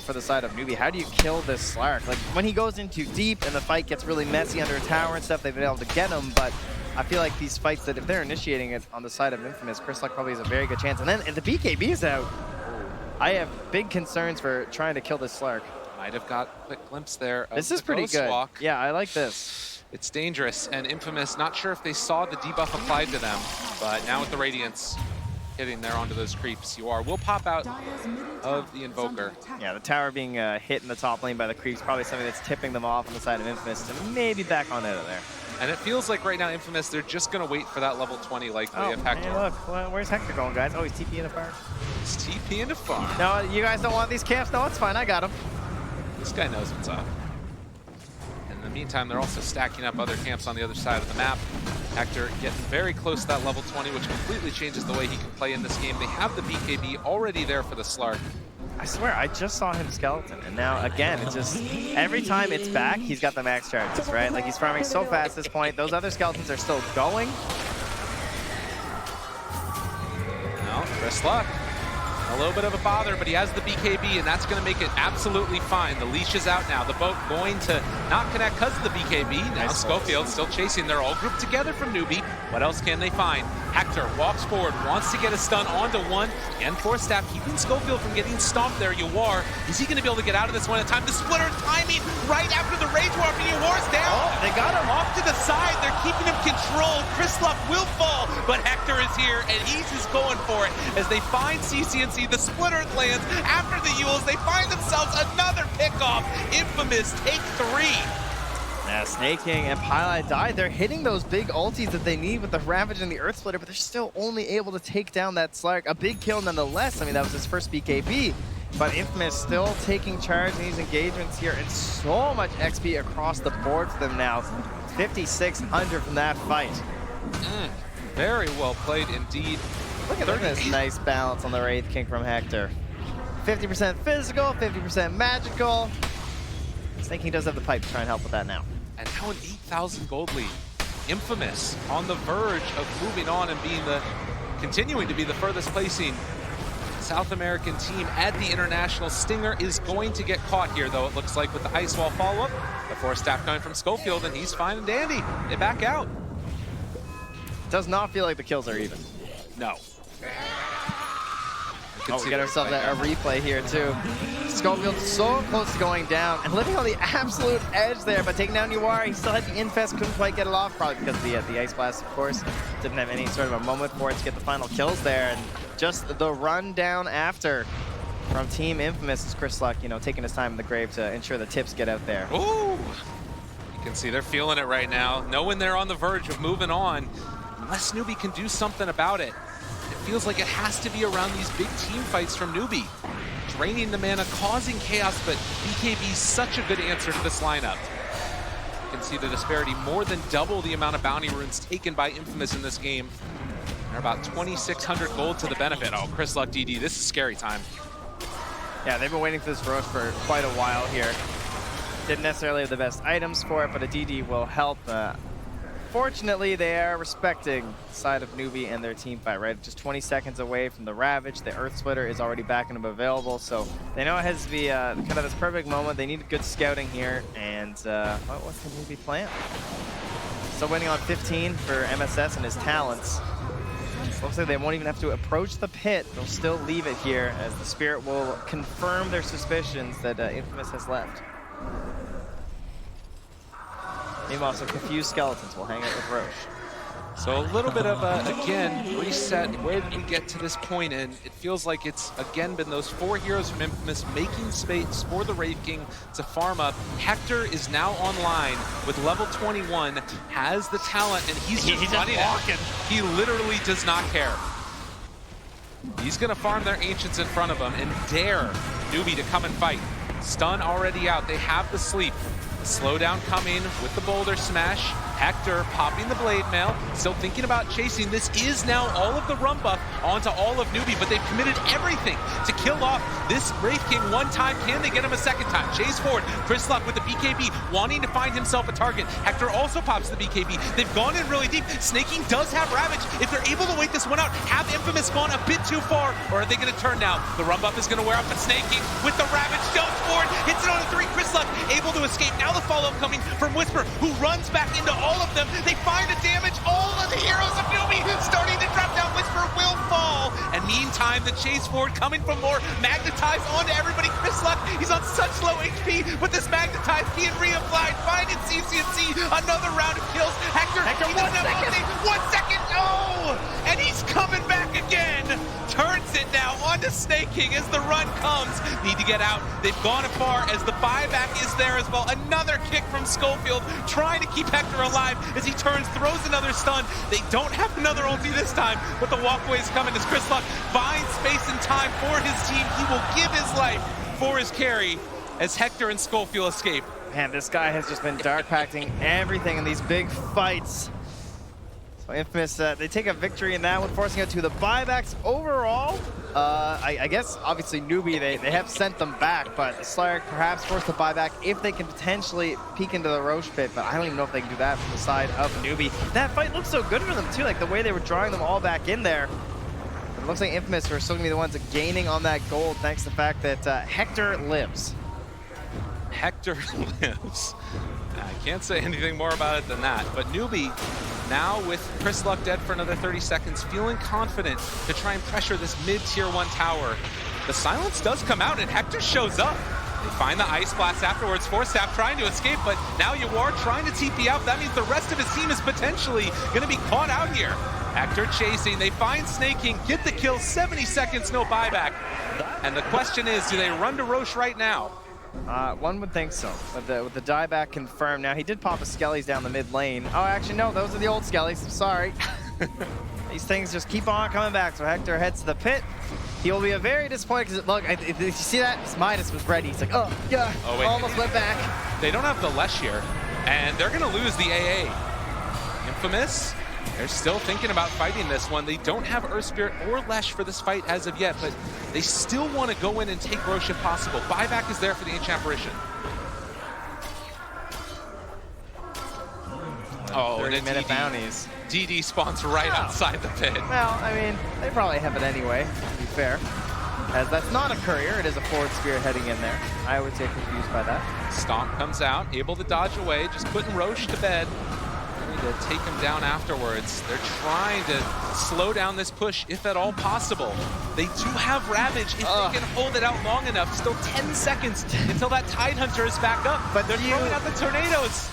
for the side of NEWBEE? How do you kill this Slark? Like, when he goes in too deep and the fight gets really messy under a tower and stuff, they've been able to get him, but I feel like these fights that if they're initiating it on the side of Infamous, Chrisluck probably has a very good chance. And then if the BKB is out, I have big concerns for trying to kill this Slark. Might have got a quick glimpse there of This is the pretty Ghost good. Walk. Yeah, I like this. It's dangerous, and Infamous, not sure if they saw the debuff applied to them, but now with the Radiance hitting there onto those creeps, will pop out of the Invoker. Yeah, the tower being hit in the top lane by the creeps, probably something that's tipping them off on the side of Infamous to maybe back on out of there. And it feels like right now, Infamous, they're just going to wait for that level 20 likely of Hector. Hey, look, well, where's Hector going, guys? Oh, he's TP in the farm. He's TP in the farm. No, you guys don't want these camps? No, it's fine. I got him. This guy knows what's up. In the meantime, they're also stacking up other camps on the other side of the map. Hector getting very close to that level 20, which completely changes the way he can play in this game. They have the BKB already there for the Slark. I swear, I just saw him skeleton, and now, again, it's just, every time it's back, he's got the max charges, right? Like, he's farming so fast at this point. Those other skeletons are still going. No, Chrisluck, a little bit of a bother, but he has the BKB, and that's going to make it absolutely fine. The leash is out now. The boat going to not connect because of the BKB. Now Schofield still chasing. They're all grouped together from NEWBEE. What else can they find? Hector walks forward, wants to get a stun onto one, and Force Staff keeping Schofield from getting stomped there. Yawar, is he going to be able to get out of this one in time? The splitter timing right after the Rage Warp, and Yawar's down. Oh, they got him. Off to the side. They're keeping him controlled. Chrisluck will fall, but Hector is here, and he's just going for it. As they find CCNC, the splitter lands after the Yules. They find themselves another pickoff. Infamous take 3. Yeah, Snake King and Pylai died. They're hitting those big ultis that they need with the Ravage and the Earth Splitter, but they're still only able to take down that Slark. A big kill nonetheless. I mean, that was his first BKB, but Infamous still taking charge in these engagements here, and so much XP across the board for them now. 5,600 from that fight. Very well played indeed. Look at this nice balance on the Wraith King from Hector. 50% physical, 50% magical. Snake King does have the pipe to try and help with that now. And now an 8,000 gold lead. Infamous on the verge of moving on and continuing to be the furthest placing South American team at the International. Stinger is going to get caught here, though, it looks like, with the Ice Wall follow-up. The Force Staff coming from Schofield, and he's fine and dandy. They back out. Does not feel like the kills are even. No. Oh, we get ourselves a replay here, too. Schofield so close to going down and living on the absolute edge there, but taking down Yawar. He still had the Infest, couldn't quite get it off, probably because of the Ice Blast, of course. Didn't have any sort of a moment for it to get the final kills there, and just the run down after from Team Infamous is Chrisluck, you know, taking his time in the grave to ensure the tips get out there. Ooh! You can see they're feeling it right now, knowing they're on the verge of moving on. Unless NEWBEE can do something about it. It feels like it has to be around these big team fights from NEWBEE. Draining the mana, causing chaos, but BKB is such a good answer to this lineup. You can see the disparity, more than double the amount of bounty runes taken by Infamous in this game. They're about 2,600 gold to the benefit. Oh, Chrisluck DD, this is scary time. Yeah, they've been waiting for this Roche for quite a while here. Didn't necessarily have the best items for it, but a DD will help. Fortunately, they are respecting the side of NEWBEE and their team fight, right? Just 20 seconds away from the Ravage. The Earth Splitter is already back and available, so they know it has to be kind of this perfect moment. They needed good scouting here, and what's the NEWBEE plan? So winning on 15 for MSS and his talents. Looks like they won't even have to approach the pit. They'll still leave it here as the Spirit will confirm their suspicions that Infamous has left. Meanwhile, some confused skeletons will hang out with Roche. So a little bit of again, reset. Where did we get to this point? And it feels like it's, again, been those 4 heroes from Infamous making space for the Wraith King to farm up. Hector is now online with level 21, has the talent, and he's just running walking. He literally does not care. He's going to farm their Ancients in front of him and dare NEWBEE to come and fight. Stun already out. They have the sleep. The slowdown coming with the boulder smash. Hector popping the blade mail, still thinking about chasing. This is now all of the run buff onto all of NEWBEE, but they've committed everything to kill off this Wraith King one time. Can they get him a second time? Chase forward. Chris Luck with the BKB, wanting to find himself a target. Hector also pops the BKB. They've gone in really deep. Snaking does have Ravage. If they're able to wait this one out, have Infamous gone a bit too far, or are they going to turn now? The run buff is going to wear off, but Snaking with the Ravage jumps forward, hits it on a 3. Chris Luck able to escape. Now the follow-up coming from Whisper, who runs back into all of them. They find the damage. All of the heroes of NEWBEE starting to drop down. Whisper will fall. And meantime, the chase forward coming from more. Magnetized onto everybody. Chris Luck, he's on such low HP, but this Magnetized being reapplied. Finding CCNC. Another round of kills. Hector he doesn't have anything. 1 second. Oh! And he's coming back again. Turns it now onto Snake King as the run comes. Need to get out. They've gone afar as the buyback is there as well. Another kick from Schofield, trying to keep Hector alive as he turns, throws another stun. They don't have another ulti this time, but the walkway is coming as Chris Luck finds space and time for his team. He will give his life for his carry as Hector and Schofield escape. Man, this guy has just been dark packing everything in these big fights. So Infamous, they take a victory in that one, forcing it to the buybacks overall. I guess, obviously, NEWBEE, they have sent them back, but Slark perhaps forced the buyback if they can potentially peek into the Roche pit, but I don't even know if they can do that from the side of NEWBEE. That fight looked so good for them, too, like the way they were drawing them all back in there. But it looks like Infamous are still going to be the ones gaining on that gold, thanks to the fact that Hector lives. Hector lives. I can't say anything more about it than that, but NEWBEE now with Chris Luck dead for another 30 seconds, feeling confident to try and pressure this mid-tier 1 tower. The silence does come out and Hector shows up. They find the Ice Blast afterwards. Forstaff trying to escape, but now Yawar trying to TP out. That means the rest of his team is potentially going to be caught out here. Hector chasing, they find Snake King, get the kill, 70 seconds, no buyback. And the question is, do they run to Roche right now? One would think so, with the dieback confirmed. Now, he did pop a Skellies down the mid lane. Oh, actually, no, those are the old Skellies. Sorry. These things just keep on coming back, so Hector heads to the pit. He'll be a very disappointed, because look, did you see that? Midas was ready. He's like, oh, yeah, wait, almost went back. They don't have the Lesh here, and they're going to lose the AA. Infamous, they're still thinking about fighting this one. They don't have Earth Spirit or Lesh for this fight as of yet, but they still want to go in and take Roche if possible. Buyback is there for the Ancient Apparition. Oh, 30-minute bounties. DD spawns right outside the pit. Well, I mean, they probably have it anyway, to be fair. As that's not a courier, it is a forward spirit heading in there. I would say confused by that. Stomp comes out, able to dodge away, just putting Roche to bed. To take him down afterwards. They're trying to slow down this push if at all possible. They do have Ravage if they can hold it out long enough. Still 10 seconds until that Tidehunter is back up. But they're throwing out the tornadoes.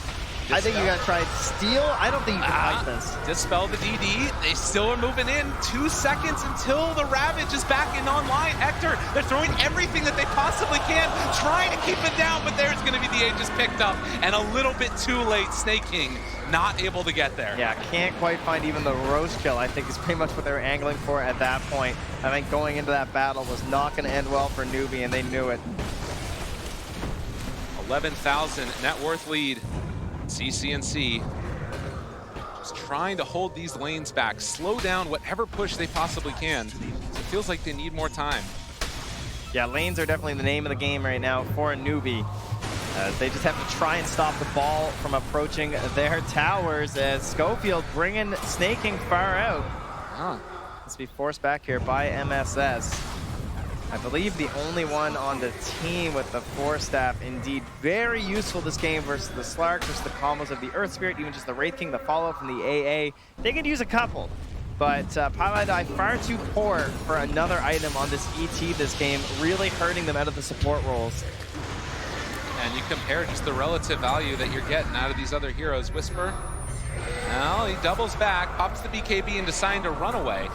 I think you gotta try steal. I don't think you can fight this. Dispel the DD. They still are moving in. 2 seconds until the Ravage is back in online. Hector, they're throwing everything that they possibly can, trying to keep it down, but there's gonna be the Aegis picked up, and a little bit too late. Snake King not able to get there. Yeah, can't quite find even the Roche kill, I think is pretty much what they were angling for at that point. I think going into that battle was not gonna end well for NEWBEE, and they knew it. 11,000 net worth lead. CCNC just trying to hold these lanes back, slow down whatever push they possibly can. So it feels like they need more time. Yeah, lanes are definitely the name of the game right now for NEWBEE. They just have to try and stop the ball from approaching their towers as Schofield bringing Snake King far out. Let's be forced back here by MSS. I believe the only one on the team with the 4-staff. Indeed, very useful this game versus the Slark, versus the combos of the Earth Spirit, even just the Wraith King, the follow from the AA. They could use a couple, but Pyjamas far too poor for another item on this ET this game, really hurting them out of the support roles. And you compare just the relative value that you're getting out of these other heroes. Whisper, well, he doubles back, pops the BKB and deciding to run away.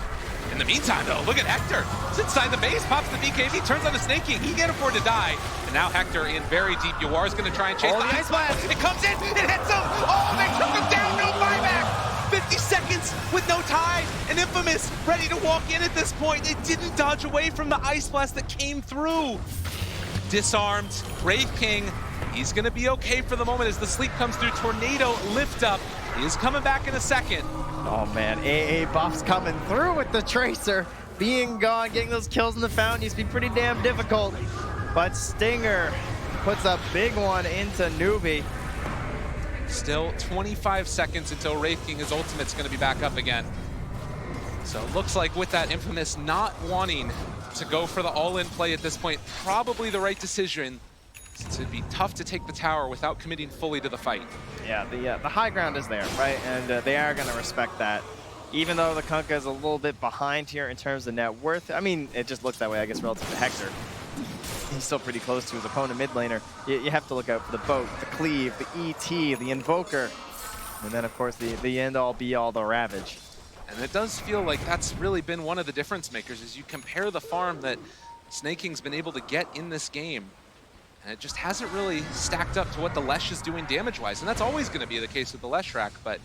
In the meantime, though, look at Hector. He's inside the base, pops the BKB, turns on the Snake King. He can't afford to die. And now Hector in very deep. Yuar is going to try and chase the Ice Blast. It comes in, it hits him. Oh, they took him down, no buyback. 50 seconds with no tie. And Infamous ready to walk in at this point. They didn't dodge away from the Ice Blast that came through. Disarmed, Wraith King. He's going to be okay for the moment as the sleep comes through. Tornado lift up. He is coming back in a second. Oh man, AA buffs coming through with the Tracer. Being gone, getting those kills in the fountain used to be pretty damn difficult. But Stinger puts a big one into NEWBEE. Still 25 seconds until Wraith King, his ultimate's going to be back up again. So it looks like with that Infamous not wanting to go for the all-in play at this point, probably the right decision. It'd be tough to take the tower without committing fully to the fight. Yeah, the high ground is there, right? And they are going to respect that. Even though the Kunkka is a little bit behind here in terms of net worth. I mean, it just looks that way, I guess, relative to Hector. He's still pretty close to his opponent mid laner. You have to look out for the Boat, the Cleave, the ET, the Invoker. And then, of course, the end-all, be-all, the Ravage. And it does feel like that's really been one of the difference makers as you compare the farm that Snake King's been able to get in this game. And it just hasn't really stacked up to what the Lesh is doing damage-wise. And that's always going to be the case with the Leshrac, but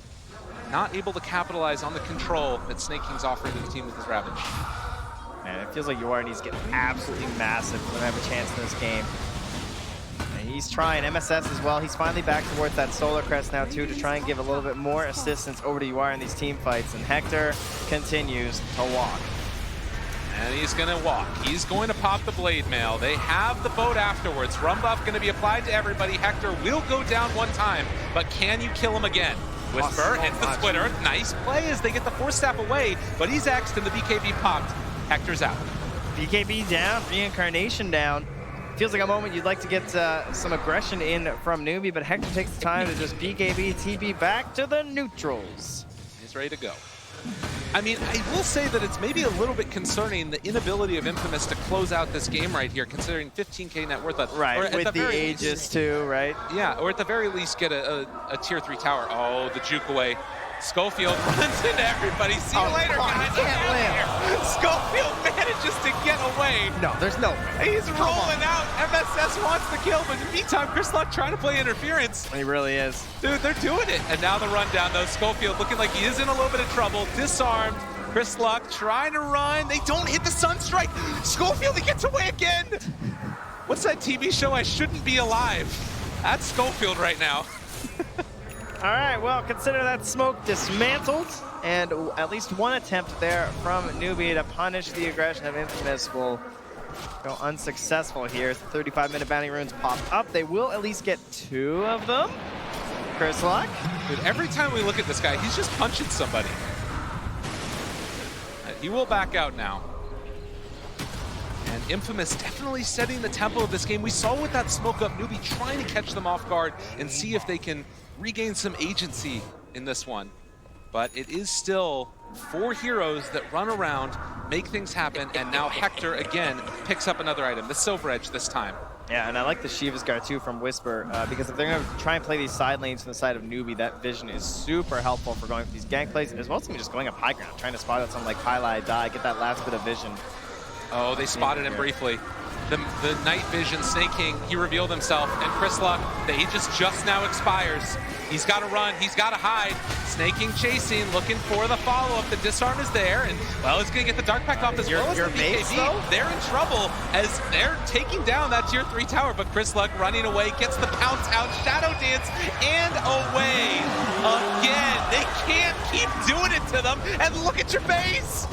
not able to capitalize on the control that Snake King's offering to the team with his Ravage. Man, it feels like Yuar needs to get absolutely massive to have a chance in this game. And he's trying MSS as well. He's finally back towards that Solar Crest now too to try and give a little bit more assistance over to Yuar in these team fights. And Hector continues to walk. And he's going to walk. He's going to pop the Blade Mail. They have the Boat afterwards. Rum buff going to be applied to everybody. Hector will go down one time, but can you kill him again? Whisper hits the Twitter. Nice play as they get the 4-step away, but he's X'd and the BKB popped. Hector's out. BKB down, Reincarnation down. Feels like a moment you'd like to get some aggression in from NEWBEE, but Hector takes the time to just BKB, TP back to the neutrals. He's ready to go. I mean, I will say that it's maybe a little bit concerning the inability of Infamous to close out this game right here, considering 15K net worth. Right, with the Aegis too, right? Yeah, or at the very least get a tier 3 tower. Oh, the juke away. Schofield runs into everybody. See you later, guys. Can't live. Schofield manages to get away. No, there's no way. He's rolling out. MSS wants the kill, but in the meantime, Chris Luck trying to play interference. He really is. Dude, they're doing it. And now the rundown, though. Schofield looking like he is in a little bit of trouble. Disarmed. Chris Luck trying to run. They don't hit the Sunstrike. Schofield, he gets away again. What's that TV show, I Shouldn't Be Alive? That's Schofield right now. All right, well, consider that smoke dismantled, and at least one attempt there from NEWBEE to punish the aggression of Infamous will go unsuccessful here. 35-minute bounty runes pop up. They will at least get 2 of them. Chris Luck. Dude, every time we look at this guy, he's just punching somebody. He will back out now. And Infamous definitely setting the tempo of this game. We saw with that smoke up, NEWBEE trying to catch them off guard and see if they can regain some agency in this one. But it is still 4 heroes that run around, make things happen, and now Hector again picks up another item, the Silver Edge this time. Yeah, and I like the Shiva's Guard too from Whisper, because if they're going to try and play these side lanes from the side of NEWBEE, that vision is super helpful for going for these gank plays, as well as even just going up high ground, trying to spot out something like Pyjamas die, get that last bit of vision. Oh, they spotted him briefly. The night vision, Snake King, he revealed himself, and Chris Luck, the Aegis just now expires. He's got to run, he's got to hide. Snake King chasing, looking for the follow-up. The disarm is there, and well, it's going to get the Dark Pact off as well as the BKB. They're in trouble as they're taking down that tier 3 tower, but Chris Luck running away, gets the pounce out, Shadow Dance, and away again. They can't keep doing it to them, and look at your base.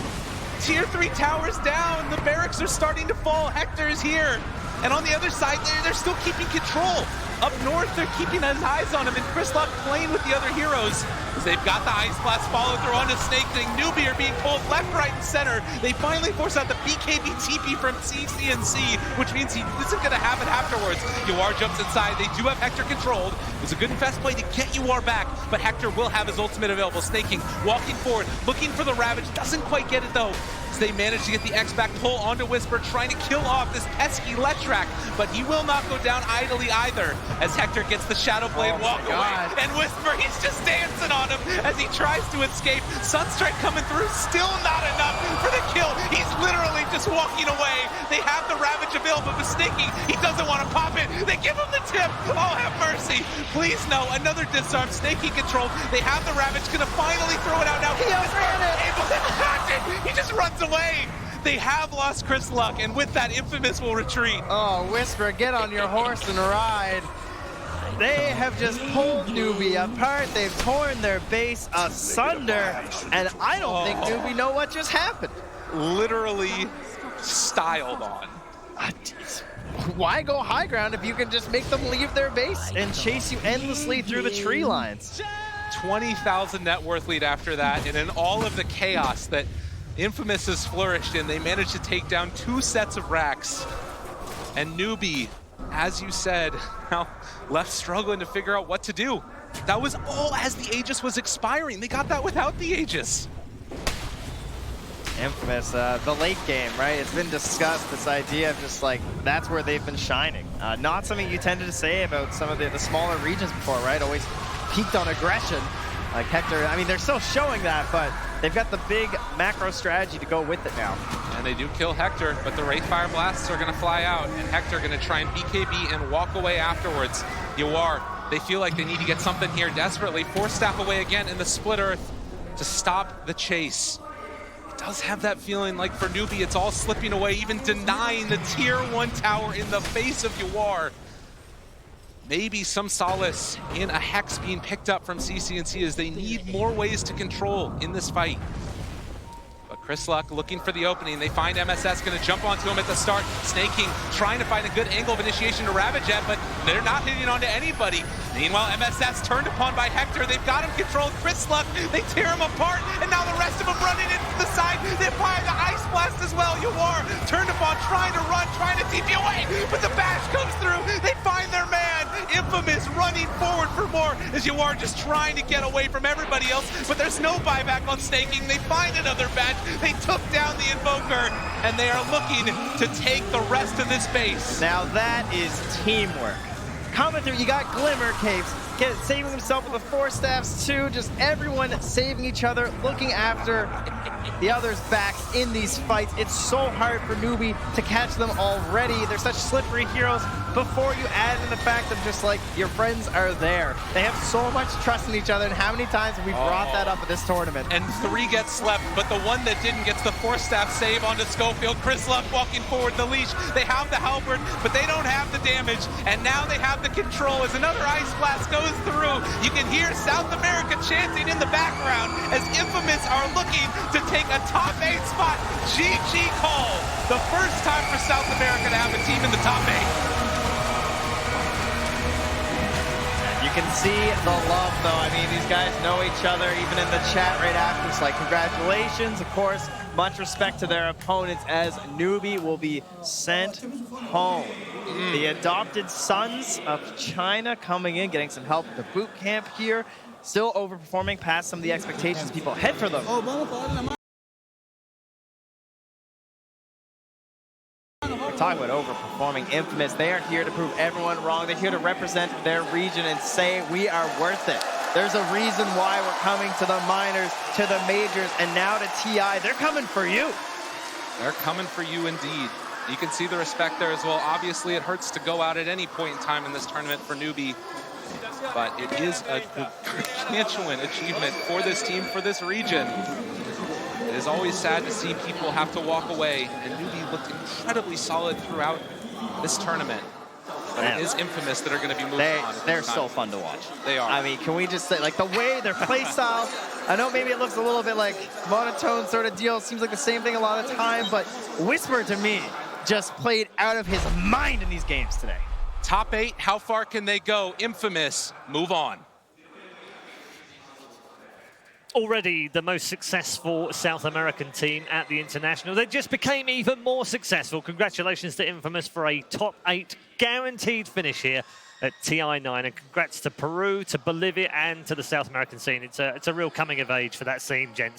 Tier 3 towers down, the barracks are starting to fall. Hector is here. And on the other side, they're still keeping control. Up north, they're keeping eyes on him, and Chrislock playing with the other heroes. As they've got the Ice Blast follow through onto Snake, and NEWBEE are being pulled left, right, and center. They finally force out the BKB TP from CCNC, which means he isn't going to have it afterwards. UR jumps inside. They do have Hector controlled. It was a good and fast play to get UR back, but Hector will have his ultimate available. Snaking, walking forward, looking for the Ravage. Doesn't quite get it, though. They manage to get the X-Back pull onto Whisper, trying to kill off this pesky Letrak, but he will not go down idly either, as Hector gets the Shadow Blade walk away, and Whisper, he's just dancing on him as he tries to escape. Sunstrike coming through, still not enough for the kill. He's literally just walking away. They have the Ravage available, but Snaking, he doesn't want to pop it. They give him the tip. Oh, have mercy. Please, no. Another disarm. Snaking controlled. They have the Ravage, gonna finally throw it out now. He outran it. Able to catch it. He just runs away. They have lost Chrislock, and with that, Infamous will retreat. Oh, Whisper, get on your horse and ride. They have just pulled NEWBEE apart. They've torn their base asunder, and I don't think NEWBEE know what just happened. Literally styled on. Why go high ground if you can just make them leave their base and chase you endlessly through the tree lines? 20,000 net worth lead after that, and in all of the chaos that Infamous has flourished in, they managed to take down 2 sets of racks. And NEWBEE, as you said, now left struggling to figure out what to do. That was all as the Aegis was expiring. They got that without the Aegis. Infamous, the late game, right? It's been discussed, this idea of just like, that's where they've been shining. Not something you tended to say about some of the smaller regions before, right? Always peaked on aggression. Like Hector, I mean, they're still showing that, but they've got the big macro strategy to go with it now. And they do kill Hector, but the Wraithfire Blasts are going to fly out, and Hector going to try and BKB and walk away afterwards. UR, they feel like they need to get something here desperately. 4-staff away again in the Split Earth to stop the chase. It does have that feeling like for NEWBEE, it's all slipping away, even denying the Tier 1 tower in the face of UR. Maybe some solace in a Hex being picked up from CCNC as they need more ways to control in this fight. But Chrislock looking for the opening. They find MSS, gonna jump onto him at the start. Snaking, trying to find a good angle of initiation to Ravage at, but they're not hitting onto anybody. Meanwhile, MSS turned upon by Hector. They've got him controlled. Chrislock, they tear him apart, and now the rest of them running into the side. They apply the Ice Blast as well. UR turned upon, trying to run, trying to TP away, but the bash comes through. They find their man. Infamous running forward for more as UR just trying to get away from everybody else, but there's no buyback on Snaking. They find another badge. They took down the Invoker, and they are looking to take the rest of this base. Now that is teamwork. Coming through, you got Glimmer Capes, saving himself with the 4 staffs too, just everyone saving each other, looking after the others' backs in these fights. It's so hard for NEWBEE to catch them already. They're such slippery heroes before you add in the fact of just like, your friends are there. They have so much trust in each other, and how many times have we brought that up at this tournament? And 3 get slept, but the one that didn't gets the 4-staff save onto Schofield. Chrislock walking forward the leash. They have the halberd, but they don't have the damage, and now they have the control as another Ice Blast goes through. You can hear South America chanting in the background as Infamous are looking to take a top 8 spot. GG call. The first time for South America to have a team in the top 8. You can see the love, though. I mean, these guys know each other, even in the chat right after. It's like, congratulations. Of course, much respect to their opponents as NEWBEE will be sent home. The adopted sons of China coming in, getting some help at the boot camp here. Still overperforming past some of the expectations people had for them. We're talking about overperforming Infamous. They are here to prove everyone wrong. They're here to represent their region and say we are worth it. There's a reason why we're coming to the minors, to the majors, and now to TI. They're coming for you. They're coming for you indeed. You can see the respect there as well. Obviously, it hurts to go out at any point in time in this tournament for NEWBEE, but it is a gargantuan achievement for this team, for this region. It is always sad to see people have to walk away, and NEWBEE looked incredibly solid throughout this tournament. But it is Infamous that are going to be moving on. They're so fun to watch. They are. I mean, can we just say, like, the way their play style, I know maybe it looks a little bit like monotone sort of deal, seems like the same thing a lot of time, but Whisper to me, just played out of his mind in these games today. Top 8, how far can they go? Infamous, move on. Already the most successful South American team at the International. They just became even more successful. Congratulations to Infamous for a top 8 guaranteed finish here at TI9, and congrats to Peru, to Bolivia, and to the South American scene. It's a real coming of age for that scene, gents.